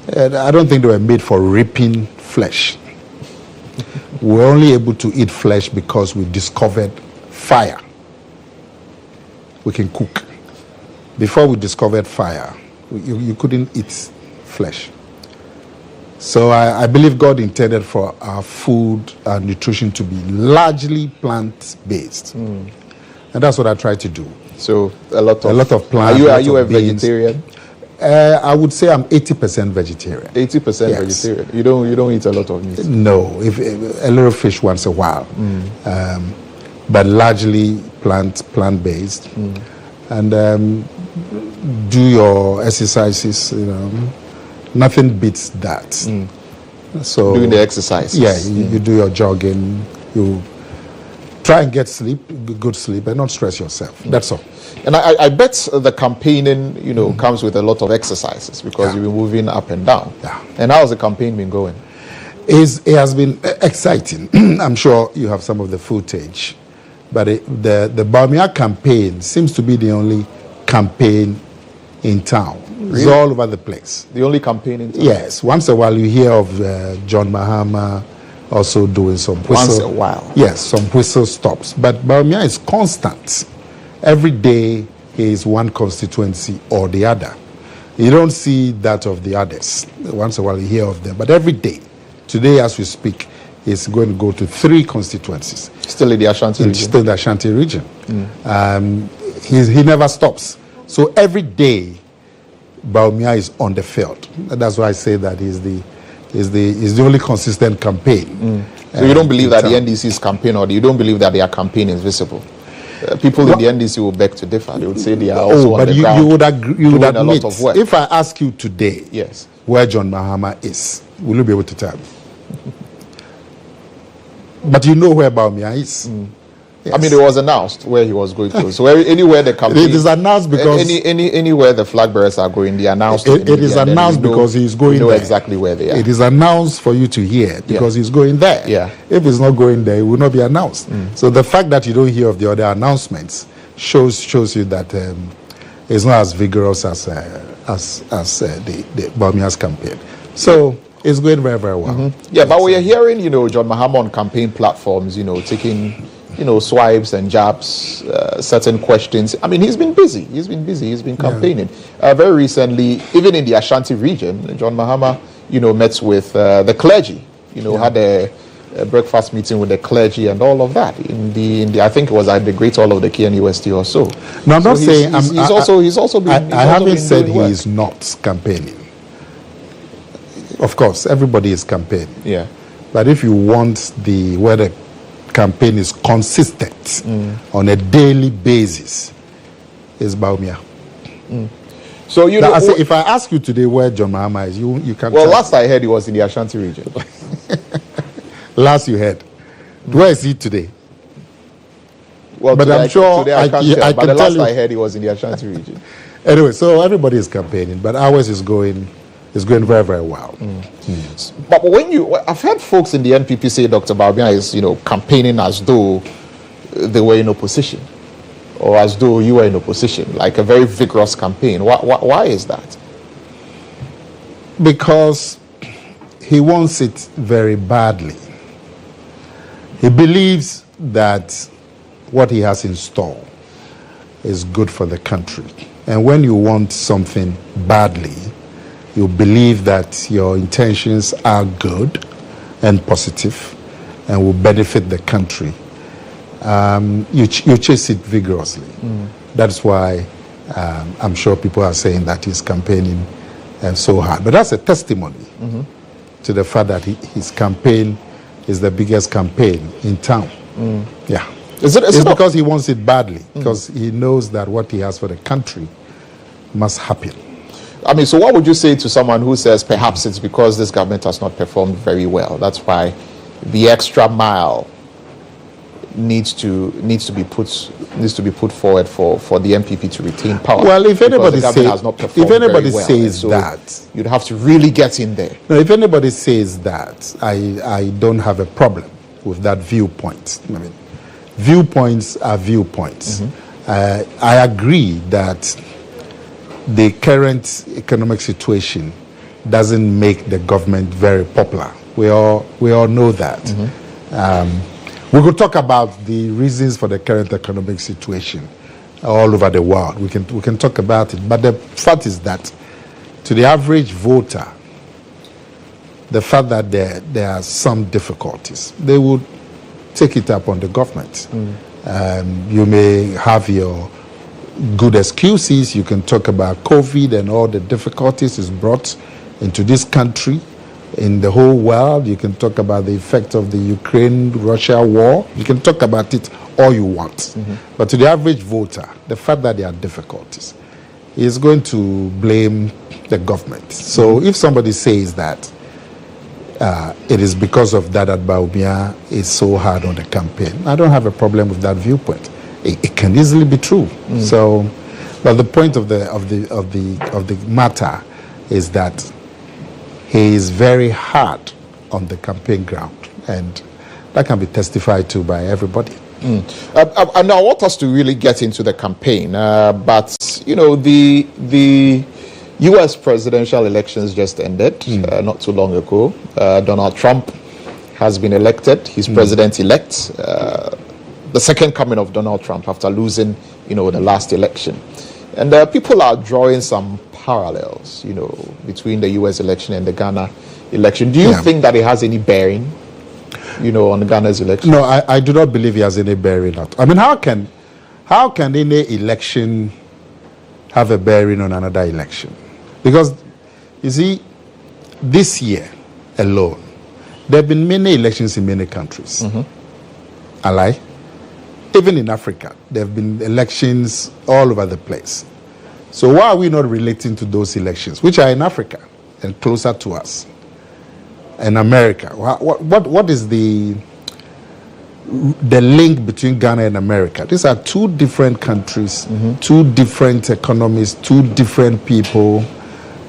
N: I don't think they were made for ripping flesh. We're only able to eat flesh because we discovered fire. We can cook. Before we discovered fire, you couldn't eat flesh. So I believe God intended for our food and nutrition to be largely plant-based. And that's what I try to do.
A: So a lot
N: of plants.
A: Are you a vegetarian?
N: I would say I'm 80% vegetarian.
A: 80%
N: Yes.
A: vegetarian. You don't eat a lot of meat.
N: No, if a little fish once a while, but largely plant-based. And do your exercises. Nothing beats that. So
A: doing the exercises.
N: Yeah, you do your jogging. You try and get good sleep, and not stress yourself. That's all.
A: And I bet the campaigning, comes with a lot of exercises because you've been moving up and down.
N: Yeah.
A: And how's the campaign been going?
N: It has been exciting. I'm sure you have some of the footage. But the Bawumia campaign seems to be the only campaign in town.
A: Really?
N: It's all over the place.
A: The only campaign in town?
N: Yes. Once a while you hear of John Mahama also doing some whistle.
A: Once a while?
N: Yes, some whistle stops. But Bawumia is constant. Every day he is one constituency or the other. You don't see that of the others. Once a while you hear of them. But every day, today as we speak, he's going to go to 3 constituencies.
A: Still in the Ashanti region?
N: Still in the Ashanti region. He never stops. So every day, Bawumia is on the field. And that's why I say that he's the only consistent campaign.
A: So you don't believe that the NDC's campaign, or you don't believe that their campaign is visible? People in the NDC will beg to differ. They would say they are also on the ground.
N: You would admit,
A: a lot of work.
N: If I ask you today
A: yes,
N: where John Mahama is, will you be able to tell me? But you know where Bawumia is. Yes.
A: I mean, it was announced where he was going to. So anywhere the campaign,
N: it is announced because
A: anywhere the flag bearers are going, they announced.
N: It is announced because he's going there.
A: We know exactly where they are.
N: It is announced for you to hear because he's going there.
A: Yeah.
N: If it's not going there, it will not be announced. So the fact that you don't hear of the other announcements shows you that it's not as vigorous as the Bawumia's campaign. So it's going very, very well.
A: Yeah, but we are hearing, John Mahama on campaign platforms, taking, swipes and jabs, certain questions. I mean, he's been busy. He's been campaigning. Very recently, even in the Ashanti region, John Mahama, met with the clergy. Had a breakfast meeting with the clergy and all of that. In the I think it was at the Great Hall of the KNUST or so.
N: No, I'm not saying
A: he's also been.
N: I haven't said he is not campaigning. Of course, everybody is campaigning.
A: Yeah.
N: But if you want where the campaign is consistent on a daily basis, it's Bawumia.
A: So you know,
N: say, if I ask you today where John Mahama is, you can.
A: Well, last I heard, he was in the Ashanti region.
N: Last you heard, where is he today?
A: Well,
N: but
A: today
N: I'm sure
A: today I can't share,
N: I
A: but
N: can
A: the
N: tell
A: last
N: you.
A: I heard, he was in the Ashanti region.
N: Anyway, so everybody is campaigning, but ours is going very, very well.
A: But when I've heard folks in the NPP say Dr. Bawumia is, campaigning as though they were in opposition, or as though you were in opposition, like a very vigorous campaign. Why is that?
N: Because he wants it very badly. He believes that what he has in store is good for the country. And when you want something badly, you believe that your intentions are good and positive and will benefit the country, you chase it vigorously. That's why I'm sure people are saying that he's campaigning so hard. But that's a testimony to the fact that his campaign is the biggest campaign in town. Yeah. It's because he wants it badly, because he knows that what he has for the country must happen.
A: I mean, so what would you say to someone who says perhaps it's because this government has not performed very well? That's why the extra mile needs to be put forward for the MPP to retain power.
N: Well, if anybody
A: says
N: that,
A: you'd have to really get in there.
N: No, if anybody says that, I don't have a problem with that viewpoint. I mean, viewpoints are viewpoints. I agree that the current economic situation doesn't make the government very popular. We all know that. We could talk about the reasons for the current economic situation all over the world. We can talk about it. But the fact is that to the average voter, the fact that there are some difficulties, they would take it up on the government. You may have your good excuses. You can talk about COVID and all the difficulties it's brought into this country, in the whole world. You can talk about the effect of the Ukraine-Russia war. You can talk about it all you want. But to the average voter, the fact that there are difficulties is going to blame the government. So if somebody says that it is because of that Bawumia is so hard on the campaign, I don't have a problem with that viewpoint. It can easily be true. So, but the point of the matter is that he is very hard on the campaign ground, and that can be testified to by everybody.
A: And I want us to really get into the campaign, but the U.S. presidential elections just ended not too long ago. Donald Trump has been elected. He's president-elect. The second coming of Donald Trump after losing, the last election. And people are drawing some parallels, between the U.S. election and the Ghana election. Do you think that it has any bearing, on Ghana's election?
N: No, I do not believe it has any bearing. I mean, how can any election have a bearing on another election? Because, you see, this year alone, there have been many elections in many countries. I lie? Even in Africa, there have been elections all over the place. So why are we not relating to those elections, which are in Africa and closer to us? In America, what is the link between Ghana and America? These are two different countries, two different economies, two different people.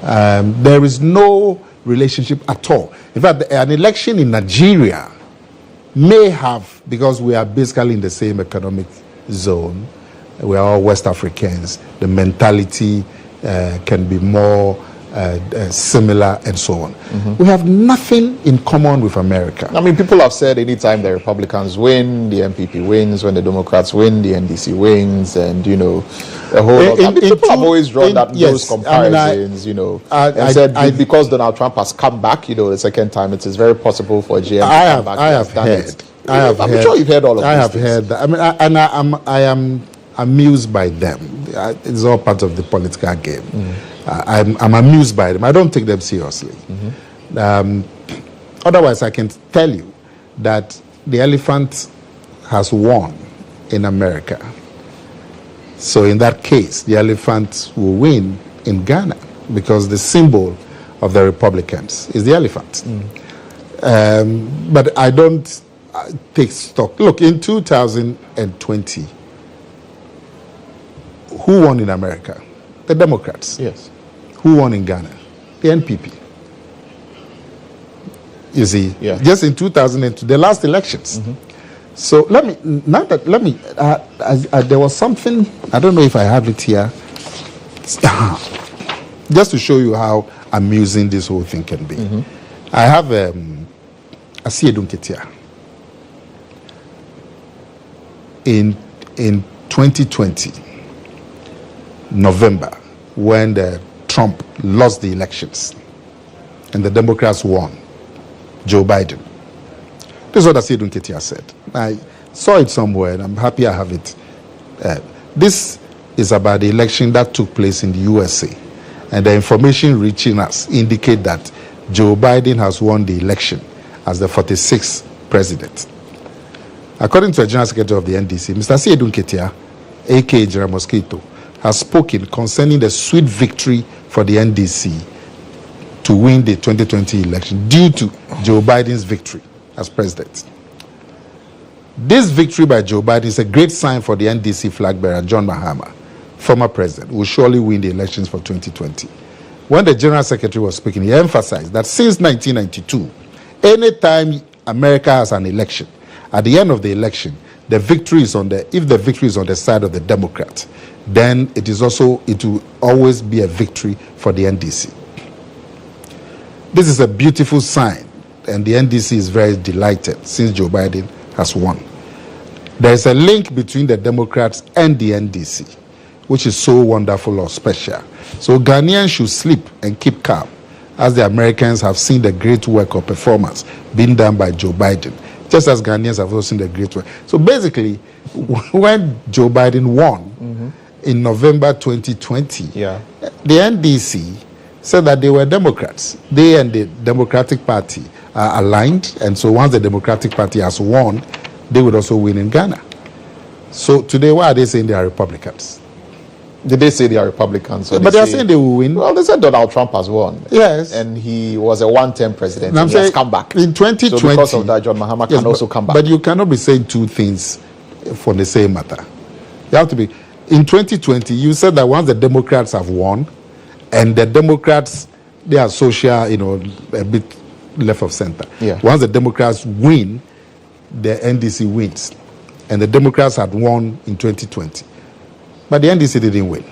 N: There is no relationship at all. In fact, an election in Nigeria may have, because we are basically in the same economic zone, we are all West Africans, the mentality can be more similar and so on. We have nothing in common with America.
A: I mean, people have said anytime the Republicans win, the MPP wins. When the Democrats win, the NDC wins, and a whole lot. People have always drawn those comparisons, and said because Donald Trump has come back, the second time, it is very possible for GM to come back. I'm sure you've heard all of this.
N: I have heard that. I mean, I am amused by them. It's all part of the political game. I'm amused by them. I don't take them seriously. Otherwise, I can tell you that the elephant has won in America. So in that case, the elephant will win in Ghana because the symbol of the Republicans is the elephant. But I don't take stock. Look, in 2020, who won in America? The Democrats.
A: Yes.
N: Who won in Ghana? The NPP. You see,
A: Yeah.
N: just in 2002, the last elections. So there was something, I don't know if I have it here, just to show you how amusing this whole thing can be. I have Asiedun Ketia. In 2020, November, when Trump lost the elections and the Democrats won, Joe Biden. This is what Asiedun Ketia said. I saw it somewhere and I'm happy I have it. This is about the election that took place in the USA. And the information reaching us indicate that Joe Biden has won the election as the 46th president. According to the General Secretary of the NDC, Mr. Asiedun Ketia, a.k.a. General Mosquito, has spoken concerning the sweet victory for the NDC to win the 2020 election due to Joe Biden's victory as president. This victory by Joe Biden is a great sign for the NDC flag bearer, John Mahama, former president, who will surely win the elections for 2020. When the General Secretary was speaking, he emphasized that since 1992, anytime America has an election, at the end of the election, if the victory is on the side of the Democrat, then it will always be a victory for the NDC. This is a beautiful sign, and the NDC is very delighted since Joe Biden has won. There is a link between the Democrats and the NDC, which is so wonderful or special. So Ghanaians should sleep and keep calm, as the Americans have seen the great work or performance being done by Joe Biden, just as Ghanaians have also seen the great work. So basically, when Joe Biden won in November 2020, the NDC said that they were Democrats. They and the Democratic Party are aligned, and so once the Democratic Party has won, they would also win in Ghana. So today, why are they saying they are Republicans?
A: Did they say they are Republicans?
N: But they are saying they will win.
A: Well, they said Donald Trump has won.
N: Yes.
A: And he was a one-term president.
N: And
A: and he has come back.
N: In 2020.
A: So because of that, John Mahama can also come back.
N: But you cannot be saying two things for the same matter. You have to be. In 2020, you said that once the Democrats have won, and the Democrats, they are social, a bit left of center.
A: Yeah.
N: Once the Democrats win, the NDC wins. And the Democrats had won in 2020. But the NDC didn't win.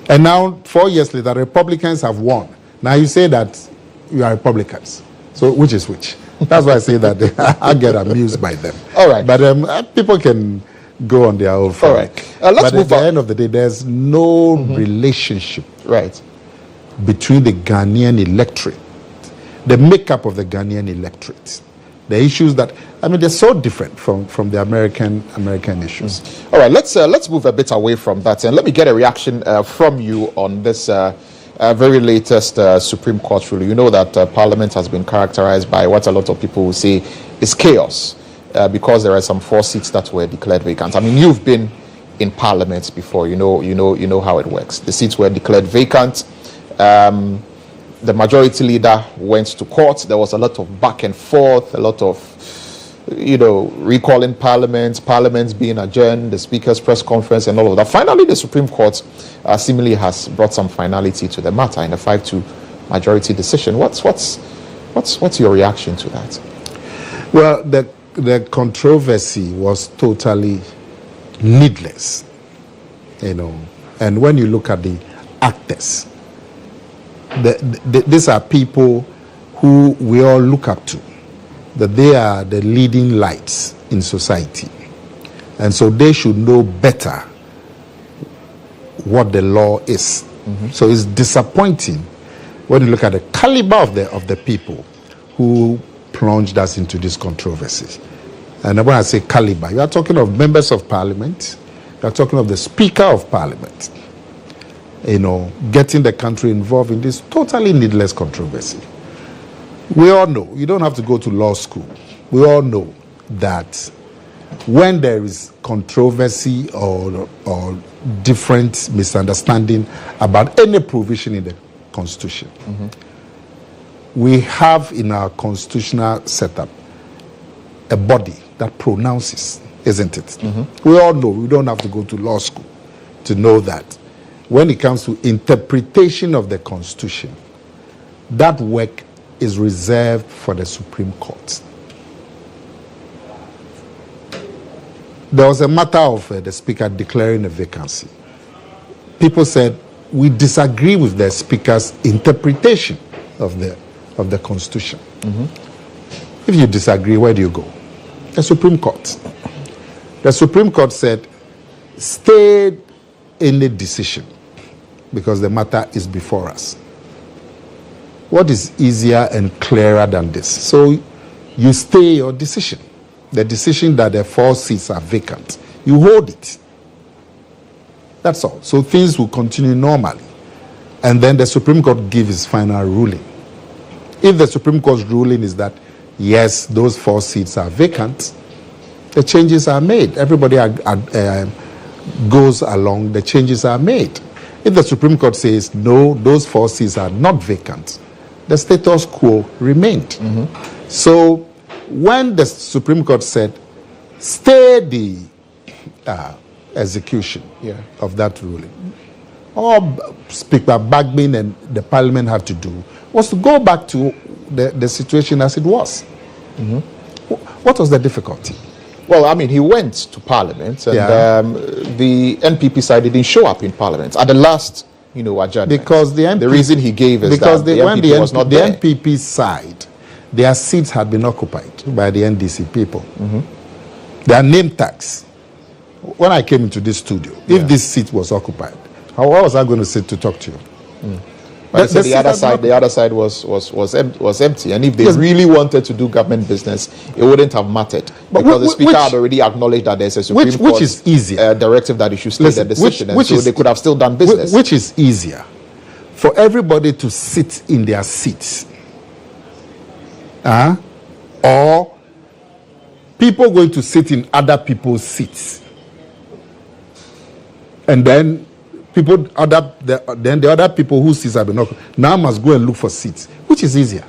N: And now, 4 years later, Republicans have won. Now you say that you are Republicans. So which is which? That's why I say that I get amused by them.
A: All right.
N: But people can go on their own.
A: All right. Let's
N: but
A: move
N: at
A: on.
N: the end of the day, there's no relationship between the Ghanaian electorate, the makeup of the Ghanaian electorate, the issues that, they're so different from the American issues.
A: All right, let's move a bit away from that, and let me get a reaction from you on this very latest Supreme Court ruling. You know that Parliament has been characterized by what a lot of people will say is chaos, because there are some 4 seats that were declared vacant. You've been in Parliament before. You know how it works. The seats were declared vacant. The majority leader went to court. There was a lot of back and forth, a lot of, recalling parliaments being adjourned, the Speaker's press conference and all of that. Finally, the Supreme Court seemingly has brought some finality to the matter in a 5-2 majority decision. What's your reaction to that?
N: Well, the controversy was totally needless, and when you look at the actors, these are people who we all look up to, that they are the leading lights in society. And so they should know better what the law is. So it's disappointing when you look at the caliber of the people who plunged us into this controversy. And when I say caliber, you are talking of members of parliament, you are talking of the Speaker of Parliament, getting the country involved in this totally needless controversy. We all know, you don't have to go to law school, we all know that when there is controversy or different misunderstanding about any provision in the Constitution, we have in our constitutional setup a body that pronounces, isn't it? We all know, we don't have to go to law school to know that when it comes to interpretation of the Constitution, that work is reserved for the Supreme Court. There was a matter of the Speaker declaring a vacancy. People said, we disagree with the Speaker's interpretation of the Constitution. If you disagree, where do you go? The Supreme Court. The Supreme Court said, stay any decision because the matter is before us. What is easier and clearer than this? So you stay your decision. The decision that the 4 seats are vacant. You hold it. That's all. So things will continue normally. And then the Supreme Court gives its final ruling. If the Supreme Court's ruling is that, yes, those 4 seats are vacant, the changes are made. Everybody goes along, the changes are made. If the Supreme Court says, no, those 4 seats are not vacant, the status quo remained. So when the Supreme Court said, stay the execution of that ruling, all Speaker Bagman and the Parliament had to do was to go back to the situation as it was. What was the difficulty?
A: Well, I mean, he went to Parliament, and the NPP side didn't show up in Parliament at the last, adjournment.
N: Because the
A: reason he gave is that the NPP was not there.
N: The NPP side, their seats had been occupied by the NDC people. Their name tags. When I came into this studio, if this seat was occupied, how was I going to sit to talk to you?
A: The other side was empty, and if they really wanted to do government business, it wouldn't have mattered because the Speaker had already acknowledged that there's a Supreme Court directive that it should stay the decision, and so they could have still done business.
N: Which is easier, for everybody to sit in their seats, or people going to sit in other people's seats, and then the other people whose seats have been occupied now must go and look for seats. Which is easier?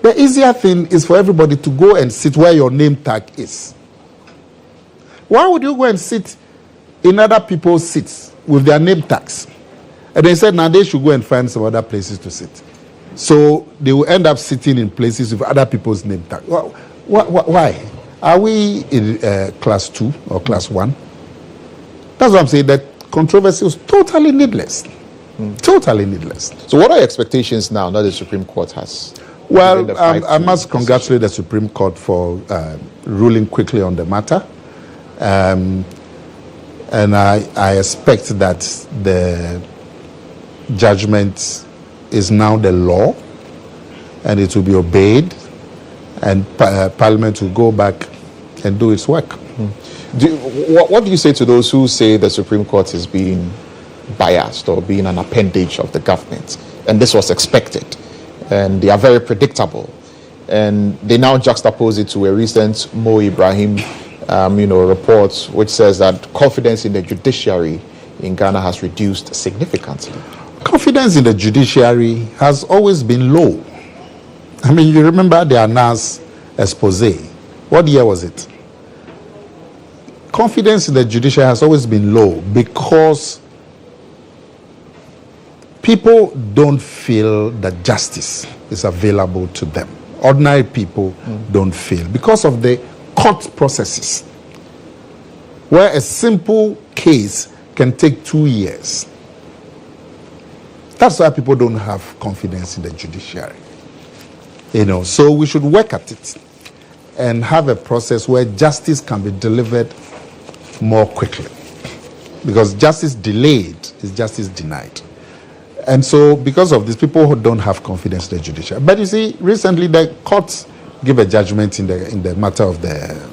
N: The easier thing is for everybody to go and sit where your name tag is. Why would you go and sit in other people's seats with their name tags? And they said now they should go and find some other places to sit. So they will end up sitting in places with other people's name tags. Why? Are we in class 2 or class 1? That's what I'm saying. That controversy was totally needless. Totally needless.
A: So what are your expectations now that the Supreme Court has?
N: Well, I must congratulate the Supreme Court for ruling quickly on the matter. And I expect that the judgment is now the law and it will be obeyed, and Parliament will go back and do its work.
A: What do you say to those who say the Supreme Court is being biased or being an appendage of the government, and this was expected, and they are very predictable, and they now juxtapose it to a recent Mo Ibrahim report which says that confidence in the judiciary in Ghana has reduced significantly?
N: Confidence in the judiciary has always been low. I mean, you remember the Anas expose. What year was it? Confidence in the judiciary has always been low because people don't feel that justice is available to them. Ordinary people don't feel because of the court processes, where a simple case can take 2 years. That's why people don't have confidence in the judiciary. So we should work at it and have a process where justice can be delivered more quickly, because justice delayed is justice denied. And so because of this, people who don't have confidence in the judiciary. But you see, recently the courts gave a judgment in the matter of the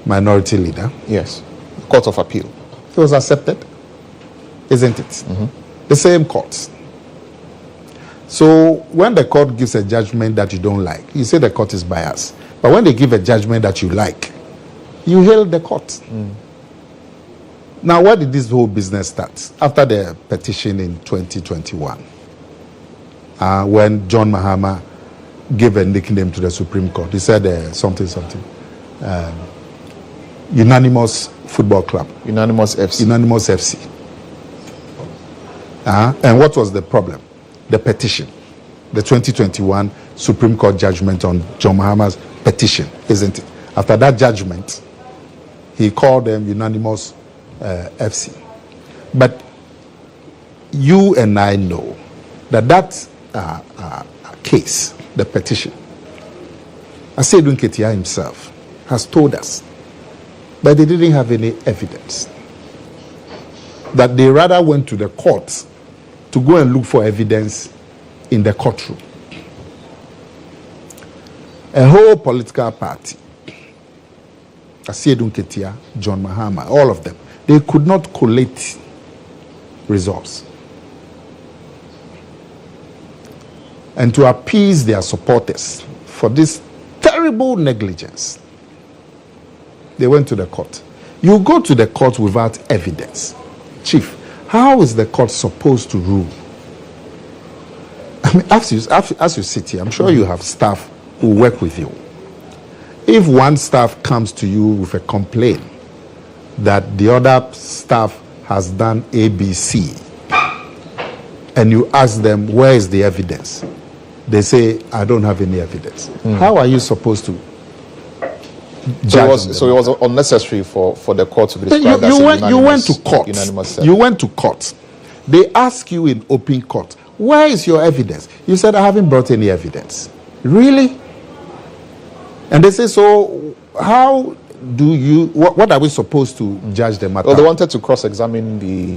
N: minority leader.
A: Yes, Court of Appeal.
N: It was accepted, isn't it? The same courts. So when the court gives a judgment that you don't like, you say the court is biased. But when they give a judgment that you like, You hailed the court. Now, where did this whole business start? After the petition in 2021, when John Mahama gave a nickname to the Supreme Court. He said something. Unanimous Football Club.
A: Unanimous FC.
N: Unanimous FC. And what was the problem? The petition. The 2021 Supreme Court judgment on John Mahama's petition, isn't it? After that judgment, he called them Unanimous FC. But you and I know that case, the petition, Asedun Ketia himself has told us that they didn't have any evidence. That they rather went to the courts to go and look for evidence in the courtroom. A whole political party, Asedun Ketia, John Mahama, all of them, they could not collate results. And to appease their supporters for this terrible negligence, they went to the court. You go to the court without evidence. Chief, how is the court supposed to rule? I mean, as you sit here, I'm sure you have staff who work with you. If one staff comes to you with a complaint that the other staff has done ABC, and you ask them, where is the evidence? They say, I don't have any evidence. How are you supposed to judge?
A: So it was unnecessary for the court to be described as
N: you went to court.
A: Unanimous.
N: You went to court. They ask you in open court, where is your evidence? You said, I haven't brought any evidence. Really? And they say, so how do you, what are we supposed to judge the matter?
A: Well, they wanted to cross-examine the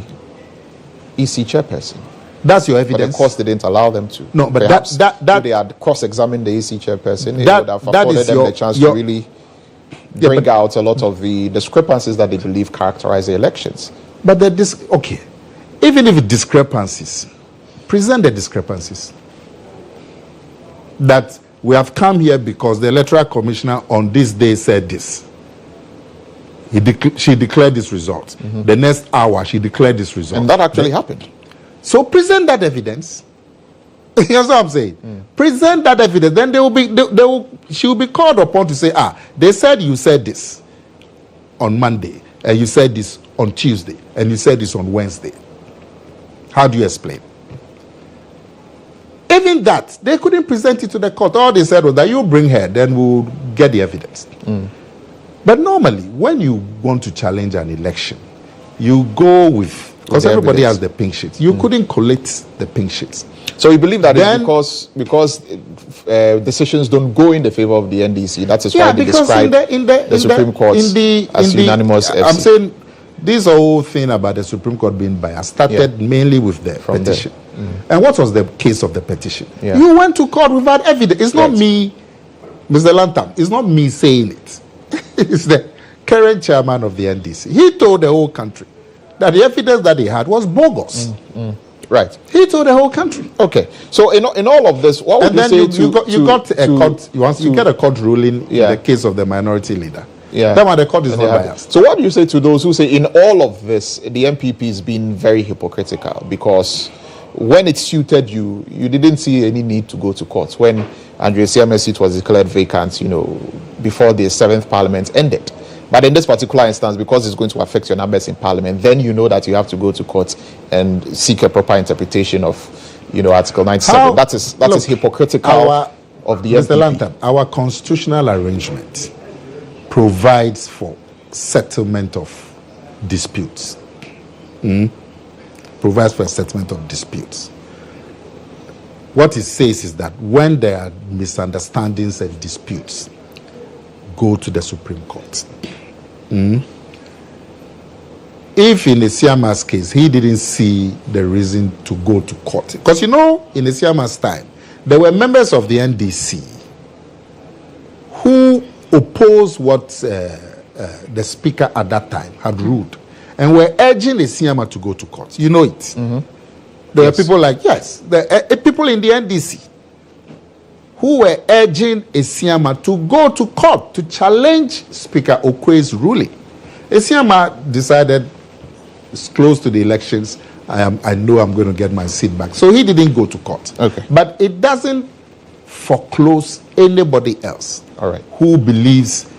A: EC chairperson.
N: That's your evidence.
A: But the courts didn't allow them to.
N: No, but
A: perhaps
N: that
A: if they had cross-examined the EC chairperson, it would have afforded them the chance to really bring out a lot of the discrepancies that they believe characterize the elections.
N: But okay, even if discrepancies, present the discrepancies. That we have come here because the electoral commissioner on this day said this. She declared this result. The next hour, she declared this result.
A: And that actually happened.
N: So present that evidence. That's what I'm saying. Present that evidence. Then she will be called upon to say, they said you said this on Monday, and you said this on Tuesday, and you said this on Wednesday. How do you explain? Even that, they couldn't present it to the court. All they said was that you bring her, then we'll get the evidence. But normally, when you want to challenge an election, you go with, because everybody has the pink sheets. You couldn't collect the pink sheets.
A: So you believe that it's because decisions don't go in the favor of the NDC. That is why they describe the Supreme Court as unanimous FC.
N: I'm saying this whole thing about the Supreme Court being biased started mainly with the petition. And what was the case of the petition? You went to court without evidence. It's not me, Mr. Lantam. It's not me saying it. It's the current chairman of the NDC. He told the whole country that the evidence that he had was bogus.
A: Right.
N: He told the whole country.
A: Okay. So in all of this, what would you say
N: you get a court ruling in the case of the minority leader.
A: That
N: one, the court is not biased.
A: So what do you say to those who say in all of this, the MPP is being very hypocritical because when it suited you, you didn't see any need to go to court. When Andrea Siame's seat was declared vacant, before the 7th Parliament ended. But in this particular instance, because it's going to affect your numbers in Parliament, then you know that you have to go to court and seek a proper interpretation of, Article 97. That is hypocritical of the
N: Mr.
A: MPP.
N: Lantam, our constitutional arrangement provides for settlement of disputes. Provides for a settlement of disputes. What it says is that when there are misunderstandings and disputes, go to the Supreme Court. If in Isiama's case, he didn't see the reason to go to court. Because in Isiama's time, there were members of the NDC who opposed what the speaker at that time had ruled and were urging Isiama to go to court. You know it. There are people like, people in the NDC who were urging Esiama to go to court to challenge Speaker Okwe's ruling. Esiama decided it's close to the elections. I know I'm going to get my seat back. So he didn't go to court.
A: Okay.
N: But it doesn't foreclose anybody else who believes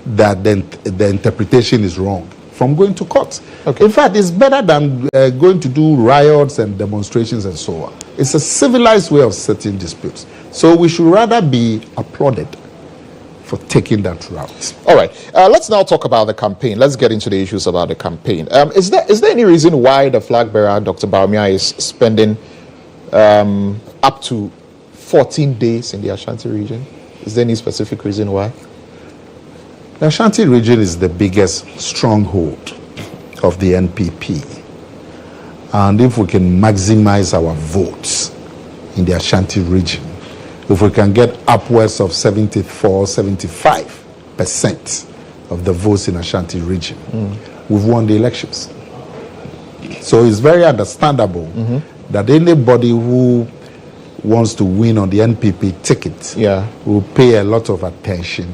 N: that the interpretation is wrong from going to court. In fact, it's better than going to do riots and demonstrations and so on. It's a civilized way of settling disputes. So we should rather be applauded for taking that route.
A: All right. Let's now talk about the campaign. Let's get into the issues about the campaign. Is there any reason why the flag bearer, Dr. Bawumia, is spending up to 14 days in the Ashanti region? Is there any specific reason why?
N: The Ashanti region is the biggest stronghold of the NPP. And if we can maximize our votes in the Ashanti region, if we can get upwards of 75% of the votes in Ashanti region, we've won the elections. So it's very understandable that anybody who wants to win on the NPP ticket will pay a lot of attention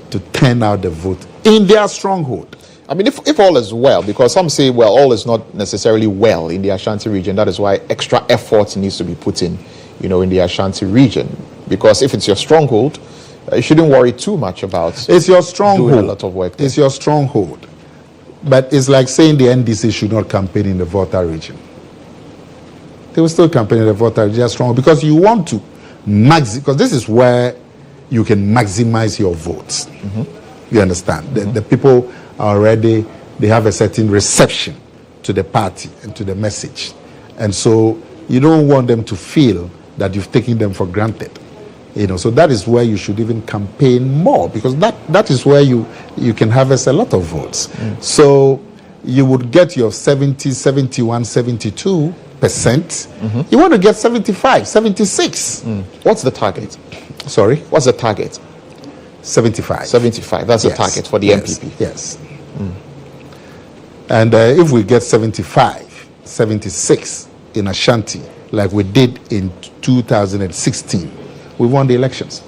N: to turn out the vote in their stronghold.
A: I mean, if all is well, because some say, well, all is not necessarily well in the Ashanti region. That is why extra effort needs to be put in, in the Ashanti region. Because if it's your stronghold, you shouldn't worry too much about
N: it's your stronghold.
A: Doing a lot of work there.
N: It's your stronghold. But it's like saying the NDC should not campaign in the Volta region. They will still campaign in the Volta region. They are strong because you want to because this is where you can maximize your votes. You understand? The people are already, they have a certain reception to the party and to the message. And so you don't want them to feel that you've taken them for granted. So that is where you should even campaign more, because that is where you can harvest a lot of votes. So you would get your 70, 71, 72%. You want to get 75, 76.
A: What's the target?
N: Sorry?
A: What's the target?
N: 75.
A: 75. That's the target for the NPP.
N: Yes. And if we get 75, 76 in Ashanti, like we did in 2016, we won the elections.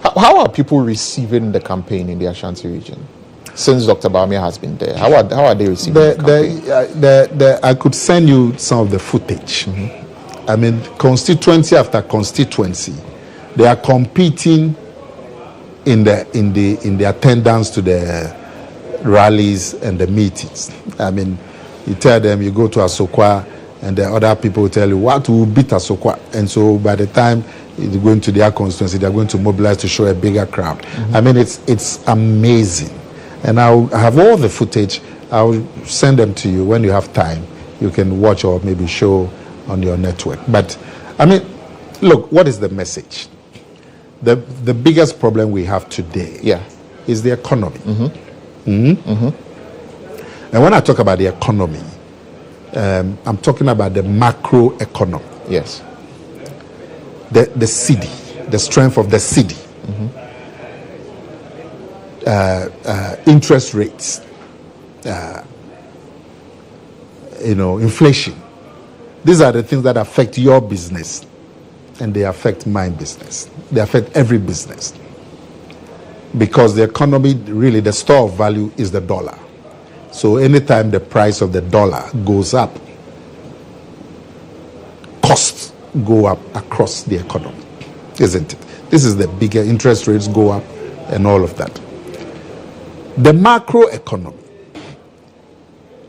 A: How are people receiving the campaign in the Ashanti region since Dr. Bawumia has been there? How are they receiving the campaign?
N: I could send you some of the footage. I mean, constituency after constituency, they are competing in the attendance to the rallies and the meetings. I mean, you tell them you go to Asokwa, and the other people tell you what will beat Asokwa, and so by the time you're going to their constituency, they're going to mobilize to show a bigger crowd. I mean, it's amazing, and I have all the footage. I'll send them to you when you have time. You can watch or maybe show on your network. But I mean, look, what is the message? The biggest problem we have today is the economy. And when I talk about the economy, I'm talking about the macro economy.
A: Yes.
N: The city, the strength of the city, interest rates, inflation. These are the things that affect your business, and they affect my business. They affect every business. Because the economy, really, the store of value is the dollar. So anytime the price of the dollar goes up, costs go up across the economy, isn't it? This is the bigger interest rates go up and all of that. The macro economy.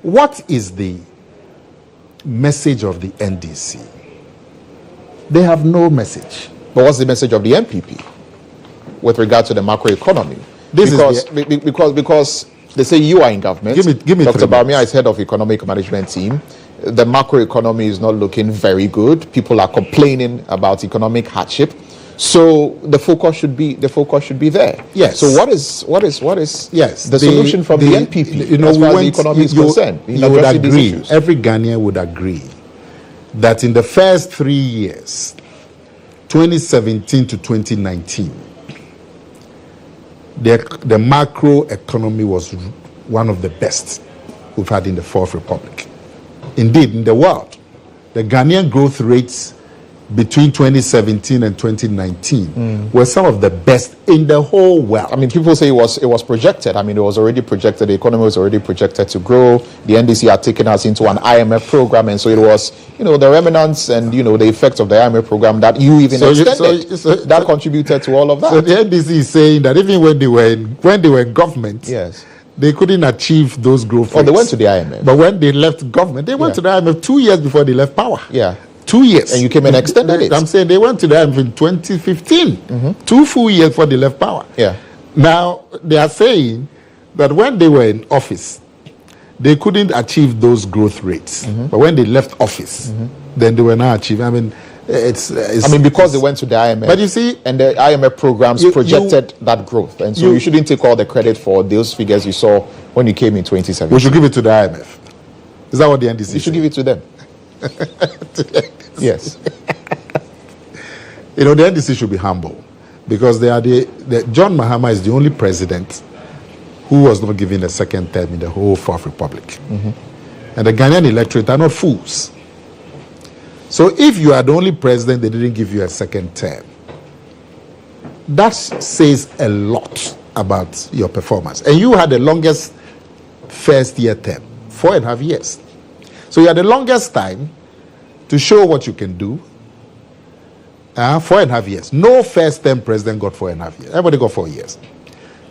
N: What is the message of the NDC? They have no message.
A: But what's the message of the NPP with regard to the macroeconomy? Because they say you are in government.
N: Give me
A: Dr. Bawumia is head of economic management team. The macroeconomy is not looking very good. People are complaining about economic hardship. So the focus should be there.
N: Yes.
A: So what is the solution from the NPP as far as the economy is concerned?
N: You would agree. Every Ghanaian would agree that in the first 3 years, 2017 to 2019, the macro economy was one of the best we've had in the Fourth Republic. Indeed, in the world, the Ghanaian growth rates between 2017 and 2019 were some of the best in the whole world.
A: I mean, people say it was projected. I mean, it was already projected. The economy was already projected to grow. The NDC had taken us into an IMF program, and so it was, the remnants and the effects of the IMF program that you even extended that contributed to all of that.
N: So the NDC is saying that even when they were in government,
A: yes,
N: they couldn't achieve those growth rates.
A: Oh, they went to the IMF.
N: But when they left government, they went to the IMF 2 years before they left power.
A: Yeah.
N: 2 years.
A: And you came and extended it.
N: I'm saying they went to the IMF in 2015. 2 full years before they left power.
A: Yeah.
N: Now, they are saying that when they were in office, they couldn't achieve those growth rates. But when they left office, then they were now achieving. I mean,
A: because they went to the IMF.
N: But you see,
A: and the IMF programs projected that growth, and so you shouldn't take all the credit for those figures you saw when you came in 2017.
N: We should give it to the IMF. Is that what the NDC?
A: You should give it to them. Yes.
N: The NDC should be humble, because they are John Mahama is the only president who was not given a second term in the whole Fourth Republic. And the Ghanaian electorate are not fools. So if you are the only president, they didn't give you a second term, that says a lot about your performance. And you had the longest first year term, 4.5 years. So you had the longest time to show what you can do. 4.5 years. No first term president got 4.5 years. Everybody got 4 years.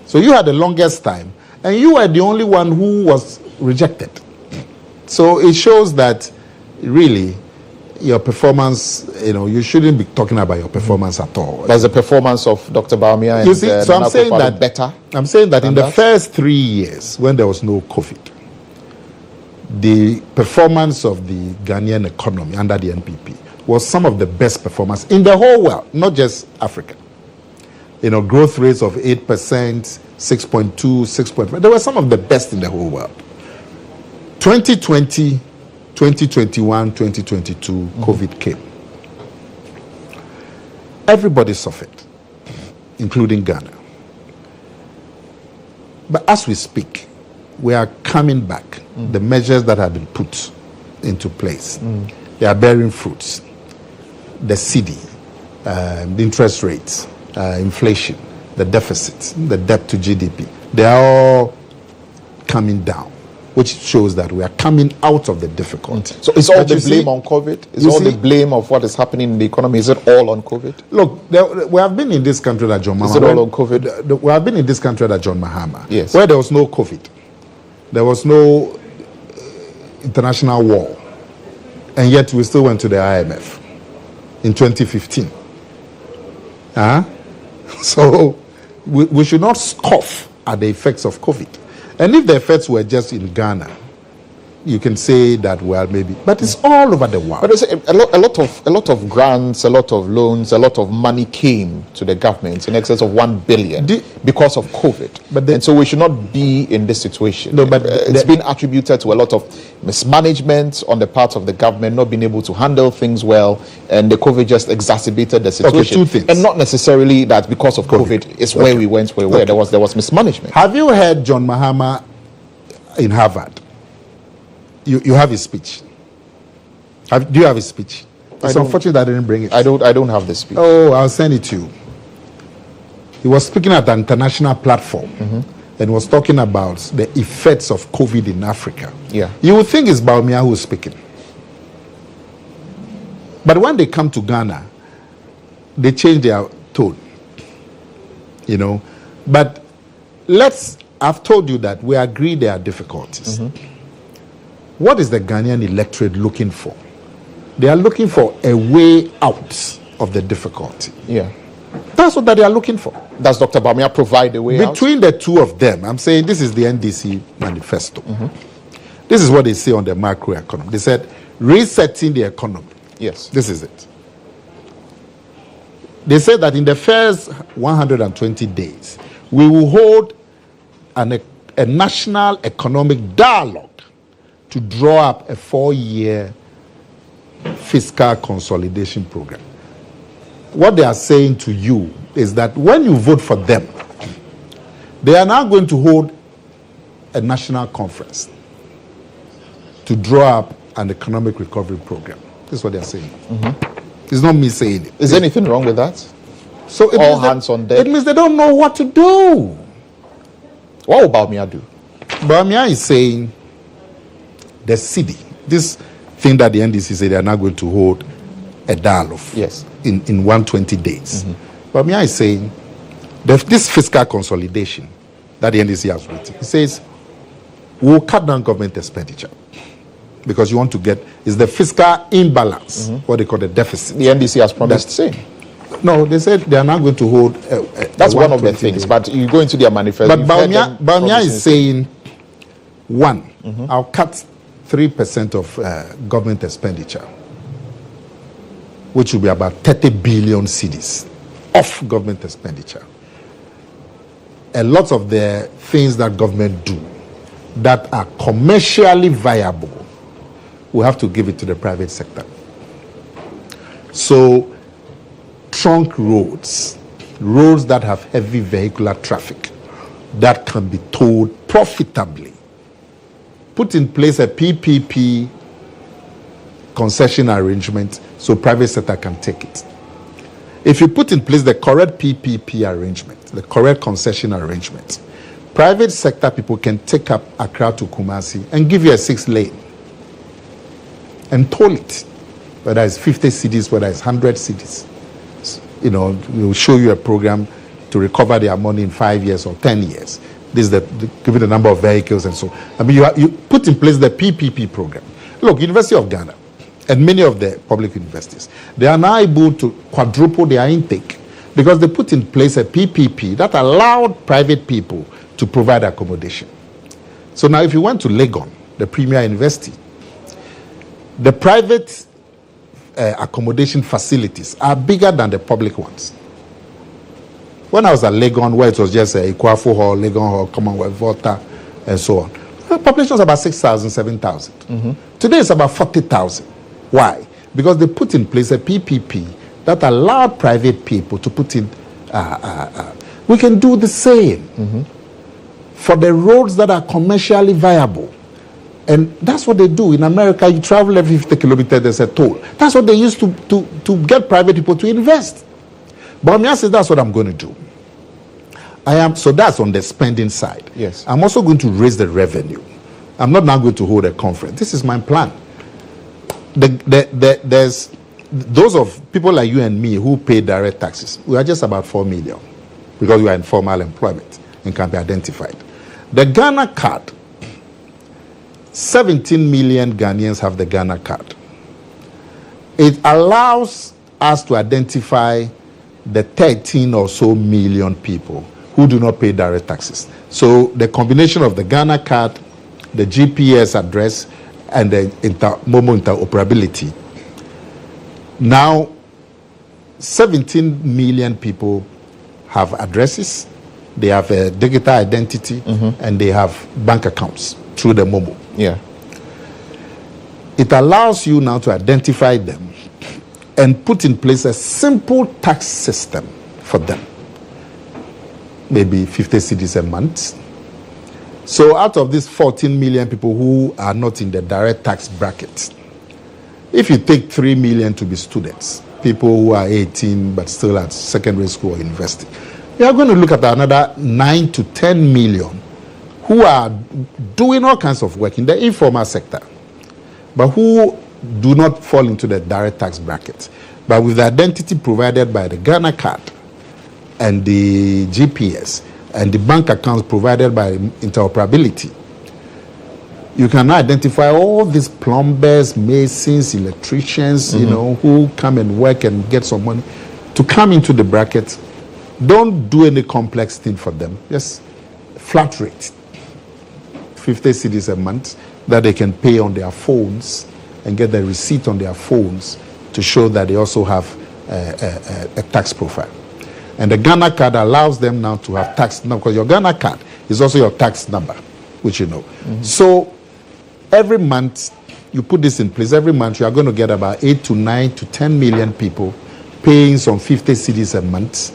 N: So you had the longest time, and you were the only one who was rejected. So it shows that really your performance, you shouldn't be talking about your performance at all.
A: There's the performance of Dr. Bawumia.
N: You see, so I'm saying that
A: better.
N: I'm saying that in the first 3 years, when there was no COVID, the performance of the Ghanaian economy under the NPP was some of the best performance in the whole world, not just Africa. Growth rates of 8%, 6.2, 6.5. They were some of the best in the whole world. 2020, 2021, 2022, COVID came. Everybody suffered, including Ghana. But as we speak, we are coming back. The measures that have been put into place, they are bearing fruits. The cedi, the interest rates, inflation, the deficit, the debt to GDP, they are all coming down, which shows that we are coming out of the difficulty.
A: So is all the blame on COVID? Is all the blame of what is happening in the economy, is it all on COVID?
N: Look, we have been in this country that John Mahama...
A: Is it all on COVID?
N: We have been in this country that John Mahama,
A: yes,
N: where there was no COVID. There was no international war. And yet we still went to the IMF in 2015. So we should not scoff at the effects of COVID. And if the effects were just in Ghana, you can say that, well, maybe, but it's all over the world.
A: But a lot of grants, a lot of loans, a lot of money came to the government in excess of 1 billion because of COVID. And so we should not be in this situation.
N: No, but
A: it's been attributed to a lot of mismanagement on the part of the government, not being able to handle things well, and the COVID just exacerbated the situation.
N: Okay, 2 things.
A: And not necessarily that because of COVID is where we went, where there was mismanagement.
N: Have you heard John Mahama in Harvard? You have his speech. Do you have his speech? It's unfortunate I didn't bring it.
A: I don't have the speech.
N: Oh, I'll send it to you. He was speaking at an international platform and was talking about the effects of COVID in Africa.
A: Yeah.
N: You would think it's Bawumia who's speaking. But when they come to Ghana, they change their tone. But I've told you that we agree there are difficulties. What is the Ghanaian electorate looking for? They are looking for a way out of the difficulty.
A: Yeah.
N: That's what they are looking for.
A: Does Dr. Bawumia provide a way out?
N: Between the two of them, I'm saying this is the NDC manifesto. This is what they say on the macroeconomy. They said, resetting the economy.
A: Yes.
N: This is it. They said that in the first 120 days, we will hold a national economic dialogue to draw up a 4-year fiscal consolidation program. What they are saying to you is that when you vote for them, they are now going to hold a national conference to draw up an economic recovery program. This is what they are saying. It's not me saying it.
A: Is there anything wrong with that?
N: So
A: all hands on deck.
N: It means they don't know what to do.
A: What will Bawumia do?
N: Bawumia is saying the city, this thing that the NDC said they are now going to hold a dialogue.
A: Yes.
N: In 120 days. Bawumia is saying this fiscal consolidation that the NDC has written. It says we'll cut down government expenditure because you want to get is the fiscal imbalance, what they call the deficit.
A: The NDC has promised same.
N: No, they said they are not going to hold.
A: That's one of the things. But you go into their manifesto.
N: But Bawumia is saying, one, I'll cut 3% of government expenditure, which will be about 30 billion cedis of government expenditure. A lot of the things that government do that are commercially viable, we have to give it to the private sector. So, trunk roads that have heavy vehicular traffic, that can be towed profitably. Put in place a PPP concession arrangement so private sector can take it. If you put in place the correct PPP arrangement, the correct concession arrangement, private sector people can take up Accra to Kumasi and give you a 6-lane and toll it, whether it's 50 cities, whether it's 100 cities. You know, we'll show you a program to recover their money in 5 years or 10 years. This is given the number of vehicles and so. I mean, you put in place the PPP program. Look, University of Ghana and many of the public universities, they are now able to quadruple their intake because they put in place a PPP that allowed private people to provide accommodation. So now if you went to Legon, the premier university, the private accommodation facilities are bigger than the public ones. When I was at Legon, where it was just Ikwafu Hall, Legon Hall, Commonwealth, Volta, and so on, the population was about 6,000, 7,000. Today it's about 40,000. Why? Because they put in place a PPP that allowed private people to put in. We can do the same for the roads that are commercially viable. And that's what they do. In America, you travel every 50 kilometers, there's a toll. That's what they used to get private people to invest. But Bawumia says that's what I'm going to do. So that's on the spending side.
A: Yes.
N: I'm also going to raise the revenue. I'm not now going to hold a conference. This is my plan. There's those of people like you and me who pay direct taxes. We are just about 4 million because we are in formal employment and can be identified. The Ghana card, 17 million Ghanaians have the Ghana card. It allows us to identify the 13 or so million people who do not pay direct taxes. So the combination of the Ghana card, the GPS address, and the Momo interoperability. Now, 17 million people have addresses, they have a digital identity, and they have bank accounts through the Momo.
A: Yeah.
N: It allows you now to identify them and put in place a simple tax system for them. Maybe 50 cedis a month. So out of these 14 million people who are not in the direct tax bracket, if you take 3 million to be students, people who are 18 but still at secondary school or university, you are going to look at another 9 to 10 million who are doing all kinds of work in the informal sector, but who do not fall into the direct tax bracket. But with the identity provided by the Ghana card and the GPS and the bank accounts provided by interoperability, you can identify all these plumbers, masons, electricians, you know, who come and work and get some money to come into the bracket. Don't do any complex thing for them. Just flat rate, 50 cedis a month that they can pay on their phones and get the receipt on their phones to show that they also have a tax profile. And the Ghana card allows them now to have tax number, because your Ghana card is also your tax number, which you know. So every month, you put this in place, every month you are going to get about 8 to 9 to 10 million people paying some 50 cedis a month,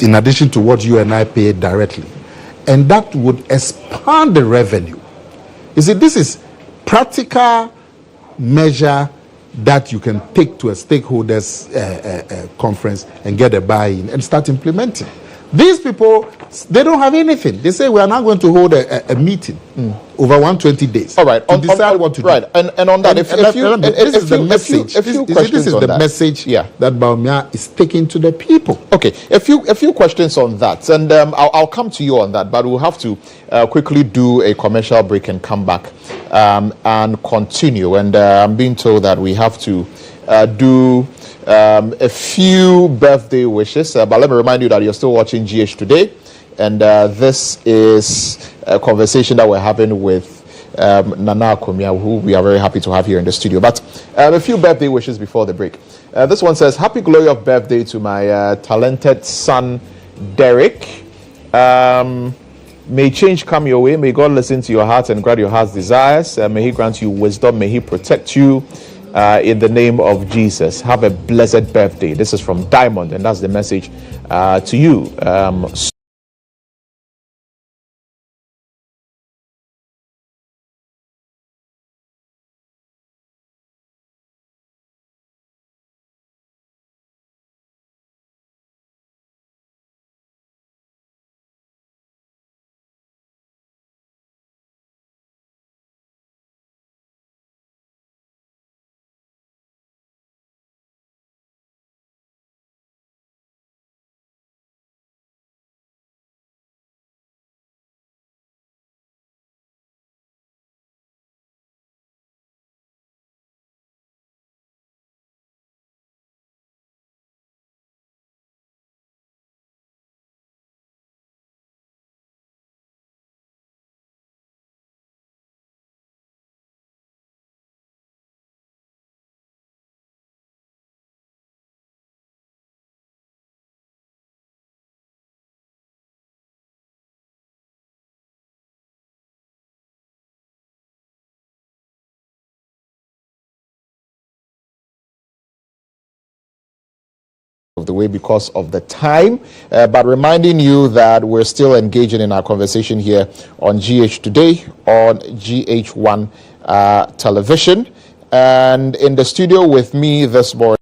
N: in addition to what you and I pay directly. And that would expand the revenue. You see, this is practical measure that you can take to a stakeholders conference and get a buy-in and start implementing. These people, they don't have anything. They say we are now going to hold a meeting over 120 days.
A: All right,
N: to decide what to do.
A: Right, and on that,
N: this is the message. This is the message that Bawumia is taking to the people.
A: Okay, a few questions on that, and I'll come to you on that, but we'll have to quickly do a commercial break and come back and continue. And I'm being told that we have to do a few birthday wishes, but let me remind you that you're still watching GH Today, and this is a conversation that we're having with Nana Akomia, who we are very happy to have here in the studio. But a few birthday wishes before the break. This one says, happy glory of birthday to my talented son, Derek. May change come your way. May God listen to your heart and grant your heart's desires. May he grant you wisdom. May he protect you. In the name of Jesus. Have a blessed birthday. This is from Diamond, and that's the message to you. Of the way because of the time, but reminding you that we're still engaging in our conversation here on GH Today on GHOne television, and in the studio with me this morning